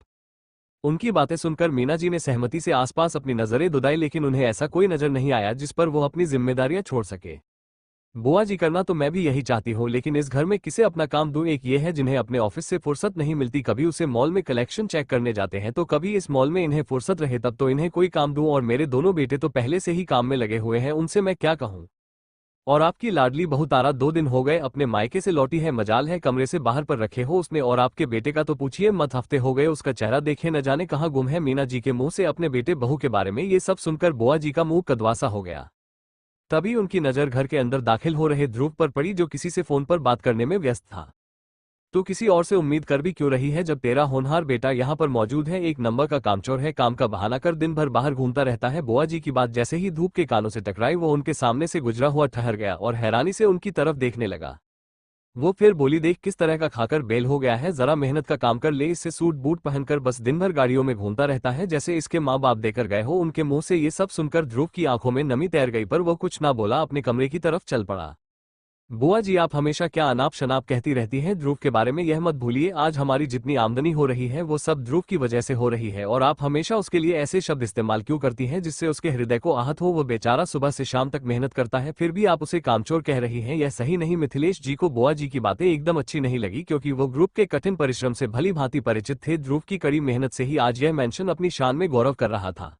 उनकी बातें सुनकर मीना जी ने सहमति से आसपास अपनी नजरें दुदाई, लेकिन उन्हें ऐसा कोई नजर नहीं आया जिस पर वो अपनी जिम्मेदारियां छोड़ सके। बुआ जी, करना तो मैं भी यही चाहती हूँ, लेकिन इस घर में किसे अपना काम दूं। एक ये है जिन्हें अपने ऑफिस से फुर्सत नहीं मिलती, कभी उसे मॉल में कलेक्शन चेक करने जाते हैं तो कभी इस मॉल में इन्हें फुर्सत रहे तब तो इन्हें कोई काम दूं। और मेरे दोनों बेटे तो पहले से ही काम में लगे हुए हैं, उनसे मैं क्या कहूँ। और आपकी लाडली बहू तारा 2 दिन हो गए अपने मायके से लौटी है, मजाल है कमरे से बाहर पर रखे हो उसने। और आपके बेटे का तो पूछिए मत, हफ्ते हो गए उसका चेहरा देखे न जाने कहाँ गुम है। मीना जी के मुंह से अपने बेटे बहू के बारे में ये सब सुनकर बुआ जी का मुंह कदवासा हो गया। तभी उनकी नजर घर के अंदर दाखिल हो रहे ध्रुव पर पड़ी, जो किसी से फोन पर बात करने में व्यस्त था। तो किसी और से उम्मीद कर भी क्यों रही है जब तेरा होनहार बेटा यहाँ पर मौजूद है। एक नंबर का कामचोर है, काम का बहाना कर दिन भर बाहर घूमता रहता है। बुआ जी की बात जैसे ही धूप के कानों से टकराई, वो उनके सामने से गुजरा हुआ ठहर गया और हैरानी से उनकी तरफ देखने लगा। वो फिर बोली, देख किस तरह का खाकर बेल हो गया है, जरा मेहनत का काम कर ले, इससे सूट बूट पहनकर बस दिन भर गाड़ियों में घूमता रहता है जैसे इसके माँ बाप देकर गए हो। उनके मुंह से ये सब सुनकर ध्रुव की आंखों में नमी तैर गई, पर वो कुछ ना बोला, अपने कमरे की तरफ चल पड़ा। बुआ जी, आप हमेशा क्या अनाप शनाप कहती रहती हैं ध्रुव के बारे में, यह मत भूलिए आज हमारी जितनी आमदनी हो रही है वो सब ध्रुव की वजह से हो रही है। और आप हमेशा उसके लिए ऐसे शब्द इस्तेमाल क्यों करती हैं जिससे उसके हृदय को आहत हो। वो बेचारा सुबह से शाम तक मेहनत करता है, फिर भी आप उसे कामचोर कह रही हैं, यह सही नहीं। मिथिलेश जी को बुआ जी की बातें एकदम अच्छी नहीं लगी, क्योंकि वो ग्रुप के कठिन परिश्रम से भली भांति परिचित थे। ध्रुव की कड़ी मेहनत से ही आज यह मेंशन अपनी शान में गौरव कर रहा था।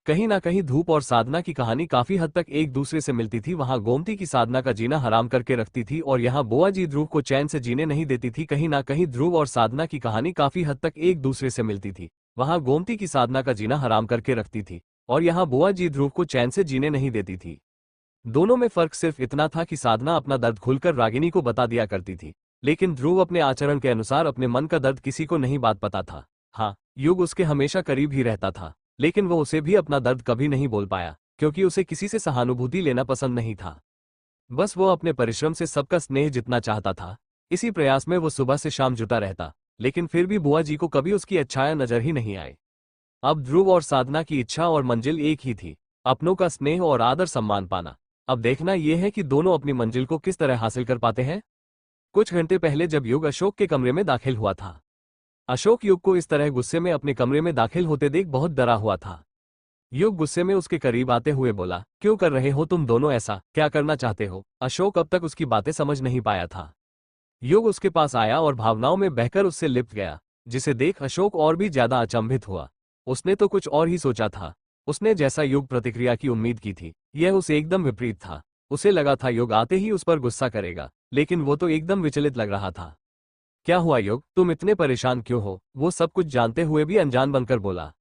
कहीं ना कहीं धूप और साधना की कहानी काफी हद तक एक दूसरे से मिलती थी। वहां गोमती की साधना का जीना हराम करके रखती थी और यहाँ बुआ जी ध्रुव को चैन से जीने नहीं देती थी। कहीं ना कहीं ध्रुव और साधना की कहानी काफी हद तक एक दूसरे से मिलती थी। वहां गोमती की साधना का जीना हराम करके रखती थी और यहाँ बुआ जी ध्रुव को चैन से जीने नहीं देती थी। दोनों में फर्क सिर्फ इतना था कि साधना अपना दर्द खुलकर रागिनी को बता दिया करती थी, लेकिन ध्रुव अपने आचरण के अनुसार अपने मन का दर्द किसी को नहीं बात पता था। हाँ, युग उसके हमेशा करीब ही रहता था, लेकिन वो उसे भी अपना दर्द कभी नहीं बोल पाया, क्योंकि उसे किसी से सहानुभूति लेना पसंद नहीं था। बस वो अपने परिश्रम से सबका स्नेह जितना चाहता था। इसी प्रयास में वो सुबह से शाम जुटा रहता, लेकिन फिर भी बुआ जी को कभी उसकी अच्छाया नजर ही नहीं आई। अब ध्रुव और साधना की इच्छा और मंजिल एक ही थी, अपनों का स्नेह और आदर सम्मान पाना। अब देखना यह है कि दोनों अपनी मंजिल को किस तरह हासिल कर पाते हैं। कुछ घंटे पहले जब युग अशोक के कमरे में दाखिल हुआ था, अशोक युग को इस तरह गुस्से में अपने कमरे में दाखिल होते देख बहुत डरा हुआ था। युग गुस्से में उसके करीब आते हुए बोला, क्यों कर रहे हो तुम दोनों ऐसा, क्या करना चाहते हो। अशोक अब तक उसकी बातें समझ नहीं पाया था। युग उसके पास आया और भावनाओं में बहकर उससे लिप्ट गया, जिसे देख अशोक और भी ज्यादा अचंभित हुआ। उसने तो कुछ और ही सोचा था। उसने जैसा युग प्रतिक्रिया की उम्मीद की थी, यह उसे एकदम विपरीत था। उसे लगा था युग आते ही उस पर गुस्सा करेगा, लेकिन वो तो एकदम विचलित लग रहा था। क्या हुआ युग, तुम इतने परेशान क्यों हो। वो सब कुछ जानते हुए भी अनजान बनकर बोला,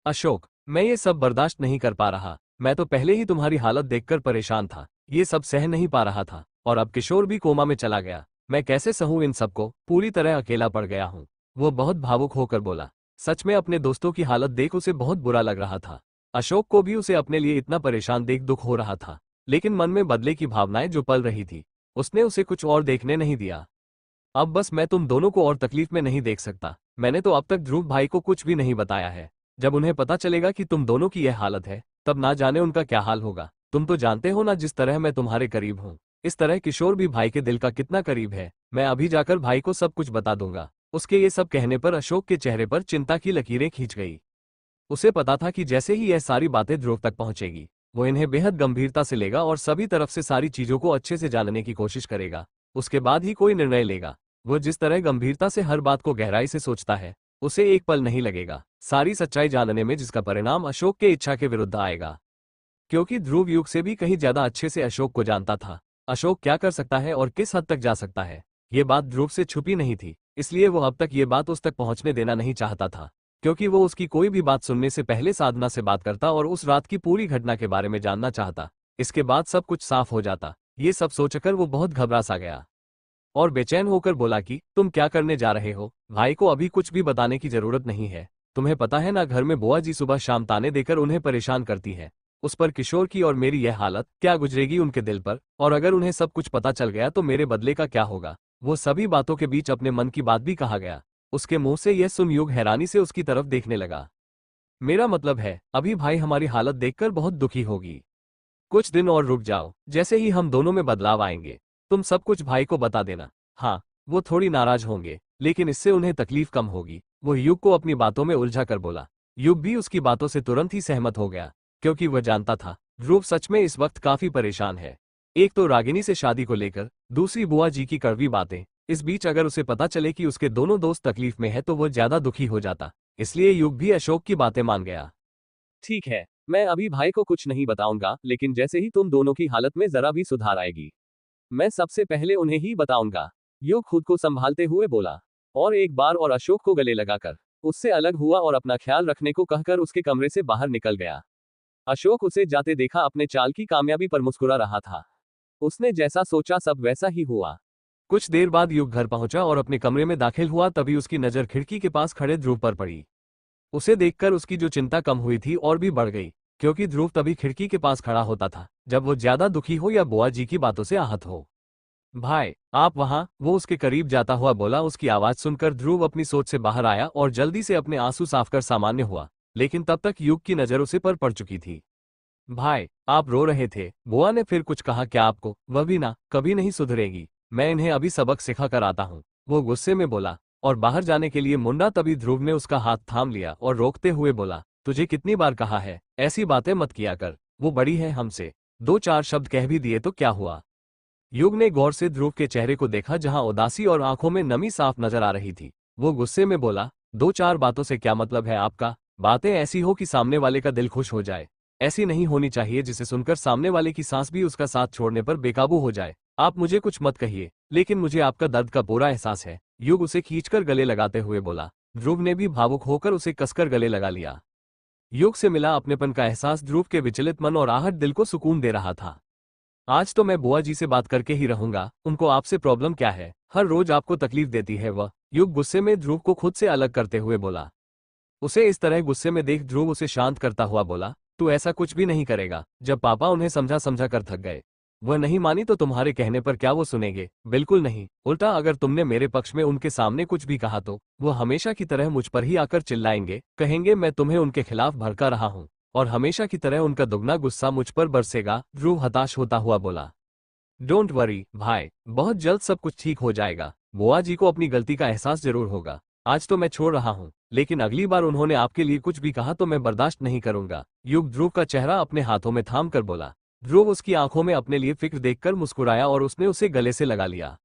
अशोक, मैं ये सब बर्दाश्त नहीं कर पा रहा। मैं तो पहले ही तुम्हारी हालत देखकर परेशान था, ये सब सह नहीं पा रहा था, और अब किशोर भी कोमा में चला गया। मैं कैसे सहूं इन सबको, पूरी तरह अकेला पड़ गया हूं। वो बहुत भावुक होकर बोला। सच में अपने दोस्तों की हालत देख उसे बहुत बुरा लग रहा था। अशोक को भी उसे अपने लिए इतना परेशान देख दुख हो रहा था, लेकिन मन में बदले की भावनाएं जो पल रही थी, उसने उसे कुछ और देखने नहीं दिया। अब बस मैं तुम दोनों को और तकलीफ में नहीं देख सकता। मैंने तो अब तक ध्रुव भाई को कुछ भी नहीं बताया है। जब उन्हें पता चलेगा कि तुम दोनों की यह हालत है, तब ना जाने उनका क्या हाल होगा। तुम तो जानते हो ना, जिस तरह मैं तुम्हारे करीब हूँ, इस तरह किशोर भी भाई के दिल का कितना करीब है। मैं अभी जाकर भाई को सब कुछ बता दूंगा। उसके ये सब कहने पर अशोक के चेहरे पर चिंता की लकीरें खींच गई। उसे पता था कि जैसे ही यह सारी बातें ध्रुव तक पहुंचेगी, वो इन्हें बेहद गंभीरता से लेगा और सभी तरफ से सारी चीजों को अच्छे से जानने की कोशिश करेगा। उसके बाद ही कोई निर्णय लेगा। वो जिस तरह गंभीरता से हर बात को गहराई से सोचता है, उसे एक पल नहीं लगेगा सारी सच्चाई जानने में, जिसका परिणाम अशोक के इच्छा के विरुद्ध आएगा। क्योंकि ध्रुव युग से भी कहीं ज्यादा अच्छे से अशोक को जानता था। अशोक क्या कर सकता है और किस हद तक जा सकता है, ये बात ध्रुव से छुपी नहीं थी। इसलिए वो अब तक ये बात उस तक पहुंचने देना नहीं चाहता था, क्योंकि वो उसकी कोई भी बात सुनने से पहले साधना से बात करता और उस रात की पूरी घटना के बारे में जानना चाहता। इसके बाद सब कुछ साफ हो जाता। ये सब सोचकर वो बहुत घबरा सा गया और बेचैन होकर बोला कि तुम क्या करने जा रहे हो। भाई को अभी कुछ भी बताने की जरूरत नहीं है। तुम्हें पता है ना, घर में बुआ जी सुबह शाम ताने देकर उन्हें परेशान करती है। उस पर किशोर की और मेरी यह हालत, क्या गुजरेगी उनके दिल पर, और अगर उन्हें सब कुछ पता चल गया तो मेरे बदले का क्या होगा। वो सभी बातों के बीच अपने मन की बात भी कहा गया। उसके मुंह से यह सुन युग हैरानी से उसकी तरफ देखने लगा। मेरा मतलब है, अभी भाई हमारी हालत देखकर बहुत दुखी होगी। कुछ दिन और रुक जाओ, जैसे ही हम दोनों में बदलाव आएंगे तुम सब कुछ भाई को बता देना। हाँ, वो थोड़ी नाराज होंगे, लेकिन इससे उन्हें तकलीफ कम होगी। वो युग को अपनी बातों में उलझा कर बोला। युग भी उसकी बातों से तुरंत ही सहमत हो गया, क्योंकि वह जानता था ध्रुव सच में इस वक्त काफी परेशान है। एक तो रागिनी से शादी को लेकर, दूसरी बुआ जी की कड़वी बातें। इस बीच अगर उसे पता चले कि उसके दोनों दोस्त तकलीफ में है तो वह ज्यादा दुखी हो जाता। इसलिए युग भी अशोक की बातें मान गया। ठीक है, मैं अभी भाई को कुछ नहीं बताऊंगा, लेकिन जैसे ही तुम दोनों की हालत में जरा भी सुधार आएगी मैं सबसे पहले उन्हें ही बताऊंगा। युग खुद को संभालते हुए बोला, और एक बार और अशोक को गले लगाकर उससे अलग हुआ और अपना ख्याल रखने को कहकर उसके कमरे से बाहर निकल गया। अशोक उसे जाते देखा अपने चाल की कामयाबी पर मुस्कुरा रहा था। उसने जैसा सोचा सब वैसा ही हुआ। कुछ देर बाद युग घर पहुंचा और अपने कमरे में दाखिल हुआ, तभी उसकी नजर खिड़की के पास खड़े ध्रुव पर पड़ी। उसे देखकर उसकी जो चिंता कम हुई थी और भी बढ़ गई, क्योंकि ध्रुव तभी खिड़की के पास खड़ा होता था जब वो ज्यादा दुखी हो या बुआ जी की बातों से आहत हो। भाई, आप वहां, वो उसके करीब जाता हुआ बोला। उसकी आवाज सुनकर ध्रुव अपनी सोच से बाहर आया और जल्दी से अपने आंसू साफ कर सामान्य हुआ, लेकिन तब तक युग की नजर उसे पर पड़ चुकी थी। भाई, आप रो रहे थे, बुआ ने फिर कुछ कहा क्या आपको? वह भी ना, कभी नहीं सुधरेगी, मैं इन्हें अभी सबक सिखा कर आता हूँ, वो गुस्से में बोला और बाहर जाने के लिए मुंडा। तभी ध्रुव ने उसका हाथ थाम लिया और रोकते हुए बोला, तुझे कितनी बार कहा है ऐसी बातें मत किया कर, वो बड़ी है हमसे, दो चार शब्द कह भी दिए तो क्या हुआ। युग ने गौर से ध्रुव के चेहरे को देखा, जहां उदासी और आंखों में नमी साफ नजर आ रही थी। वो गुस्से में बोला, दो चार बातों से क्या मतलब है आपका? बातें ऐसी हो कि सामने वाले का दिल खुश हो जाए, ऐसी नहीं होनी चाहिए जिसे सुनकर सामने वाले की सांस भी उसका साथ छोड़ने पर बेकाबू हो जाए। आप मुझे कुछ मत कहिए, लेकिन मुझे आपका दर्द का पूरा एहसास है, युग उसे खींचकर गले लगाते हुए बोला। ध्रुव ने भी भावुक होकर उसे कसकर गले लगा लिया। युग से मिला अपनेपन का एहसास ध्रुव के विचलित मन और आहट दिल को सुकून दे रहा था। आज तो मैं बुआ जी से बात करके ही रहूंगा, उनको आपसे प्रॉब्लम क्या है, हर रोज आपको तकलीफ देती है वह, युग गुस्से में ध्रुव को खुद से अलग करते हुए बोला। उसे इस तरह गुस्से में देख ध्रुव उसे शांत करता हुआ बोला, तू ऐसा कुछ भी नहीं करेगा, जब पापा उन्हें समझा समझा कर थक गए, वह नहीं मानी तो तुम्हारे कहने पर क्या वो सुनेंगे? बिल्कुल नहीं, उल्टा अगर तुमने मेरे पक्ष में उनके सामने कुछ भी कहा तो वो हमेशा की तरह मुझ पर ही आकर चिल्लाएंगे, कहेंगे मैं तुम्हें उनके खिलाफ भड़का रहा हूँ, और हमेशा की तरह उनका दुगना गुस्सा मुझ पर बरसेगा। ध्रुव हताश होता हुआ बोला। डोंट वरी भाई, बहुत जल्द सब कुछ ठीक हो जाएगा, बुआ जी को अपनी गलती का एहसास जरूर होगा। आज तो मैं छोड़ रहा हूँ, लेकिन अगली बार उन्होंने आपके लिए कुछ भी कहा तो मैं बर्दाश्त नहीं करूंगा, युग ध्रुव का चेहरा अपने हाथों में थाम कर बोला। ध्रुव उसकी आंखों में अपने लिए फिक्र देखकर मुस्कुराया और उसने उसे गले से लगा लिया।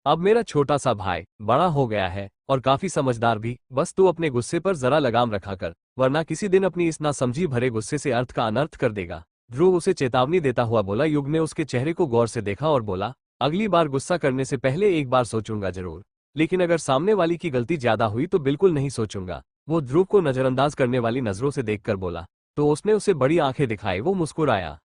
अब मेरा छोटा सा भाई बड़ा हो गया है और काफी समझदार भी, बस तू अपने गुस्से पर जरा लगाम रखा कर, वरना किसी दिन अपनी इस नासमझी भरे गुस्से से अर्थ का अनर्थ कर देगा, ध्रुव उसे चेतावनी देता हुआ बोला। युग ने उसके चेहरे को गौर से देखा और बोला, अगली बार गुस्सा करने से पहले एक बार सोचूंगा जरूर, लेकिन अगर सामने वाली की गलती ज्यादा हुई तो बिल्कुल नहीं सोचूंगा। वो ध्रुव को नजरअंदाज करने वाली नजरों से देखकर बोला, तो उसने उसे बड़ी आंखें दिखाई। वो मुस्कुराया।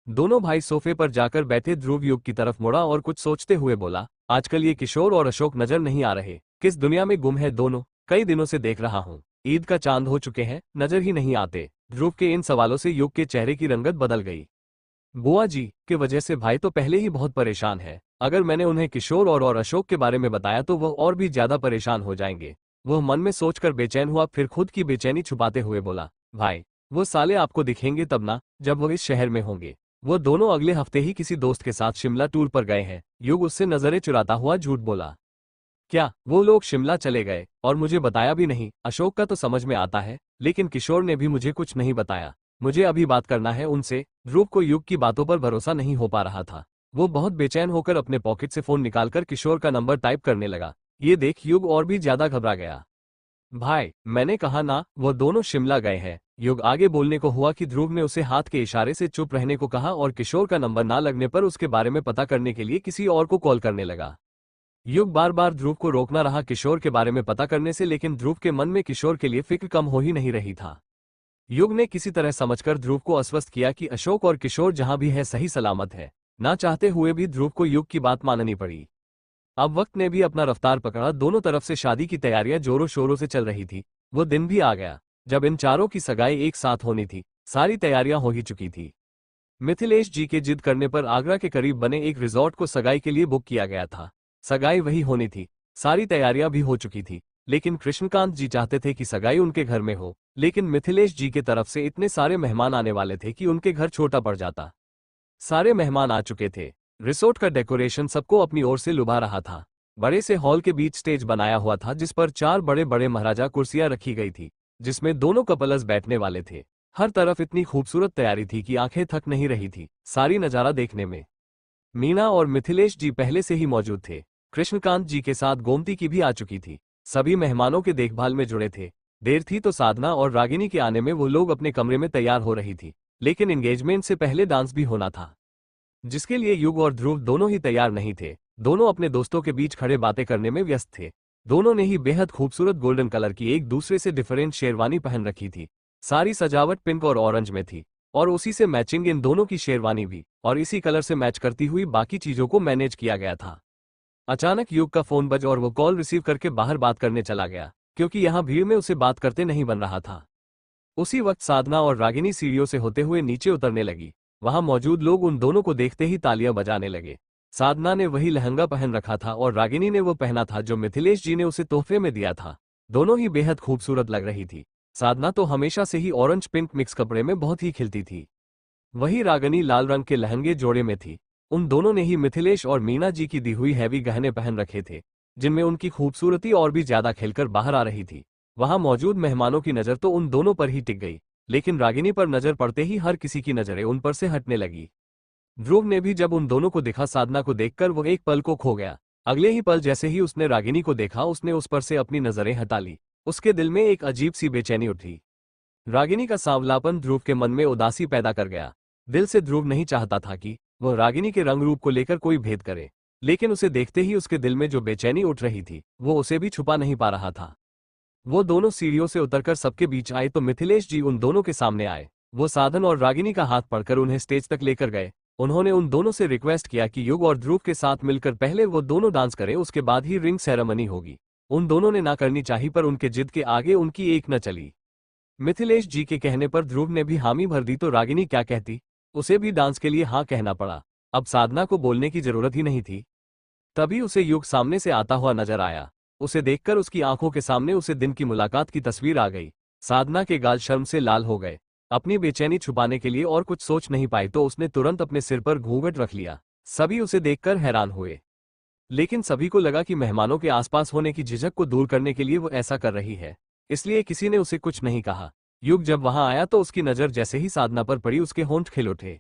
दोनों भाई सोफे पर जाकर बैठे। ध्रुव युग की तरफ मुड़ा और कुछ सोचते हुए बोला, आजकल ये किशोर और अशोक नजर नहीं आ रहे, किस दुनिया में गुम है दोनों? कई दिनों से देख रहा हूँ, ईद का चांद हो चुके हैं, नजर ही नहीं आते। ध्रुव के इन सवालों से युग के चेहरे की रंगत बदल गई। बुआ जी की वजह से भाई तो पहले ही बहुत परेशान है, अगर मैंने उन्हें किशोर और अशोक के बारे में बताया तो वह और भी ज्यादा परेशान हो जाएंगे। वह मन में सोचकर बेचैन हुआ, फिर खुद की बेचैनी छुपाते हुए बोला, भाई वो साले आपको दिखेंगे तब ना, जब वो इस शहर में होंगे। वो दोनों अगले हफ्ते ही किसी दोस्त के साथ शिमला टूर पर गए हैं। युग उससे नजरें चुराता हुआ झूठ बोला। क्या वो लोग शिमला चले गए और मुझे बताया भी नहीं? अशोक का तो समझ में आता है, लेकिन किशोर ने भी मुझे कुछ नहीं बताया, मुझे अभी बात करना है उनसे। ध्रुव को युग की बातों पर भरोसा नहीं हो पा रहा था। वो बहुत बेचैन होकर अपने पॉकेट से फोन निकालकर किशोर का नंबर टाइप करने लगा। ये देख युग और भी ज्यादा घबरा गया। भाई मैंने कहा ना, वो दोनों शिमला गए हैं। युग आगे बोलने को हुआ कि ध्रुव ने उसे हाथ के इशारे से चुप रहने को कहा और किशोर का नंबर ना लगने पर उसके बारे में पता करने के लिए किसी और को कॉल करने लगा। युग बार बार ध्रुव को रोकना रहा किशोर के बारे में पता करने से, लेकिन ध्रुव के मन में किशोर के लिए फिक्र कम हो ही नहीं रही था। युग ने किसी तरह समझकर ध्रुव को आश्वस्त किया कि अशोक और किशोर जहां भी है सही सलामत है। ना चाहते हुए भी ध्रुव को युग की बात माननी पड़ी। अब वक्त ने भी अपना रफ्तार पकड़ा, दोनों तरफ से शादी की तैयारियां जोरों शोरों से चल रही थी। वो दिन भी आ गया जब इन चारों की सगाई एक साथ होनी थी। सारी तैयारियां हो ही चुकी थी। मिथिलेश जी के जिद करने पर आगरा के करीब बने एक रिजॉर्ट को सगाई के लिए बुक किया गया था। सगाई वही होनी थी। सारी तैयारियां भी हो चुकी थी, लेकिन कृष्णकांत जी चाहते थे कि सगाई उनके घर में हो। लेकिन मिथिलेश जी के तरफ से इतने सारे मेहमान आने वाले थे कि उनके घर छोटा पड़ जाता। सारे मेहमान आ चुके थे। रिसोर्ट का डेकोरेशन सबको अपनी ओर से लुभा रहा था। बड़े से हॉल के बीच स्टेज बनाया हुआ था जिस पर 4 बड़े बड़े महाराजा कुर्सियां रखी गई थी, जिसमें दोनों कपल्स बैठने वाले थे। हर तरफ इतनी खूबसूरत तैयारी थी कि आंखें थक नहीं रही थी सारी नजारा देखने में। मीना और मिथिलेश जी पहले से ही मौजूद थे। कृष्णकांत जी के साथ गोमती की भी आ चुकी थी। सभी मेहमानों के देखभाल में जुड़े थे। देर थी तो साधना और रागिनी के आने में वो लोग अपने कमरे में तैयार हो रही थी, लेकिन एंगेजमेंट से पहले डांस भी होना था, जिसके लिए युग और ध्रुव दोनों ही तैयार नहीं थे। दोनों अपने दोस्तों के बीच खड़े बातें करने में व्यस्त थे। दोनों ने ही बेहद खूबसूरत गोल्डन कलर की एक दूसरे से डिफरेंट शेरवानी पहन रखी थी। सारी सजावट पिंक और ऑरेंज में थी, और उसी से मैचिंग इन दोनों की शेरवानी भी, और इसी कलर से मैच करती हुई बाकी चीजों को मैनेज किया गया था। अचानक युग का फोन बज और वो कॉल रिसीव करके बाहर बात करने चला गया, क्योंकि यहाँ भीड़ में उसे बात करते नहीं बन रहा था। उसी वक्त साधना और रागिनी सीढ़ियों से होते हुए नीचे उतरने लगी। वहां मौजूद लोग उन दोनों को देखते ही तालियां बजाने लगे। साधना ने वही लहंगा पहन रखा था और रागिनी ने वो पहना था जो मिथिलेश जी ने उसे तोहफे में दिया था। दोनों ही बेहद खूबसूरत लग रही थी। साधना तो हमेशा से ही ऑरेंज पिंक मिक्स कपड़े में बहुत ही खिलती थी। वही रागिनी लाल रंग के लहंगे जोड़े में थी। उन दोनों ने ही मिथिलेश और मीना जी की दी हुई हैवी गहने पहन रखे थे, जिनमें उनकी खूबसूरती और भी ज्यादा खिलकर बाहर आ रही थी। वहां मौजूद मेहमानों की नजर तो उन दोनों पर ही टिक गई, लेकिन रागिनी पर नजर पड़ते ही हर किसी की नजरें उन पर से हटने लगी। ध्रुव ने भी जब उन दोनों को देखा, साधना को देखकर वो एक पल को खो गया। अगले ही पल जैसे ही उसने रागिनी को देखा, उसने उस पर से अपनी नजरें हटा ली। उसके दिल में एक अजीब सी बेचैनी उठी। रागिनी का सांवलापन ध्रुव के मन में उदासी पैदा कर गया। दिल से ध्रुव नहीं चाहता था कि वह रागिनी के रंग रूप को लेकर कोई भेद करे, लेकिन उसे देखते ही उसके दिल में जो बेचैनी उठ रही थी वो उसे भी छुपा नहीं पा रहा था। वो दोनों सीढ़ियों से उतरकर सबके बीच आए तो मिथिलेश जी उन दोनों के सामने आए। वो साधन और रागिनी का हाथ पकड़कर उन्हें स्टेज तक लेकर गए। उन्होंने उन दोनों से रिक्वेस्ट किया कि युग और ध्रुव के साथ मिलकर पहले वो दोनों डांस करें, उसके बाद ही रिंग सेरेमनी होगी। उन दोनों ने ना करनी चाहिए, पर उनके जिद के आगे उनकी एक न चली। मिथिलेश जी के कहने पर ध्रुव ने भी हामी भर दी तो रागिनी क्या कहती, उसे भी डांस के लिए हाँ कहना पड़ा। अब साधना को बोलने की जरूरत ही नहीं थी। तभी उसे युग सामने से आता हुआ नजर आया। उसे देखकर उसकी आंखों के सामने उसे दिन की मुलाकात की तस्वीर आ गई। साधना के गाल शर्म से लाल हो गए। अपनी बेचैनी छुपाने के लिए और कुछ सोच नहीं पाई तो उसने तुरंत अपने सिर पर घूंघट रख लिया। सभी उसे देखकर हैरान हुए, लेकिन सभी को लगा कि मेहमानों के आसपास होने की झिझक को दूर करने के लिए वो ऐसा कर रही है, इसलिए किसी ने उसे कुछ नहीं कहा। युग जब वहां आया तो उसकी नजर जैसे ही साधना पर पड़ी, उसके होंठ खिल उठे।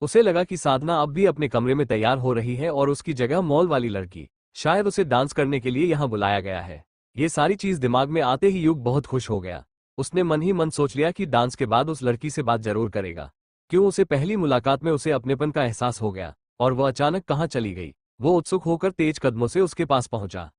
उसे लगा कि साधना अब भी अपने कमरे में तैयार हो रही है और उसकी जगह मॉल वाली लड़की, शायद उसे डांस करने के लिए यहां बुलाया गया है। ये सारी चीज दिमाग में आते ही युग बहुत खुश हो गया। उसने मन ही मन सोच लिया कि डांस के बाद उस लड़की से बात जरूर करेगा। क्यों, उसे पहली मुलाकात में उसे अपनेपन का एहसास हो गया। और वह अचानक कहाँ चली गई। वो उत्सुक होकर तेज कदमों से उसके पास पहुंचा।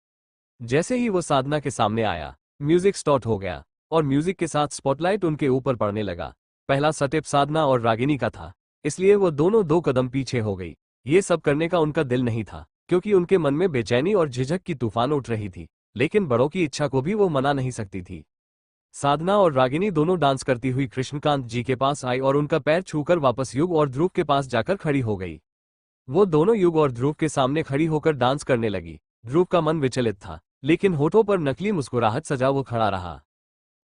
जैसे ही वो साधना के सामने आया, म्यूजिक स्टार्ट हो गया और म्यूजिक के साथ स्पॉटलाइट उनके ऊपर पड़ने लगा। पहला स्टेप साधना और रागिनी का था, इसलिए वो दोनों 2 कदम पीछे हो गई। ये सब करने का उनका दिल नहीं था, क्योंकि उनके मन में बेचैनी और झिझक की तूफान उठ रही थी, लेकिन बड़ों की इच्छा को भी वो मना नहीं सकती थी। साधना और रागिनी दोनों डांस करती हुई कृष्णकांत जी के पास आई और उनका पैर छूकर वापस युग और ध्रुव के पास जाकर खड़ी हो गई। वो दोनों युग और ध्रुव के सामने खड़ी होकर डांस करने लगी। ध्रुव का मन विचलित था, लेकिन होठों पर नकली मुस्कुराहट सजा वो खड़ा रहा।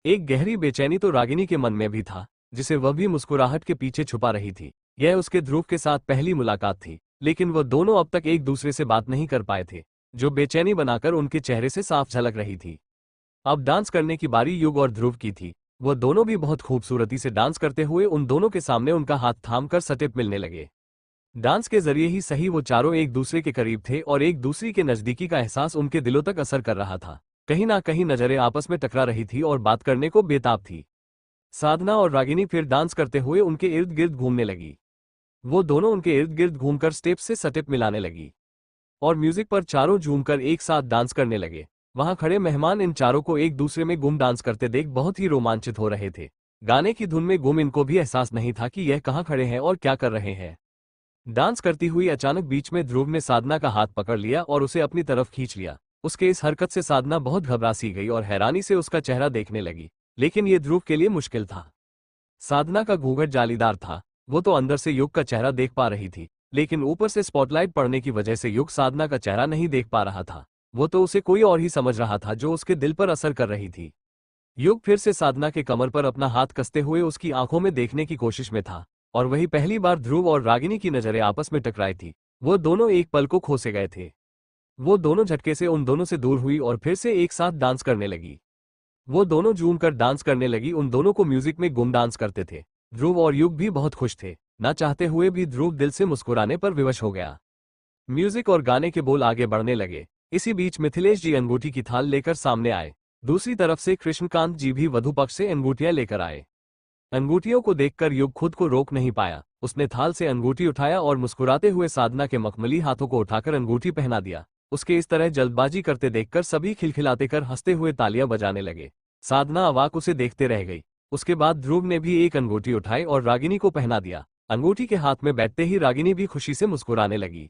एक गहरी बेचैनी तो रागिनी के मन में भी था, जिसे वह भी मुस्कुराहट के पीछे छुपा रही थी। यह उसके ध्रुव के साथ पहली मुलाकात थी, लेकिन वह दोनों अब तक एक दूसरे से बात नहीं कर पाए थे, जो बेचैनी बनाकर उनके चेहरे से साफ झलक रही थी। अब डांस करने की बारी युग और ध्रुव की थी। वह दोनों भी बहुत खूबसूरती से डांस करते हुए उन दोनों के सामने उनका हाथ थामकर स्टेप मिलने लगे। डांस के जरिए ही सही वो चारों एक दूसरे के करीब थे और एक दूसरे के नजदीकी का एहसास उनके दिलों तक असर कर रहा था। कहीं ना कहीं नजरें आपस में टकरा रही थी और बात करने को बेताब थी। साधना और रागिनी फिर डांस करते हुए उनके इर्द गिर्द घूमने लगी। वो दोनों उनके इर्द गिर्द घूमकर स्टेप से स्टेप मिलाने लगी और म्यूजिक पर चारों झूमकर एक साथ डांस करने लगे। वहां खड़े मेहमान इन चारों को एक दूसरे में गुम डांस करते देख बहुत ही रोमांचित हो रहे थे। गाने की धुन में गुम इनको भी एहसास नहीं था कि यह कहाँ खड़े हैं और क्या कर रहे हैं। डांस करती हुई अचानक बीच में ध्रुव ने साधना का हाथ पकड़ लिया और उसे अपनी तरफ खींच लिया। उसके इस हरकत से साधना बहुत घबरा सी गई और हैरानी से उसका चेहरा देखने लगी, लेकिन ये ध्रुव के लिए मुश्किल था। साधना का घूंघट जालीदार था, वो तो अंदर से युग का चेहरा देख पा रही थी, लेकिन ऊपर से स्पॉटलाइट पड़ने की वजह से युग साधना का चेहरा नहीं देख पा रहा था। वो तो उसे कोई और ही समझ रहा था जो उसके दिल पर असर कर रही थी। युग फिर से साधना के कमर पर अपना हाथ कसते हुए उसकी आंखों में देखने की कोशिश में था, और वही पहली बार ध्रुव और रागिनी की नजरें आपस में टकराई थी। वो दोनों एक पल को खो से गए थे। वो दोनों झटके से उन दोनों से दूर हुई और फिर से एक साथ डांस करने लगी। वो दोनों झूम कर डांस करने लगी। उन दोनों को म्यूजिक में गुम डांस करते थे। ध्रुव और युग भी बहुत खुश थे। ना चाहते हुए भी ध्रुव दिल से मुस्कुराने पर विवश हो गया। म्यूजिक और गाने के बोल आगे बढ़ने लगे। इसी बीच मिथिलेश जी अंगूठी की थाल लेकर सामने आए। दूसरी तरफ से कृष्णकांत जी भी वधू पक्ष से अंगूठियां लेकर आए। अंगूठियों को देखकर युग खुद को रोक नहीं पाया। उसने थाल से अंगूठी उठाया और मुस्कुराते हुए साधना के मखमली हाथों को उठाकर अंगूठी पहना दिया। उसके इस तरह जल्दबाजी करते देखकर सभी खिलखिलाते कर हंसते हुए तालियां बजाने लगे। साधना अवाक उसे देखते रह गई। उसके बाद ध्रुव ने भी एक अंगूठी उठाई और रागिनी को पहना दिया। अंगूठी के हाथ में बैठते ही रागिनी भी खुशी से मुस्कुराने लगी।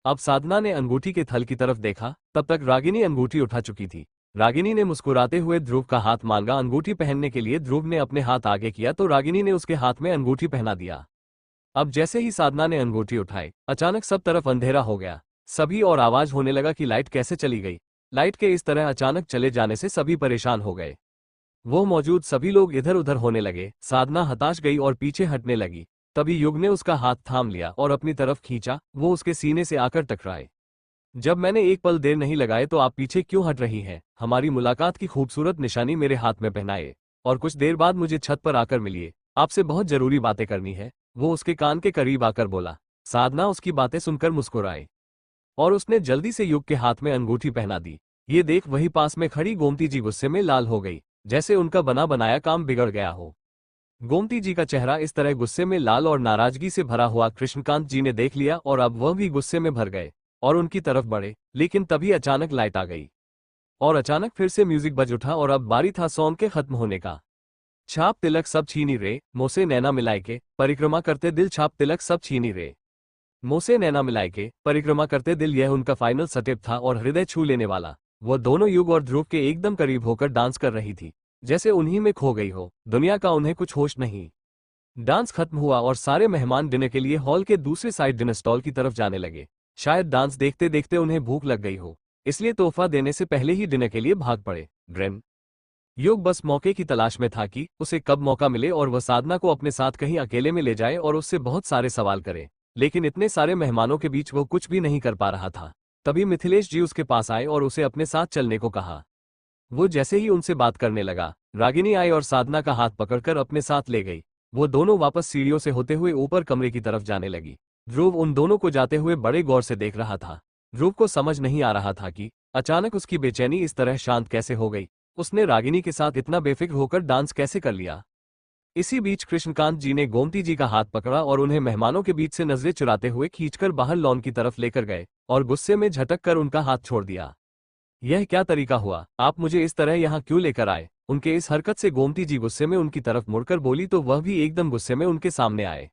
अब साधना ने अंगूठी के थल की तरफ देखा, तब तक रागिनी अंगूठी उठा चुकी थी। रागिनी ने मुस्कुराते हुए ध्रुव का हाथ मांगा। अंगूठी पहनने के लिए ध्रुव ने अपने हाथ आगे किया तो रागिनी ने उसके हाथ में अंगूठी पहना दिया। अब जैसे ही साधना ने अंगूठी उठाई, अचानक सब तरफ अंधेरा हो गया। सभी और आवाज होने लगा कि लाइट कैसे चली गई। लाइट के इस तरह अचानक चले जाने से सभी परेशान हो गए। वो मौजूद सभी लोग इधर उधर होने लगे। साधना हताश गई और पीछे हटने लगी। तभी युग ने उसका हाथ थाम लिया और अपनी तरफ खींचा। वो उसके सीने से आकर टकराए। जब मैंने एक पल देर नहीं लगाए तो आप पीछे क्यों हट रही हैं? हमारी मुलाकात की खूबसूरत निशानी मेरे हाथ में पहनाए और कुछ देर बाद मुझे छत पर आकर मिलिए। आपसे बहुत जरूरी बातें करनी है। वो उसके कान के करीब आकर बोला। साधना उसकी बातें सुनकर मुस्कुराई और उसने जल्दी से युग के हाथ में अंगूठी पहना दी। ये देख वही पास में खड़ी गोमती जी गुस्से में लाल हो गई, जैसे उनका बना बनाया काम बिगड़ गया हो। गोमती जी का चेहरा इस तरह गुस्से में लाल और नाराजगी से भरा हुआ कृष्णकांत जी ने देख लिया और अब वह भी गुस्से में भर गए और उनकी तरफ बढ़े। लेकिन तभी अचानक लाइट आ गई और अचानक फिर से म्यूजिक बज उठा और अब बारी था सॉन्ग के खत्म होने का। छाप तिलक सब छीनी रे, मोसे नैना मिलाए के परिक्रमा करते दिल। छाप तिलक सब छीनी रे, मोसे नैना मिलाए के परिक्रमा करते दिल। यह उनका फाइनल स्टेप था और हृदय छू लेने वाला। वह दोनों युग और ध्रुव के एकदम करीब होकर डांस कर रही थी, जैसे उन्हीं में खो गई हो। दुनिया का उन्हें कुछ होश नहीं। डांस खत्म हुआ और सारे मेहमान डिनर के लिए हॉल के दूसरे साइड डिनर स्टॉल की तरफ जाने लगे। शायद डांस देखते देखते उन्हें भूख लग गई हो, इसलिए तोहफा देने से पहले ही डिनर के लिए भाग पड़े। ड्रेन युग बस मौके की तलाश में था कि उसे कब मौका मिले और वह साधना को अपने साथ कहीं अकेले में ले जाए और उससे बहुत सारे सवाल करे। लेकिन इतने सारे मेहमानों के बीच वो कुछ भी नहीं कर पा रहा था। तभी मिथिलेश जी उसके पास आए और उसे अपने साथ चलने को कहा। वो जैसे ही उनसे बात करने लगा, रागिनी आई और साधना का हाथ पकड़कर अपने साथ ले गई। वो दोनों वापस सीढ़ियों से होते हुए ऊपर कमरे की तरफ जाने लगी। ध्रुव उन दोनों को जाते हुए बड़े गौर से देख रहा था। ध्रुव को समझ नहीं आ रहा था कि अचानक उसकी बेचैनी इस तरह शांत कैसे हो गई। उसने रागिनी के साथ इतना बेफिक्र होकर डांस कैसे कर लिया। इसी बीच कृष्णकांत जी ने गोमती जी का हाथ पकड़ा और उन्हें मेहमानों के बीच से नजरें चुराते हुए खींचकर बाहर लॉन की तरफ लेकर गए और गुस्से में झटक कर उनका हाथ छोड़ दिया। यह क्या तरीका हुआ? आप मुझे इस तरह यहाँ क्यों लेकर आए? उनके इस हरकत से गोमती जी गुस्से में उनकी तरफ मुड़कर बोली तो वह भी एकदम गुस्से में उनके सामने आए।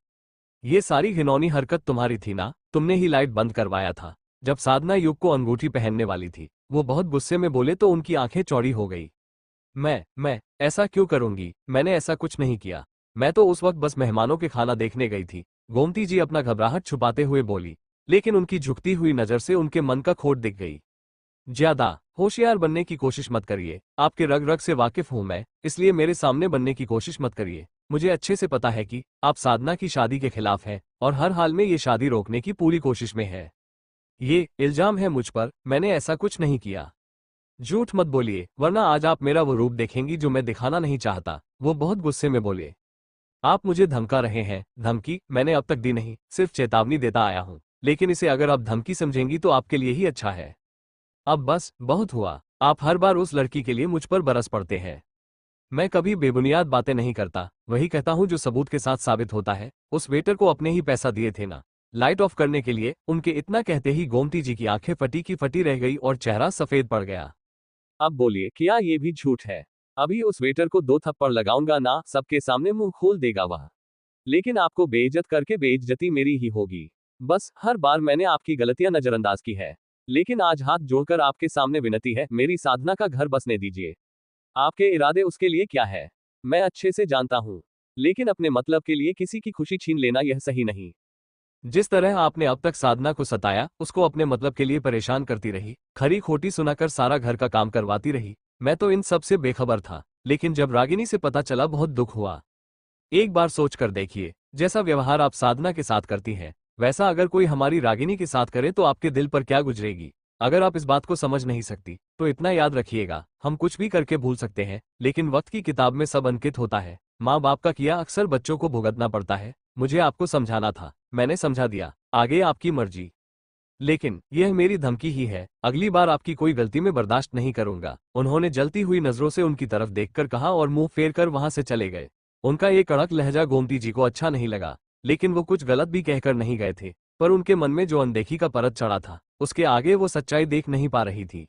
ये सारी घिनौनी हरकत तुम्हारी थी ना? तुमने ही लाइट बंद करवाया था। जब साधना युग को अंगूठी पहनने वाली थी, वो बहुत गुस्से में बोले तो उनकी आंखें चौड़ी हो गई। मैं ऐसा क्यों करूंगी? मैंने ऐसा कुछ नहीं किया। मैं तो उस वक्त बस मेहमानों के खाना देखने गई थी। गोमती जी अपना घबराहट छुपाते हुए बोली, लेकिन उनकी झुकती हुई नजर से उनके मन का खोट दिख गई। ज्यादा होशियार बनने की कोशिश मत करिए। आपके रग रग से वाकिफ हूं मैं, इसलिए मेरे सामने बनने की कोशिश मत करिए। मुझे अच्छे से पता है कि आप साधना की शादी के खिलाफ हैं और हर हाल में ये शादी रोकने की पूरी कोशिश में है। ये इल्जाम है मुझ पर, मैंने ऐसा कुछ नहीं किया। झूठ मत बोलिए, वरना आज आप मेरा वो रूप देखेंगी जो मैं दिखाना नहीं चाहता। वो बहुत गुस्से में बोले। आप मुझे धमका रहे हैं? धमकी मैंने अब तक दी नहीं, सिर्फ चेतावनी देता आया हूं। लेकिन इसे अगर आप धमकी समझेंगी तो आपके लिए ही अच्छा है। अब बस बहुत हुआ। आप हर बार उस लड़की के लिए मुझ पर बरस पड़ते हैं। मैं कभी बेबुनियाद बातें नहीं करता, वही कहता हूं जो सबूत के साथ साबित होता है। उस वेटर को अपने ही पैसा दिए थे ना, लाइट ऑफ करने के लिए। उनके इतना कहते ही गोमती जी की आंखें फटी की फटी रह गई और चेहरा सफेद पड़ गया। अब बोलिए, क्या ये भी झूठ है? अभी उस वेटर को 2 थप्पड़ लगाऊंगा ना, सबके सामने मुंह खोल देगा वह। लेकिन आपको बेइज्जत करके बेइज्जती मेरी ही होगी। बस हर बार मैंने आपकी गलतियां नजरअंदाज की है। लेकिन आज हाथ जोड़कर आपके सामने विनती है, मेरी साधना का घर बसने दीजिए। आपके इरादे उसके लिए क्या है, मैं अच्छे से जानता हूं। लेकिन अपने मतलब के लिए किसी की खुशी छीन लेना यह सही नहीं। जिस तरह आपने अब तक साधना को सताया, उसको अपने मतलब के लिए परेशान करती रही, खरी खोटी सुनाकर सारा घर का काम करवाती रही, मैं तो इन सब से बेखबर था। लेकिन जब रागिनी से पता चला, बहुत दुख हुआ। एक बार सोच कर देखिए, जैसा व्यवहार आप साधना के साथ करती हैं, वैसा अगर कोई हमारी रागिनी के साथ करे तो आपके दिल पर क्या गुजरेगी। अगर आप इस बात को समझ नहीं सकती, तो इतना याद रखिएगा, हम कुछ भी करके भूल सकते हैं, लेकिन वक्त की किताब में सब अंकित होता है। माँ बाप का किया अक्सर बच्चों को भुगतना पड़ता है। मुझे आपको समझाना था, मैंने समझा दिया, आगे आपकी मर्जी। लेकिन यह मेरी धमकी ही है, अगली बार आपकी कोई गलती में बर्दाश्त नहीं करूंगा। उन्होंने जलती हुई नजरों से उनकी तरफ देखकर कहा और मुंह फेर कर वहां से चले गए। उनका ये कड़क लहजा गोमती जी को अच्छा नहीं लगा, लेकिन वो कुछ गलत भी कहकर नहीं गए थे। पर उनके मन में जो अनदेखी का परत चढ़ा था, उसके आगे वो सच्चाई देख नहीं पा रही थी।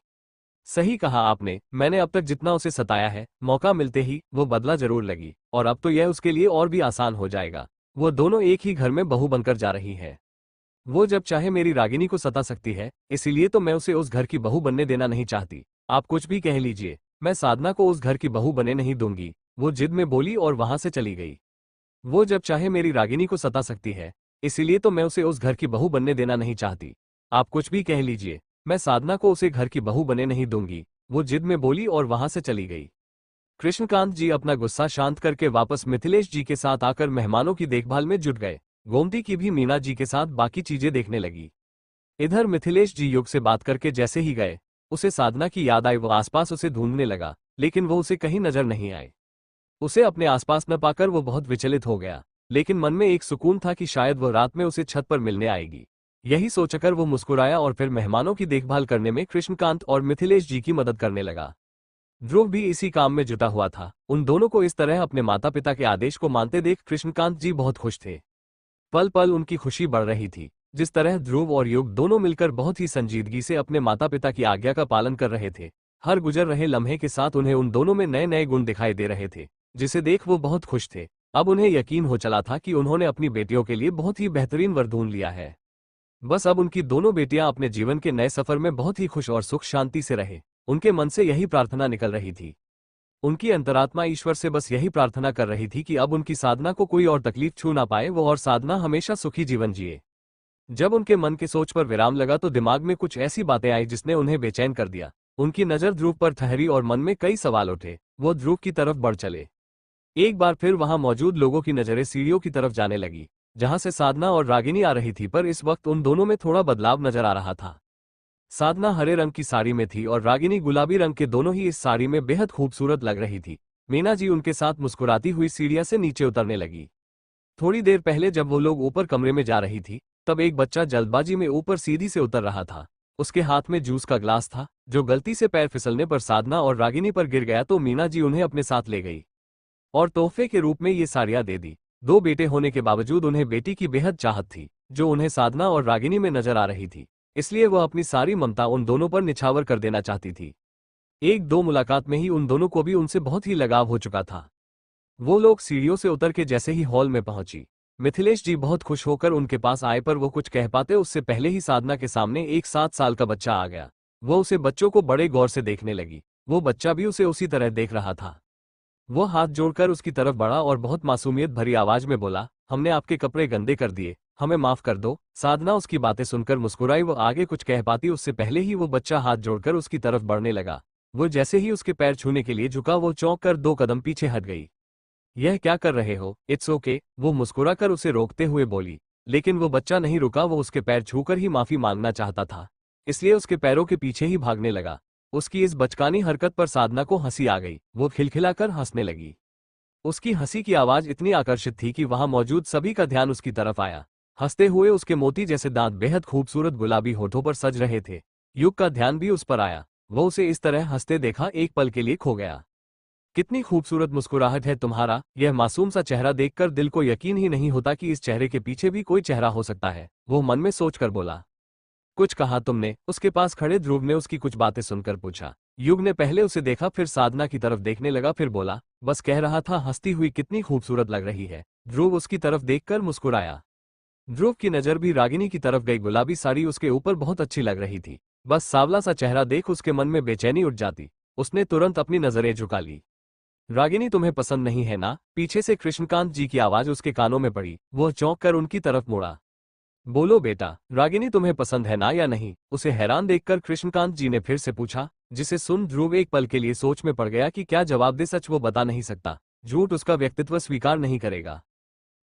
सही कहा आपने, मैंने अब तक जितना उसे सताया है, मौका मिलते ही वो बदला जरूर लगी, और अब तो यह उसके लिए और भी आसान हो जाएगा। वो दोनों एक ही घर में बहू बनकर जा रही है। वो जब चाहे मेरी रागिनी को सता सकती है, इसीलिए तो मैं उसे उस घर की बहू बनने देना नहीं चाहती। आप कुछ भी कह लीजिए, मैं साधना को उस घर की बहू बने नहीं दूंगी। वो जिद में बोली और वहां से चली गई। वो जब चाहे मेरी रागिनी को सता सकती है, इसीलिए तो मैं उसे उस घर की बहू बनने देना नहीं चाहती। आप कुछ भी कह लीजिए, मैं साधना को उसे घर की बहू बने नहीं दूंगी। वो जिद में बोली और वहां से चली गई। कृष्णकांत जी अपना गुस्सा शांत करके वापस मिथिलेश जी के साथ आकर मेहमानों की देखभाल में जुट गए। गोमती की भी मीना जी के साथ बाकी चीजें देखने लगी। इधर मिथिलेश जी युग से बात करके जैसे ही गए, उसे साधना की याद आई। वो आसपास उसे ढूंढने लगा, लेकिन वो उसे कहीं नजर नहीं आए। उसे अपने आसपास न पाकर वो बहुत विचलित हो गया, लेकिन मन में एक सुकून था कि शायद वो रात में उसे छत पर मिलने आएगी। यही सोचकर वो मुस्कुराया और फिर मेहमानों की देखभाल करने में कृष्णकांत और मिथिलेश जी की मदद करने लगा। ध्रुव भी इसी काम में जुटा हुआ था। उन दोनों को इस तरह अपने माता पिता के आदेश को मानते देख कृष्णकांत जी बहुत खुश थे। पल पल उनकी खुशी बढ़ रही थी। जिस तरह ध्रुव और युग दोनों मिलकर बहुत ही संजीदगी से अपने माता पिता की आज्ञा का पालन कर रहे थे, हर गुजर रहे लम्हे के साथ उन्हें उन दोनों में नए नए गुण दिखाई दे रहे थे, जिसे देख वो बहुत खुश थे। अब उन्हें यकीन हो चला था कि उन्होंने अपनी बेटियों के लिए बहुत ही बेहतरीन वर ढूंढ लिया है। बस अब उनकी दोनों बेटियां अपने जीवन के नए सफर में बहुत ही खुश और सुख शांति से रहे। उनके मन से यही प्रार्थना निकल रही थी। उनकी अंतरात्मा ईश्वर से बस यही प्रार्थना कर रही थी कि अब उनकी साधना को कोई और तकलीफ छू ना पाए, वो और साधना हमेशा सुखी जीवन जिए। जब उनके मन के सोच पर विराम लगा तो दिमाग में कुछ ऐसी बातें आई जिसने उन्हें बेचैन कर दिया। उनकी नजर ध्रुव पर ठहरी और मन में कई सवाल उठे। वो ध्रुव की तरफ बढ़ चले। एक बार फिर वहां मौजूद लोगों की नजरें सीढ़ियों की तरफ जाने लगी, जहां से साधना और रागिनी आ रही थी, पर इस वक्त उन दोनों में थोड़ा बदलाव नजर आ रहा था। साधना हरे रंग की साड़ी में थी और रागिनी गुलाबी रंग के। दोनों ही इस साड़ी में बेहद खूबसूरत लग रही थी। मीना जी उनके साथ मुस्कुराती हुई सीढ़ियां से नीचे उतरने लगी। थोड़ी देर पहले जब वो लोग ऊपर कमरे में जा रही थी, तब एक बच्चा जल्दबाजी में ऊपर सीढ़ी से उतर रहा था। उसके हाथ में जूस का ग्लास था, जो गलती से पैर फिसलने पर साधना और रागिनी पर गिर गया, तो मीना जी उन्हें अपने साथ ले गई और तोहफे के रूप में ये साड़ियां दे दी। दो बेटे होने के बावजूद उन्हें बेटी की बेहद चाहत थी, जो उन्हें साधना और रागिनी में नजर आ रही थी। इसलिए वह अपनी सारी ममता उन दोनों पर निछावर कर देना चाहती थी। एक दो मुलाकात में ही उन दोनों को भी उनसे बहुत ही लगाव हो चुका था। वो लोग सीढ़ियों से उतर के जैसे ही हॉल में पहुंची, मिथिलेश जी बहुत खुश होकर उनके पास आए, पर वो कुछ कह पाते उससे पहले ही साधना के सामने एक 7 साल का बच्चा आ गया। वो उसे बच्चों को बड़े गौर से देखने लगी। वो बच्चा भी उसे उसी तरह देख रहा था। वो हाथ जोड़कर उसकी तरफ बढ़ा और बहुत मासूमियत भरी आवाज में बोला, हमने आपके कपड़े गंदे कर दिए, हमें माफ कर दो। साधना उसकी बातें सुनकर मुस्कुराई। वो आगे कुछ कह पाती उससे पहले ही वो बच्चा हाथ जोड़कर उसकी तरफ बढ़ने लगा। वो जैसे ही उसके पैर छूने के लिए झुका, वो चौंक कर 2 कदम पीछे हट गई। यह क्या कर रहे हो? इट्स ओके, वो मुस्कुराकर उसे रोकते हुए बोली। लेकिन वो बच्चा नहीं रुका। वो उसके पैर छूकर ही माफी मांगना चाहता था, इसलिए उसके पैरों के पीछे ही भागने लगा। उसकी इस बचकानी हरकत पर साधना को हंसी आ गई। वो खिलखिलाकर हंसने लगी। उसकी हंसी की आवाज इतनी आकर्षित थी कि वहां मौजूद सभी का ध्यान उसकी तरफ आया। हंसते हुए उसके मोती जैसे दांत बेहद खूबसूरत गुलाबी होठों पर सज रहे थे। युग का ध्यान भी उस पर आया। वो उसे इस तरह हंसते देखा, एक पल के लिए खो गया। कितनी खूबसूरत मुस्कुराहट है तुम्हारा। यह मासूम सा चेहरा देखकर दिल को यकीन ही नहीं होता कि इस चेहरे के पीछे भी कोई चेहरा हो सकता है, वो मन में सोचकर बोला। कुछ कहा तुमने? उसके पास खड़े ध्रुव ने उसकी कुछ बातें सुनकर पूछा। युग ने पहले उसे देखा, फिर साधना की तरफ देखने लगा, फिर बोला, बस कह रहा था हंसती हुई कितनी खूबसूरत लग रही है। ध्रुव उसकी तरफ देखकर मुस्कुराया। ध्रुव की नजर भी रागिनी की तरफ गई। गुलाबी साड़ी उसके ऊपर बहुत अच्छी लग रही थी। बस सांवला सा चेहरा देख उसके मन में बेचैनी उठ जाती। उसने तुरंत अपनी नजरें झुका ली। रागिनी, तुम्हें पसंद नहीं है ना? पीछे से कृष्णकांत जी की आवाज उसके कानों में पड़ी। वह चौंक कर उनकी तरफ मुड़ा। बोलो बेटा, रागिनी तुम्हें पसंद है ना या नहीं? उसे हैरान देखकर कृष्णकांत जी ने फिर से पूछा, जिसे सुन ध्रुव एक पल के लिए सोच में पड़ गया कि क्या जवाब दे। सच वो बता नहीं सकता, झूठ उसका व्यक्तित्व स्वीकार नहीं करेगा।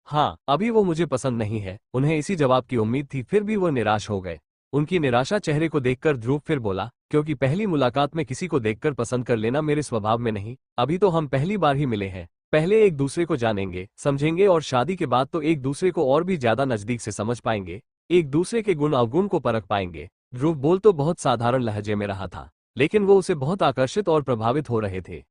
हाँ, अभी वो मुझे पसंद नहीं है। उन्हें इसी जवाब की उम्मीद थी, फिर भी वो निराश हो गए। उनकी निराशा चेहरे को देखकर ध्रुव फिर बोला, क्योंकि पहली मुलाकात में किसी को देखकर पसंद कर लेना मेरे स्वभाव में नहीं। अभी तो हम पहली बार ही मिले हैं। पहले एक दूसरे को जानेंगे, समझेंगे और शादी के बाद तो एक दूसरे को और भी ज्यादा नजदीक से समझ पाएंगे। एक दूसरे के गुण अवगुण को परख पाएंगे। ध्रुव बोल तो बहुत साधारण लहजे में रहा था, लेकिन वो उसे बहुत आकर्षित और प्रभावित हो रहे थे।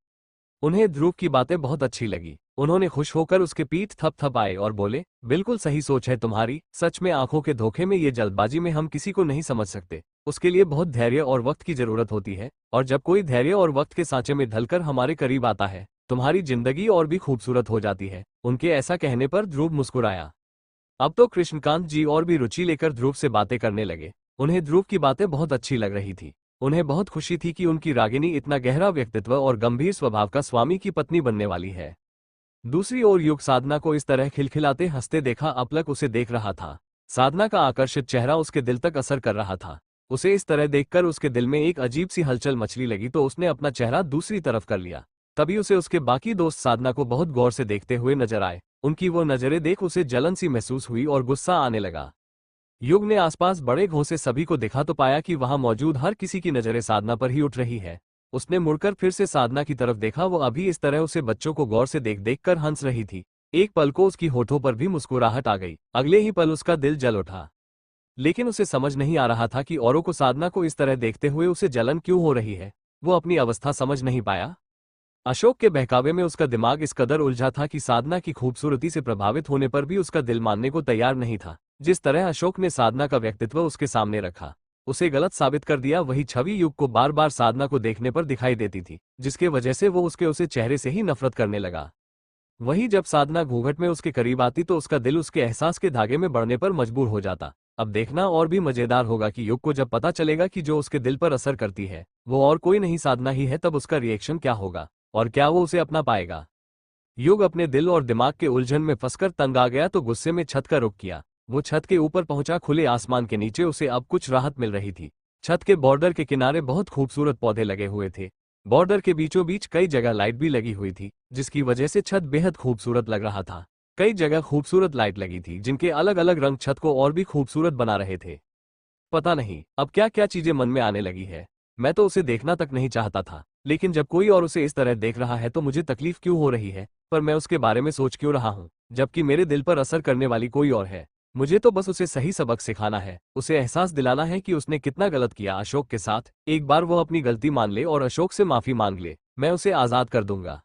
उन्हें ध्रुव की बातें बहुत अच्छी लगी। उन्होंने खुश होकर उसके पीठ थपथपाए और बोले, बिल्कुल सही सोच है तुम्हारी। सच में आंखों के धोखे में, ये जल्दबाजी में हम किसी को नहीं समझ सकते। उसके लिए बहुत धैर्य और वक्त की जरूरत होती है, और जब कोई धैर्य और वक्त के सांचे में ढलकर हमारे करीब आता है, तुम्हारी जिंदगी और भी खूबसूरत हो जाती है। उनके ऐसा कहने पर ध्रुव मुस्कुराया। अब तो कृष्णकांत जी और भी रुचि लेकर ध्रुव से बातें करने लगे। उन्हें ध्रुव की बातें बहुत अच्छी लग रही थी। उन्हें बहुत खुशी थी कि उनकी रागिनी इतना गहरा व्यक्तित्व और गंभीर स्वभाव का स्वामी की पत्नी बनने वाली है। दूसरी ओर युग साधना को इस तरह खिलखिलाते हंसते देखा अपलक उसे देख रहा था। साधना का आकर्षित चेहरा उसके दिल तक असर कर रहा था। उसे इस तरह देखकर उसके दिल में एक अजीब सी हलचल मचली लगी, तो उसने अपना चेहरा दूसरी तरफ कर लिया। तभी उसे उसके बाकी दोस्त साधना को बहुत गौर से देखते हुए नजर आए। उनकी वो नजरें देख उसे जलन सी महसूस हुई और गुस्सा आने लगा। युग ने आसपास बड़े घोंसे सभी को देखा तो पाया कि वहां मौजूद हर किसी की नजरें साधना पर ही उठ रही है। उसने मुड़कर फिर से साधना की तरफ देखा। वो अभी इस तरह उसे बच्चों को गौर से देख देख कर हंस रही थी। एक पल को उसकी होठों पर भी मुस्कुराहट आ गई। अगले ही पल उसका दिल जल उठा। लेकिन उसे समझ नहीं आ रहा था कि औरों को साधना को इस तरह देखते हुए उसे जलन क्यों हो रही है। वो अपनी अवस्था समझ नहीं पाया। अशोक के बहकावे में उसका दिमाग इस कदर उलझा था कि साधना की खूबसूरती से प्रभावित होने पर भी उसका दिल मानने को तैयार नहीं था। जिस तरह अशोक ने साधना का व्यक्तित्व उसके सामने रखा, उसे गलत साबित कर दिया, वही छवि युग को बार बार साधना को देखने पर दिखाई देती थी, जिसके वजह से वो उसे चेहरे से ही नफरत करने लगा। वही जब साधना घूंघट में उसके करीब आती तो उसका दिल उसके एहसास के धागे में बढ़ने पर मजबूर हो जाता। अब देखना और भी मजेदार होगा कि युग को जब पता चलेगा कि जो उसके दिल पर असर करती है वो और कोई नहीं साधना ही है, तब उसका रिएक्शन क्या होगा और क्या वो उसे अपना पाएगा। युग अपने दिल और दिमाग के उलझन में फंसकर तंग आ गया तो गुस्से में छत का रुख किया। वो छत के ऊपर पहुंचा। खुले आसमान के नीचे उसे अब कुछ राहत मिल रही थी। छत के बॉर्डर के किनारे बहुत खूबसूरत पौधे लगे हुए थे। बॉर्डर के बीचों बीच कई जगह लाइट भी लगी हुई थी, जिसकी वजह से छत बेहद खूबसूरत लग रहा था। कई जगह खूबसूरत लाइट लगी थी, जिनके अलग अलग रंग छत को और भी खूबसूरत बना रहे थे। पता नहीं अब क्या क्या चीजें मन में आने लगी है। मैं तो उसे देखना तक नहीं चाहता था, लेकिन जब कोई और उसे इस तरह देख रहा है तो मुझे तकलीफ क्यों हो रही है। पर मैं उसके बारे में सोच क्यों रहा हूँ, जबकि मेरे दिल पर असर करने वाली कोई और है। मुझे तो बस उसे सही सबक सिखाना है, उसे एहसास दिलाना है कि उसने कितना गलत किया अशोक के साथ। एक बार वो अपनी गलती मान ले और अशोक से माफी मांग ले, मैं उसे आजाद कर दूंगा।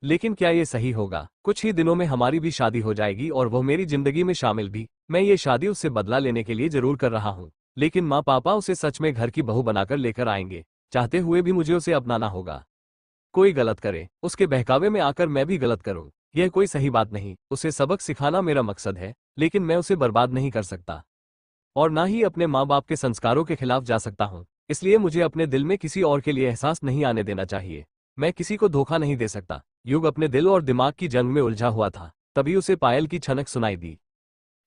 लेकिन क्या ये सही होगा? कुछ ही दिनों में हमारी भी शादी हो जाएगी और वो मेरी जिंदगी में शामिल भी। मैं ये शादी उससे बदला लेने के लिए जरूर कर रहा हूँ, लेकिन माँ पापा उसे सच में घर की बहू बनाकर लेकर आएंगे। चाहते हुए भी मुझे उसे अपनाना होगा। कोई गलत करे, उसके बहकावे में आकर मैं भी गलत करूं, यह कोई सही बात नहीं। उसे सबक सिखाना मेरा मकसद है, लेकिन मैं उसे बर्बाद नहीं कर सकता और ना ही अपने माँ बाप के संस्कारों के खिलाफ जा सकता हूँ। इसलिए मुझे अपने दिल में किसी और के लिए एहसास नहीं आने देना चाहिए। मैं किसी को धोखा नहीं दे सकता। युग अपने दिल और दिमाग की जंग में उलझा हुआ था। तभी उसे पायल की छनक सुनाई दी।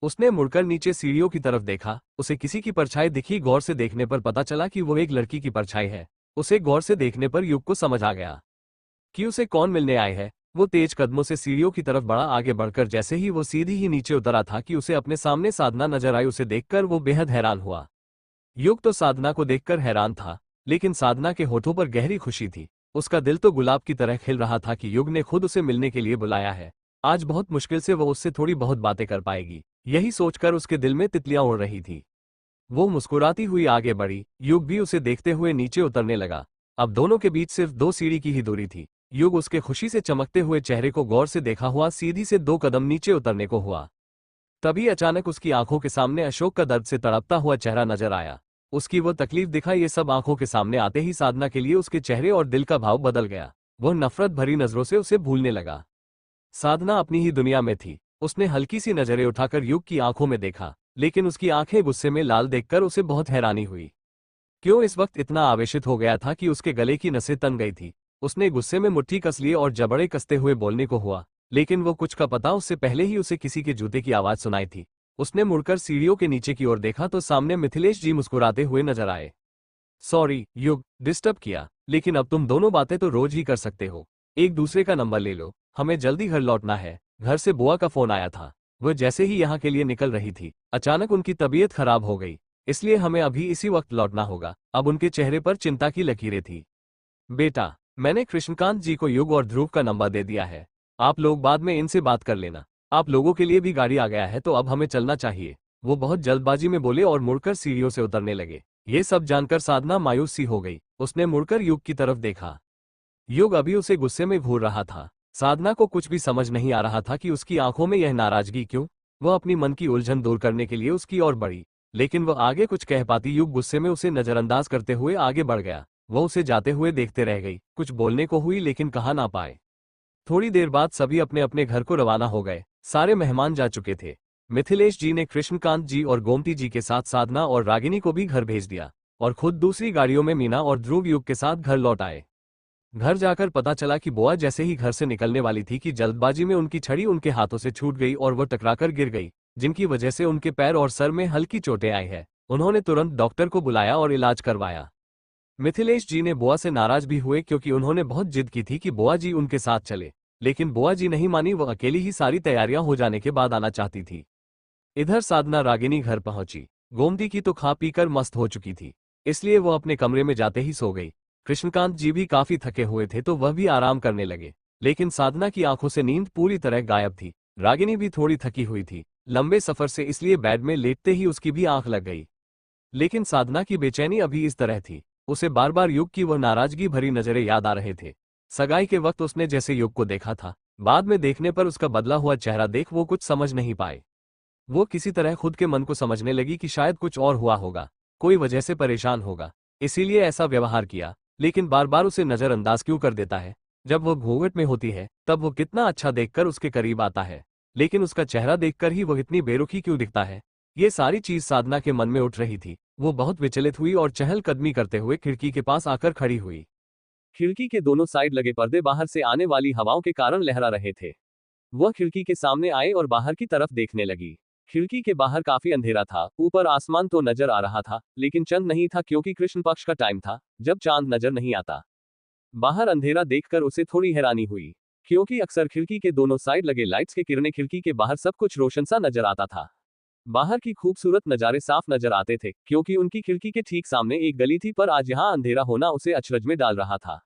उसने मुड़कर नीचे सीढ़ियों की तरफ देखा। उसे किसी की परछाई दिखी। गौर से देखने पर पता चला कि वो एक लड़की की परछाई है। उसे गौर से देखने पर युग को समझ आ गया कि उसे कौन मिलने आए है। वो तेज कदमों से सीढ़ियों की तरफ बढ़ा। आगे बढ़कर जैसे ही वो सीधी ही नीचे उतरा था कि उसे अपने सामने साधना नजर आई। उसे देखकर वो बेहद हैरान हुआ। युग तो साधना को देखकर हैरान था, लेकिन साधना के होठों पर गहरी खुशी थी। उसका दिल तो गुलाब की तरह खिल रहा था कि युग ने खुद उसे मिलने के लिए बुलाया है। आज बहुत मुश्किल से वो उससे थोड़ी बहुत बातें कर पाएगी, यही सोचकर उसके दिल में तितलियां उड़ रही थी। वो मुस्कुराती हुई आगे बढ़ी। युग भी उसे देखते हुए नीचे उतरने लगा। अब दोनों के बीच सिर्फ 2 सीढ़ी की ही दूरी थी। युग उसके खुशी से चमकते हुए चेहरे को गौर से देखा हुआ सीधी से 2 कदम नीचे उतरने को हुआ। तभी अचानक उसकी आंखों के सामने अशोक का दर्द से तड़पता हुआ चेहरा नजर आया। उसकी वो तकलीफ दिखा। ये सब आंखों के सामने आते ही साधना के लिए उसके चेहरे और दिल का भाव बदल गया। वह नफरत भरी नजरों से उसे भूलने लगा। साधना अपनी ही दुनिया में थी। उसने हल्की सी नजरें उठाकर युग की आंखों में देखा, लेकिन उसकी आंखें गुस्से में लाल देखकर उसे बहुत हैरानी हुई। क्यों इस वक्त इतना आवेशित हो गया था कि उसके गले की नसें तन गई थी। उसने गुस्से में मुट्ठी कस लिए और जबड़े कसते हुए बोलने को हुआ, लेकिन वो कुछ का पता उससे पहले ही उसे किसी के जूते की आवाज सुनाई थी। उसने मुड़कर सीढ़ियों के नीचे की ओर देखा तो सामने मिथिलेश जी मुस्कुराते हुए नजर आए। सॉरी युग, डिस्टर्ब किया, लेकिन अब तुम दोनों बातें तो रोज ही कर सकते हो। एक दूसरे का नंबर ले लो, हमें जल्दी घर लौटना है। घर से बुआ का फोन आया था। वह जैसे ही यहाँ के लिए निकल रही थी, अचानक उनकी तबीयत खराब हो गई, इसलिए हमें अभी इसी वक्त लौटना होगा। अब उनके चेहरे पर चिंता की लकीरें थी। बेटा, मैंने कृष्णकांत जी को युग और ध्रुव का नंबर दे दिया है। आप लोग बाद में इनसे बात कर लेना। आप लोगों के लिए भी गाड़ी आ गया है तो अब हमें चलना चाहिए। वो बहुत जल्दबाजी में बोले और मुड़कर सीढ़ियों से उतरने लगे। ये सब जानकर साधना मायूस सी हो गई। उसने मुड़कर युग की तरफ देखा। युग अभी उसे गुस्से में घूर रहा था। साधना को कुछ भी समझ नहीं आ रहा था कि उसकी आंखों में यह नाराजगी क्यों। वह अपनी मन की उलझन दूर करने के लिए उसकी ओर बढ़ी, लेकिन वह आगे कुछ कह पाती युग गुस्से में उसे नजरअंदाज करते हुए आगे बढ़ गया। वह उसे जाते हुए देखते रह गई। कुछ बोलने को हुई लेकिन कहा ना पाए। थोड़ी देर बाद सभी अपने अपने घर को रवाना हो गए। सारे मेहमान जा चुके थे। मिथिलेश जी ने कृष्णकांत जी और गोमती जी के साथ साधना और रागिनी को भी घर भेज दिया और खुद दूसरी गाड़ियों में मीना और ध्रुव युग के साथ घर लौट आए। घर जाकर पता चला कि बुआ जैसे ही घर से निकलने वाली थी कि जल्दबाजी में उनकी छड़ी उनके हाथों से छूट गई और वह टकराकर गिर गई, जिनकी वजह से उनके पैर और सर में हल्की चोटें आई है। उन्होंने तुरंत डॉक्टर को बुलाया और इलाज करवाया। मिथिलेश जी ने बुआ से नाराज भी हुए क्योंकि उन्होंने बहुत जिद की थी कि बुआ जी उनके साथ चले, लेकिन बुआ जी नहीं मानी। वह अकेली ही सारी तैयारियां हो जाने के बाद आना चाहती थी। इधर साधना रागिनी घर पहुंची। गोमती की तो खा पीकर मस्त हो चुकी थी, इसलिए वो अपने कमरे में जाते ही सो गई। कृष्णकांत जी भी काफी थके हुए थे तो वह भी आराम करने लगे, लेकिन साधना की आंखों से नींद पूरी तरह गायब थी। रागिनी भी थोड़ी थकी हुई थी लंबे सफर से, इसलिए बेड में लेटते ही उसकी भी आंख लग गई। लेकिन साधना की बेचैनी अभी इस तरह थी। उसे बार बार युग की वह नाराजगी भरी नजरें याद आ रहे थे। सगाई के वक्त उसने जैसे युग को देखा था, बाद में देखने पर उसका बदला हुआ चेहरा देख वो कुछ समझ नहीं पाए। वो किसी तरह खुद के मन को समझने लगी कि शायद कुछ और हुआ होगा, कोई वजह से परेशान होगा, इसीलिए ऐसा व्यवहार किया। लेकिन बार बार उसे नजरअंदाज क्यों कर देता है। जब वो घूंघट में होती है तब वो कितना अच्छा देखकर उसके करीब आता है, लेकिन उसका चेहरा देखकर ही वो इतनी बेरुखी क्यों दिखता है। ये सारी चीज साधना के मन में उठ रही थी। वो बहुत विचलित हुई और चहलकदमी करते हुए खिड़की के पास आकर खड़ी हुई। खिड़की के दोनों साइड लगे पर्दे बाहर से आने वाली हवाओं के कारण लहरा रहे थे। वह खिड़की के सामने आए और बाहर की तरफ देखने लगी। खिड़की के बाहर काफी अंधेरा था। ऊपर आसमान तो नजर आ रहा था, लेकिन चंद नहीं था क्योंकि कृष्ण पक्ष का टाइम था जब चांद नजर नहीं आता। बाहर अंधेरा देखकर उसे थोड़ी हैरानी हुई, क्योंकि अक्सर खिड़की के दोनों साइड लगे लाइट्स के किरणें खिड़की के बाहर सब कुछ रोशन सा नजर आता था। बाहर की खूबसूरत नजारे साफ नजर आते थे क्योंकि उनकी खिड़की के ठीक सामने एक गली थी, पर आज यहाँ अंधेरा होना उसे अचरज में डाल रहा था।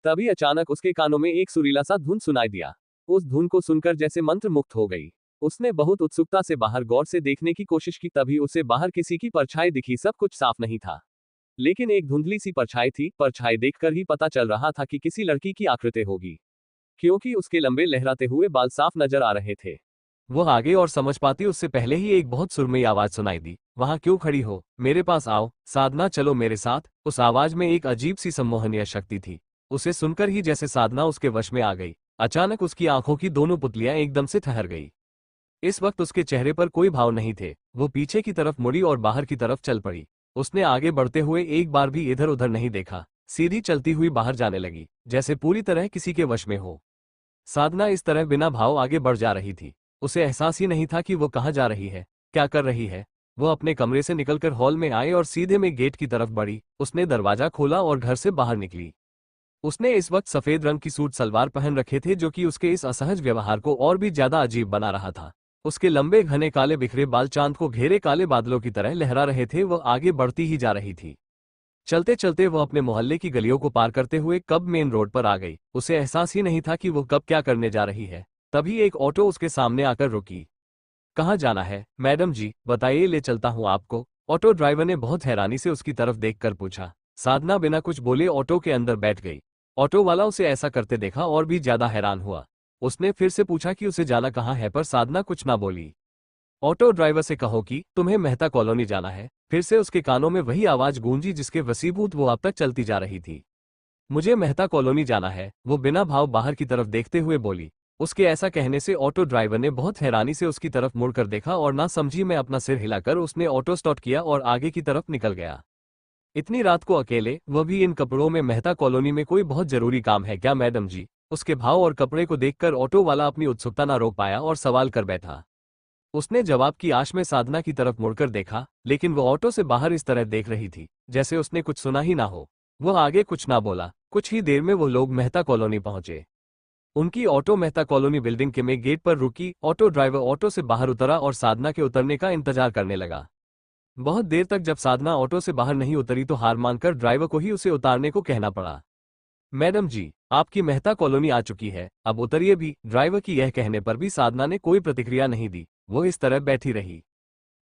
तभी अचानक उसके कानों में एक सुरीला सा धुन सुनाई दिया। उस धुन को सुनकर जैसे मंत्र मुक्त हो गई। उसने बहुत उत्सुकता से बाहर गौर से देखने की कोशिश की, तभी उसे बाहर किसी की परछाई दिखी। सब कुछ साफ नहीं था, लेकिन एक धुंधली सी परछाई थी। परछाई देखकर ही पता चल रहा था कि किसी लड़की की आकृति होगी, क्योंकि उसके लंबे लहराते हुए बाल साफ नजर आ रहे थे। वह आगे और समझ पाती उससे पहले ही एक बहुत सुरमई आवाज सुनाई दी। वहां क्यों खड़ी हो, मेरे पास आओ। साधना, चलो मेरे साथ। उस आवाज में एक अजीब सी सम्मोहनीय शक्ति थी। उसे सुनकर ही जैसे साधना उसके वश में आ गई। अचानक उसकी आंखों की दोनों पुतलियां एकदम से ठहर गई। इस वक्त उसके चेहरे पर कोई भाव नहीं थे। वो पीछे की तरफ मुड़ी और बाहर की तरफ चल पड़ी। उसने आगे बढ़ते हुए एक बार भी इधर उधर नहीं देखा, सीधी चलती हुई बाहर जाने लगी, जैसे पूरी तरह किसी के वश में हो। साधना इस तरह बिना भाव आगे बढ़ जा रही थी। उसे एहसास ही नहीं था कि वो कहाँ जा रही है, क्या कर रही है। वो अपने कमरे से निकलकर हॉल में आए और सीधे में गेट की तरफ बढ़ी। उसने दरवाजा खोला और घर से बाहर निकली। उसने इस वक्त सफेद रंग की सूट सलवार पहन रखे थे, जो कि उसके इस असहज व्यवहार को और भी ज्यादा अजीब बना रहा था। उसके लंबे घने काले बिखरे बाल चांद को घेरे काले बादलों की तरह लहरा रहे थे। वह आगे बढ़ती ही जा रही थी। चलते चलते वह अपने मोहल्ले की गलियों को पार करते हुए कब मेन रोड पर आ गई। उसे एहसास ही नहीं था कि वो कब क्या करने जा रही है। तभी एक ऑटो उसके सामने आकर रुकी। कहाँ जाना है मैडम जी, बताइए, ले चलता हूँ आपको। ऑटो ड्राइवर ने बहुत हैरानी से उसकी तरफ देखकर पूछा। साधना बिना कुछ बोले ऑटो के अंदर बैठ गई। ऑटो वाला उसे ऐसा करते देखा और भी ज्यादा हैरान हुआ। उसने फिर से पूछा कि उसे जाना कहाँ है, पर साधना कुछ ना बोली। ऑटो ड्राइवर से कहो कि तुम्हें मेहता कॉलोनी जाना है। फिर से उसके कानों में वही आवाज गूंजी जिसके वसीभूत वो अब तक चलती जा रही थी। मुझे मेहता कॉलोनी जाना है, वो बिना भाव बाहर की तरफ देखते हुए बोली। उसके ऐसा कहने से ऑटो ड्राइवर ने बहुत हैरानी से उसकी तरफ मुड़कर देखा और ना समझी में अपना सिर हिलाकर उसने ऑटो स्टार्ट किया और आगे की तरफ निकल गया। इतनी रात को अकेले, वह भी इन कपड़ों में? मेहता कॉलोनी में कोई बहुत जरूरी काम है क्या मैडम जी? उसके भाव और कपड़े को देखकर ऑटो वाला अपनी उत्सुकता ना रोक पाया और सवाल कर बैठा। उसने जवाब की आश में साधना की तरफ मुड़कर देखा, लेकिन वह ऑटो से बाहर इस तरह देख रही थी जैसे उसने कुछ सुना ही ना हो। वह आगे कुछ ना बोला। कुछ ही देर में वो लोग मेहता कॉलोनी पहुंचे। उनकी ऑटो मेहता कॉलोनी बिल्डिंग के में गेट पर रुकी। ऑटो ड्राइवर ऑटो से बाहर उतरा और साधना के उतरने का इंतजार करने लगा। बहुत देर तक जब साधना ऑटो से बाहर नहीं उतरी तो हार मानकर ड्राइवर को ही उसे उतारने को कहना पड़ा। मैडम जी, आपकी मेहता कॉलोनी आ चुकी है, अब उतरिए भी। ड्राइवर की यह कहने पर भी साधना ने कोई प्रतिक्रिया नहीं दी। वो इस तरह बैठी रही।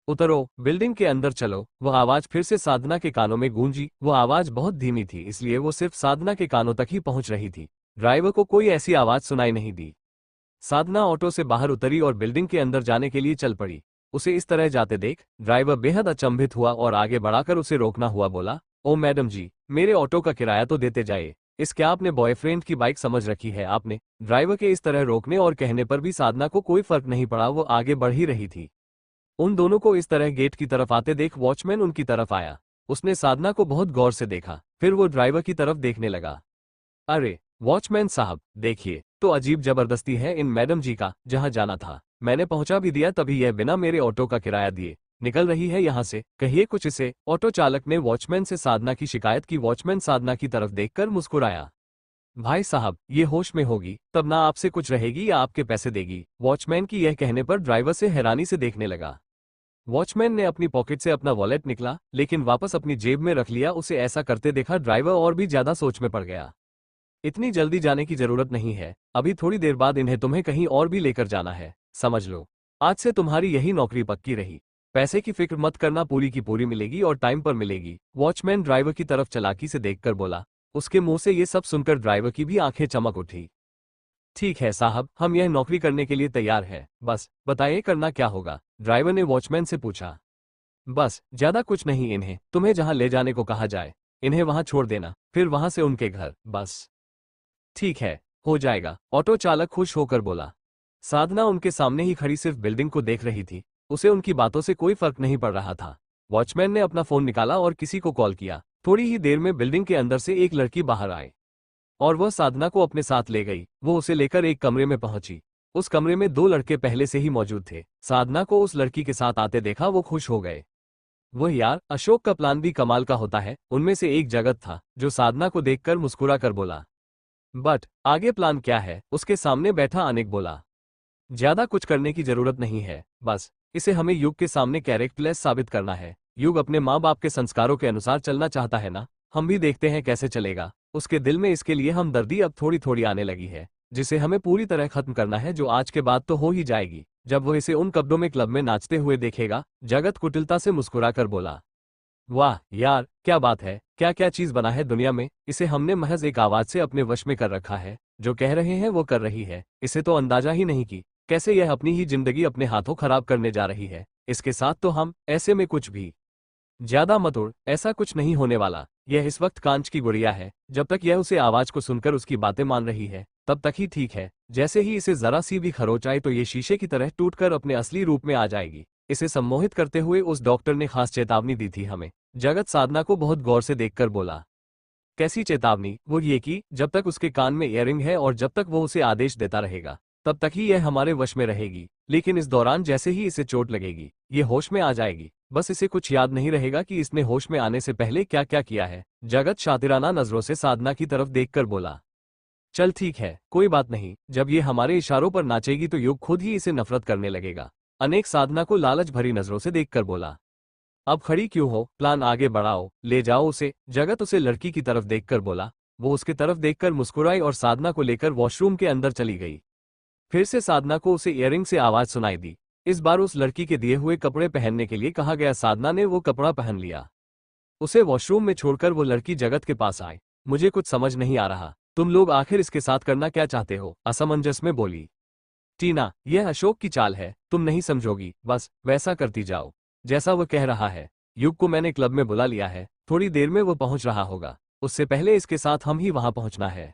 उतरो, बिल्डिंग के अंदर चलो। वह आवाज फिर से साधना के कानों में गूंजी। वह आवाज बहुत धीमी थी, इसलिए वो सिर्फ साधना के कानों तक ही पहुंच रही थी। ड्राइवर को कोई ऐसी आवाज सुनाई नहीं दी। साधना ऑटो से बाहर उतरी और बिल्डिंग के अंदर जाने के लिए चल पड़ी। उसे इस तरह जाते देख ड्राइवर बेहद अचंभित हुआ और आगे बढ़ाकर उसे रोकना हुआ बोला, ओ मैडम जी, मेरे ऑटो का किराया तो देते जाइए। इस क्या आपने बॉयफ्रेंड की बाइक समझ रखी है आपने? ड्राइवर के इस तरह रोकने और कहने पर भी साधना को कोई फर्क नहीं पड़ा। वो आगे बढ़ ही रही थी। उन दोनों को इस तरह गेट की तरफ आते देख वॉचमैन उनकी तरफ आया। उसने साधना को बहुत गौर से देखा, फिर वो ड्राइवर की तरफ देखने लगा। अरे वॉचमैन साहब, देखिए तो अजीब जबरदस्ती है इन मैडम जी का। जहां जाना था मैंने पहुंचा भी दिया, तभी यह बिना मेरे ऑटो का किराया दिए निकल रही है यहां से। कहिए कुछ इसे। ऑटो चालक ने वॉचमैन से साधना की शिकायत की। वॉचमैन साधना की तरफ देखकर मुस्कुराया। भाई साहब, ये होश में होगी तब ना आपसे कुछ रहेगी या आपके पैसे देगी। वॉचमैन की यह कहने पर ड्राइवर से हैरानी से देखने लगा। वॉचमैन ने अपनी पॉकेट से अपना वॉलेट निकला, लेकिन वापस अपनी जेब में रख लिया। उसे ऐसा करते देखा ड्राइवर और भी ज्यादा सोच में पड़ गया। इतनी जल्दी जाने की जरूरत नहीं है, अभी थोड़ी देर बाद इन्हें तुम्हें कहीं और भी लेकर जाना है, समझ लो। आज से तुम्हारी यही नौकरी पक्की रही। पैसे की फिक्र मत करना, पूरी की पूरी मिलेगी और टाइम पर मिलेगी। वॉचमैन ड्राइवर की तरफ चालाकी से देखकर बोला। उसके मुंह से ये सब सुनकर ड्राइवर की भी आंखें चमक उठी। ठीक है साहब, हम यह नौकरी करने के लिए तैयार हैं। बस बताइए करना क्या होगा? ड्राइवर ने वॉचमैन से पूछा। बस ज्यादा कुछ नहीं, इन्हें तुम्हें जहां ले जाने को कहा जाए इन्हें वहां छोड़ देना, फिर वहां से उनके घर, बस। ठीक है, हो जाएगा, ऑटो चालक खुश होकर बोला। साधना उनके सामने ही खड़ी सिर्फ बिल्डिंग को देख रही थी। उसे उनकी बातों से कोई फर्क नहीं पड़ रहा था। वॉचमैन ने अपना फोन निकाला और किसी को कॉल किया। थोड़ी ही देर में बिल्डिंग के अंदर से एक लड़की बाहर आई और वह साधना को अपने साथ ले गई। वो उसे लेकर एक कमरे में पहुंची। उस कमरे में दो लड़के पहले से ही मौजूद थे। साधना को उस लड़की के साथ आते देखा वो खुश हो गए। वह यार, अशोक का प्लान भी कमाल का होता है। उनमें से एक जगत था जो साधना को देखकर मुस्कुरा कर बोला। बट आगे प्लान क्या है? उसके सामने बैठा अनिक बोला। ज्यादा कुछ करने की जरूरत नहीं है, बस इसे हमें युग के सामने कैरेक्टरलेस साबित करना है। युग अपने माँ बाप के संस्कारों के अनुसार चलना चाहता है ना, हम भी देखते हैं कैसे चलेगा। उसके दिल में इसके लिए हमदर्दी अब थोड़ी थोड़ी आने लगी है, जिसे हमें पूरी तरह खत्म करना है, जो आज के बाद तो हो ही जाएगी जब वो इसे उन कपड़ों में क्लब में नाचते हुए देखेगा। जगत कुटिलता से मुस्कुराकर बोला। वाह यार, क्या बात है, क्या क्या चीज बना है दुनिया में। इसे हमने महज एक आवाज से अपने वश में कर रखा है। जो कह रहे हैं वो कर रही है। इसे तो अंदाजा ही नहीं कि कैसे यह अपनी ही जिंदगी अपने हाथों खराब करने जा रही है। इसके साथ तो हम ऐसे में कुछ भी ज्यादा मत उड़, ऐसा कुछ नहीं होने वाला। यह इस वक्त कांच की गुड़िया है। जब तक यह उसे आवाज को सुनकर उसकी बातें मान रही है तब तक ही ठीक है। जैसे ही इसे जरा सी भी खरोच आए तो ये शीशे की तरह टूटकर अपने असली रूप में आ जाएगी। इसे सम्मोहित करते हुए उस डॉक्टर ने खास चेतावनी दी थी हमें। जगत साधना को बहुत गौर से देखकर बोला। कैसी चेतावनी? वो ये कि जब तक उसके कान में इयरिंग है और जब तक वो उसे आदेश देता रहेगा तब तक ही यह हमारे वश में रहेगी। लेकिन इस दौरान जैसे ही इसे चोट लगेगी ये होश में आ जाएगी। बस इसे कुछ याद नहीं रहेगा कि इसने होश में आने से पहले क्या क्या किया है। जगत शातिराना नजरों से साधना की तरफ देखकर बोला। चल ठीक है, कोई बात नहीं। जब ये हमारे इशारों पर नाचेगी तो युग खुद ही इसे नफरत करने लगेगा। अनेक साधना को लालच भरी नजरों से देखकर बोला। अब खड़ी क्यों हो, प्लान आगे बढ़ाओ, ले जाओ उसे। जगत उसे लड़की की तरफ देखकर बोला। वो उसके तरफ देखकर मुस्कुराई और साधना को लेकर वॉशरूम के अंदर चली गई। फिर से साधना को उसे इयरिंग से आवाज सुनाई दी। इस बार उस लड़की के दिए हुए कपड़े पहनने के लिए कहा गया। साधना ने वो कपड़ा पहन लिया। उसे वॉशरूम में छोड़कर वो लड़की जगत के पास आए। मुझे कुछ समझ नहीं आ रहा, तुम लोग आखिर इसके साथ करना क्या चाहते हो? असमंजस में बोली टीना। यह अशोक की चाल है, तुम नहीं समझोगी। बस वैसा करती जाओ जैसा वह कह रहा है। युग को मैंने क्लब में बुला लिया है, थोड़ी देर में वो पहुंच रहा होगा। उससे पहले इसके साथ हम ही वहां पहुंचना है।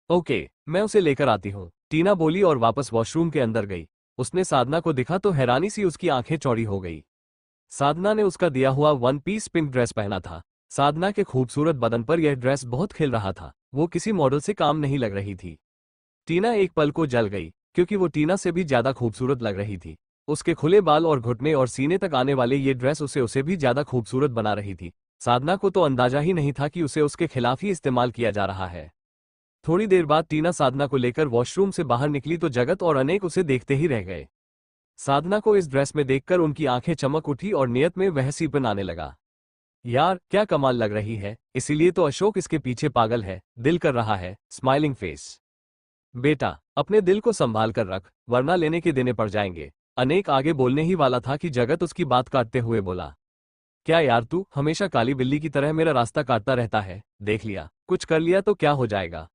ओके, मैं उसे लेकर आती हूँ, टीना बोली और वापस वॉशरूम के अंदर गई। उसने साधना को दिखा तो हैरानी सी उसकी आंखें चौड़ी हो गई। साधना ने उसका दिया हुआ वन पीस पिंक ड्रेस पहना था। साधना के खूबसूरत बदन पर यह ड्रेस बहुत खिल रहा था, वो किसी मॉडल से काम नहीं लग रही थी। टीना एक पल को जल गई, क्योंकि वो टीना से भी ज्यादा खूबसूरत लग रही थी। उसके खुले बाल और घुटने और सीने तक आने वाले ये ड्रेस उसे भी ज्यादा खूबसूरत बना रही थी। साधना को तो अंदाजा ही नहीं था कि उसे उसके खिलाफ ही इस्तेमाल किया जा रहा है। थोड़ी देर बाद टीना साधना को लेकर वॉशरूम से बाहर निकली तो जगत और अनेक उसे देखते ही रह गए। साधना को इस ड्रेस में देखकर उनकी आंखें चमक उठी और नियत में वह सीपन आने लगा। यार क्या कमाल लग रही है, इसीलिए तो अशोक इसके पीछे पागल है, दिल कर रहा है, स्माइलिंग फेस। बेटा अपने दिल को संभाल कर रख, वरना लेने के देने पड़ जाएंगे। अनेक आगे बोलने ही वाला था कि जगत उसकी बात काटते हुए बोला, क्या यार तू हमेशा काली बिल्ली की तरह मेरा रास्ता काटता रहता है, देख लिया कुछ कर लिया तो क्या हो जाएगा।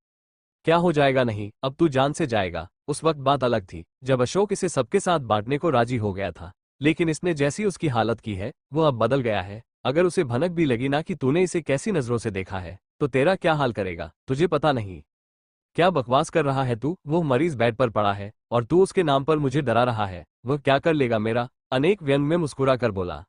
क्या हो जाएगा नहीं, अब तू जान से जाएगा। उस वक्त बात अलग थी, जब अशोक इसे सबके साथ बांटने को राजी हो गया था, लेकिन इसने जैसी उसकी हालत की है वो अब बदल गया है। अगर उसे भनक भी लगी ना कि तूने इसे कैसी नजरों से देखा है, तो तेरा क्या हाल करेगा तुझे पता नहीं। क्या बकवास कर रहा है तू, वो मरीज बेड पर पड़ा है और तू उसके नाम पर मुझे डरा रहा है, वह क्या कर लेगा मेरा। अनेक व्यंग में मुस्कुरा कर बोला,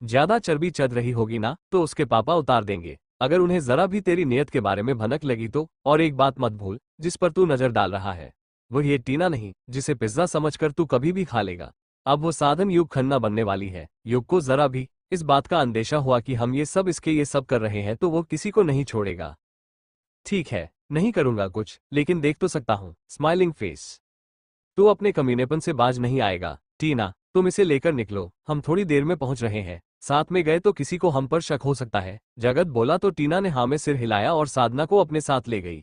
ज्यादा चर्बी चढ़ रही होगी ना तो उसके पापा उतार देंगे, अगर उन्हें जरा भी तेरी नियत के बारे में भनक लगी तो। और एक बात मत भूल, जिस पर तू नजर डाल रहा है वो ये टीना नहीं जिसे पिज्जा समझकर तू कभी भी खा लेगा। अब वो साधन युग खन्ना बनने वाली है। युग को जरा भी इस बात का अंदेशा हुआ कि हम ये सब कर रहे हैं तो वो किसी को नहीं छोड़ेगा। ठीक है, नहीं करूंगा कुछ, लेकिन देख तो सकता हूं, स्माइलिंग फेस। तू अपने कमीनेपन से बाज नहीं आएगा। टीना तुम इसे लेकर निकलो, हम थोड़ी देर में पहुंच रहे हैं। साथ में गए तो किसी को हम पर शक हो सकता है, जगत बोला तो टीना ने हाँ में सिर हिलाया और साधना को अपने साथ ले गई।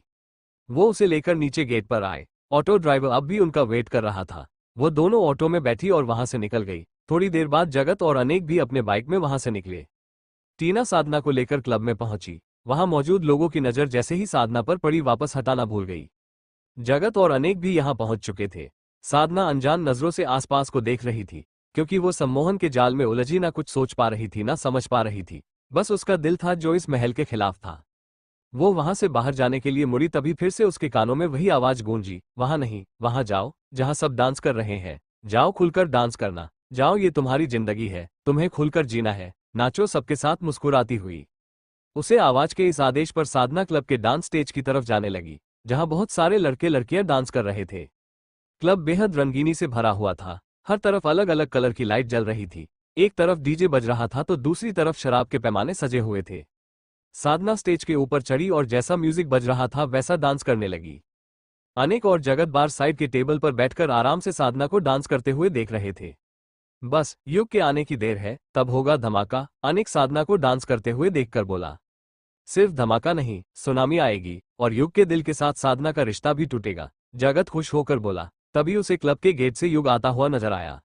वो उसे लेकर नीचे गेट पर आए। ऑटो ड्राइवर अब भी उनका वेट कर रहा था। वो दोनों ऑटो में बैठी और वहां से निकल गई। थोड़ी देर बाद जगत और अनेक भी अपने बाइक में वहां से निकले। टीना साधना को लेकर क्लब में पहुंची। वहां मौजूद लोगों की नजर जैसे ही साधना पर पड़ी वापस हटाना भूल गई। जगत और अनेक भी यहां पहुंच चुके थे। साधना अनजान नजरों से आसपास को देख रही थी, क्योंकि वो सम्मोहन के जाल में उलझी ना कुछ सोच पा रही थी ना समझ पा रही थी। बस उसका दिल था जो इस महल के खिलाफ था। वो वहां से बाहर जाने के लिए मुड़ी, तभी फिर से उसके कानों में वही आवाज गूंजी, वहां नहीं, वहां जाओ जहां सब डांस कर रहे हैं। जाओ खुलकर डांस करना, जाओ ये तुम्हारी जिंदगी है, तुम्हें खुलकर जीना है, नाचो सबके साथ मुस्कुराती हुई। उसे आवाज के इस आदेश पर साधना क्लब के डांस स्टेज की तरफ जाने लगी, जहां बहुत सारे लड़के लड़कियां डांस कर रहे थे। क्लब बेहद रंगीनी से भरा हुआ था। हर तरफ अलग अलग कलर की लाइट जल रही थी। एक तरफ डीजे बज रहा था तो दूसरी तरफ शराब के पैमाने सजे हुए थे। साधना स्टेज के ऊपर चढ़ी और जैसा म्यूजिक बज रहा था वैसा डांस करने लगी। अनेक और जगत बार साइड के टेबल पर बैठकर आराम से साधना को डांस करते हुए देख रहे थे। बस युग के आने की देर है, तब होगा धमाका। अनेक साधना को डांस करते हुए देखकर बोला, सिर्फ धमाका नहीं, सुनामी आएगी और युग के दिल के साथ साधना का रिश्ता भी टूटेगा। जगत खुश होकर बोला। तभी उसे क्लब के गेट से युग आता हुआ नजर आया।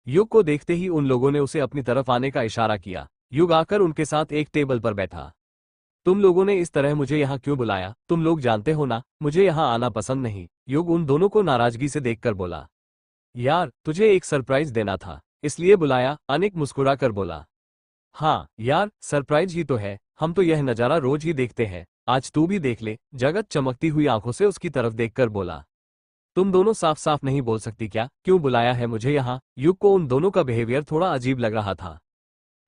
युग को देखते ही उन लोगों ने उसे अपनी तरफ आने का इशारा किया। युग आकर उनके साथ एक टेबल पर बैठा। तुम लोगों ने इस तरह मुझे यहाँ क्यों बुलाया, तुम लोग जानते हो ना मुझे यहाँ आना पसंद नहीं। युग उन दोनों को नाराजगी से देखकर बोला, यार तुझे एक सरप्राइज देना था, इसलिए बुलाया। अनिक मुस्कुरा कर बोला, हाँ यार सरप्राइज ही तो है, हम तो यह नजारा रोज ही देखते हैं, आज तू भी देख ले। जगत चमकती हुई आंखों से उसकी तरफ देखकर बोला, तुम दोनों साफ साफ नहीं बोल सकती क्या, क्यों बुलाया है मुझे यहाँ। युग को उन दोनों का बिहेवियर थोड़ा अजीब लग रहा था।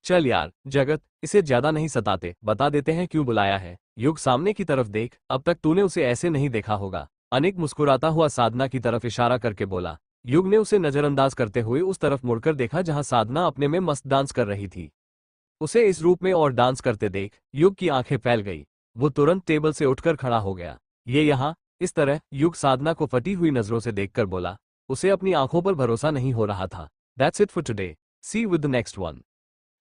चल यार जगत, इसे ज्यादा नहीं सताते, बता देते हैं क्यों बुलाया है। युग सामने की तरफ देख, अब तक तूने उसे ऐसे नहीं देखा होगा। अनिक मुस्कुराता हुआ साधना की तरफ इशारा करके बोला। युग ने उसे नजरअंदाज करते हुए उस तरफ मुड़कर देखा जहां साधना अपने में मस्त डांस कर रही थी। उसे इस रूप में और डांस करते देख युग की आंखें फैल गई। वो तुरंत टेबल से उठकर खड़ा हो गया। ये यहाँ इस तरह, युग साधना को फटी हुई नजरों से देखकर बोला। उसे अपनी आंखों पर भरोसा नहीं हो रहा था। That's it for today, see you with the next one.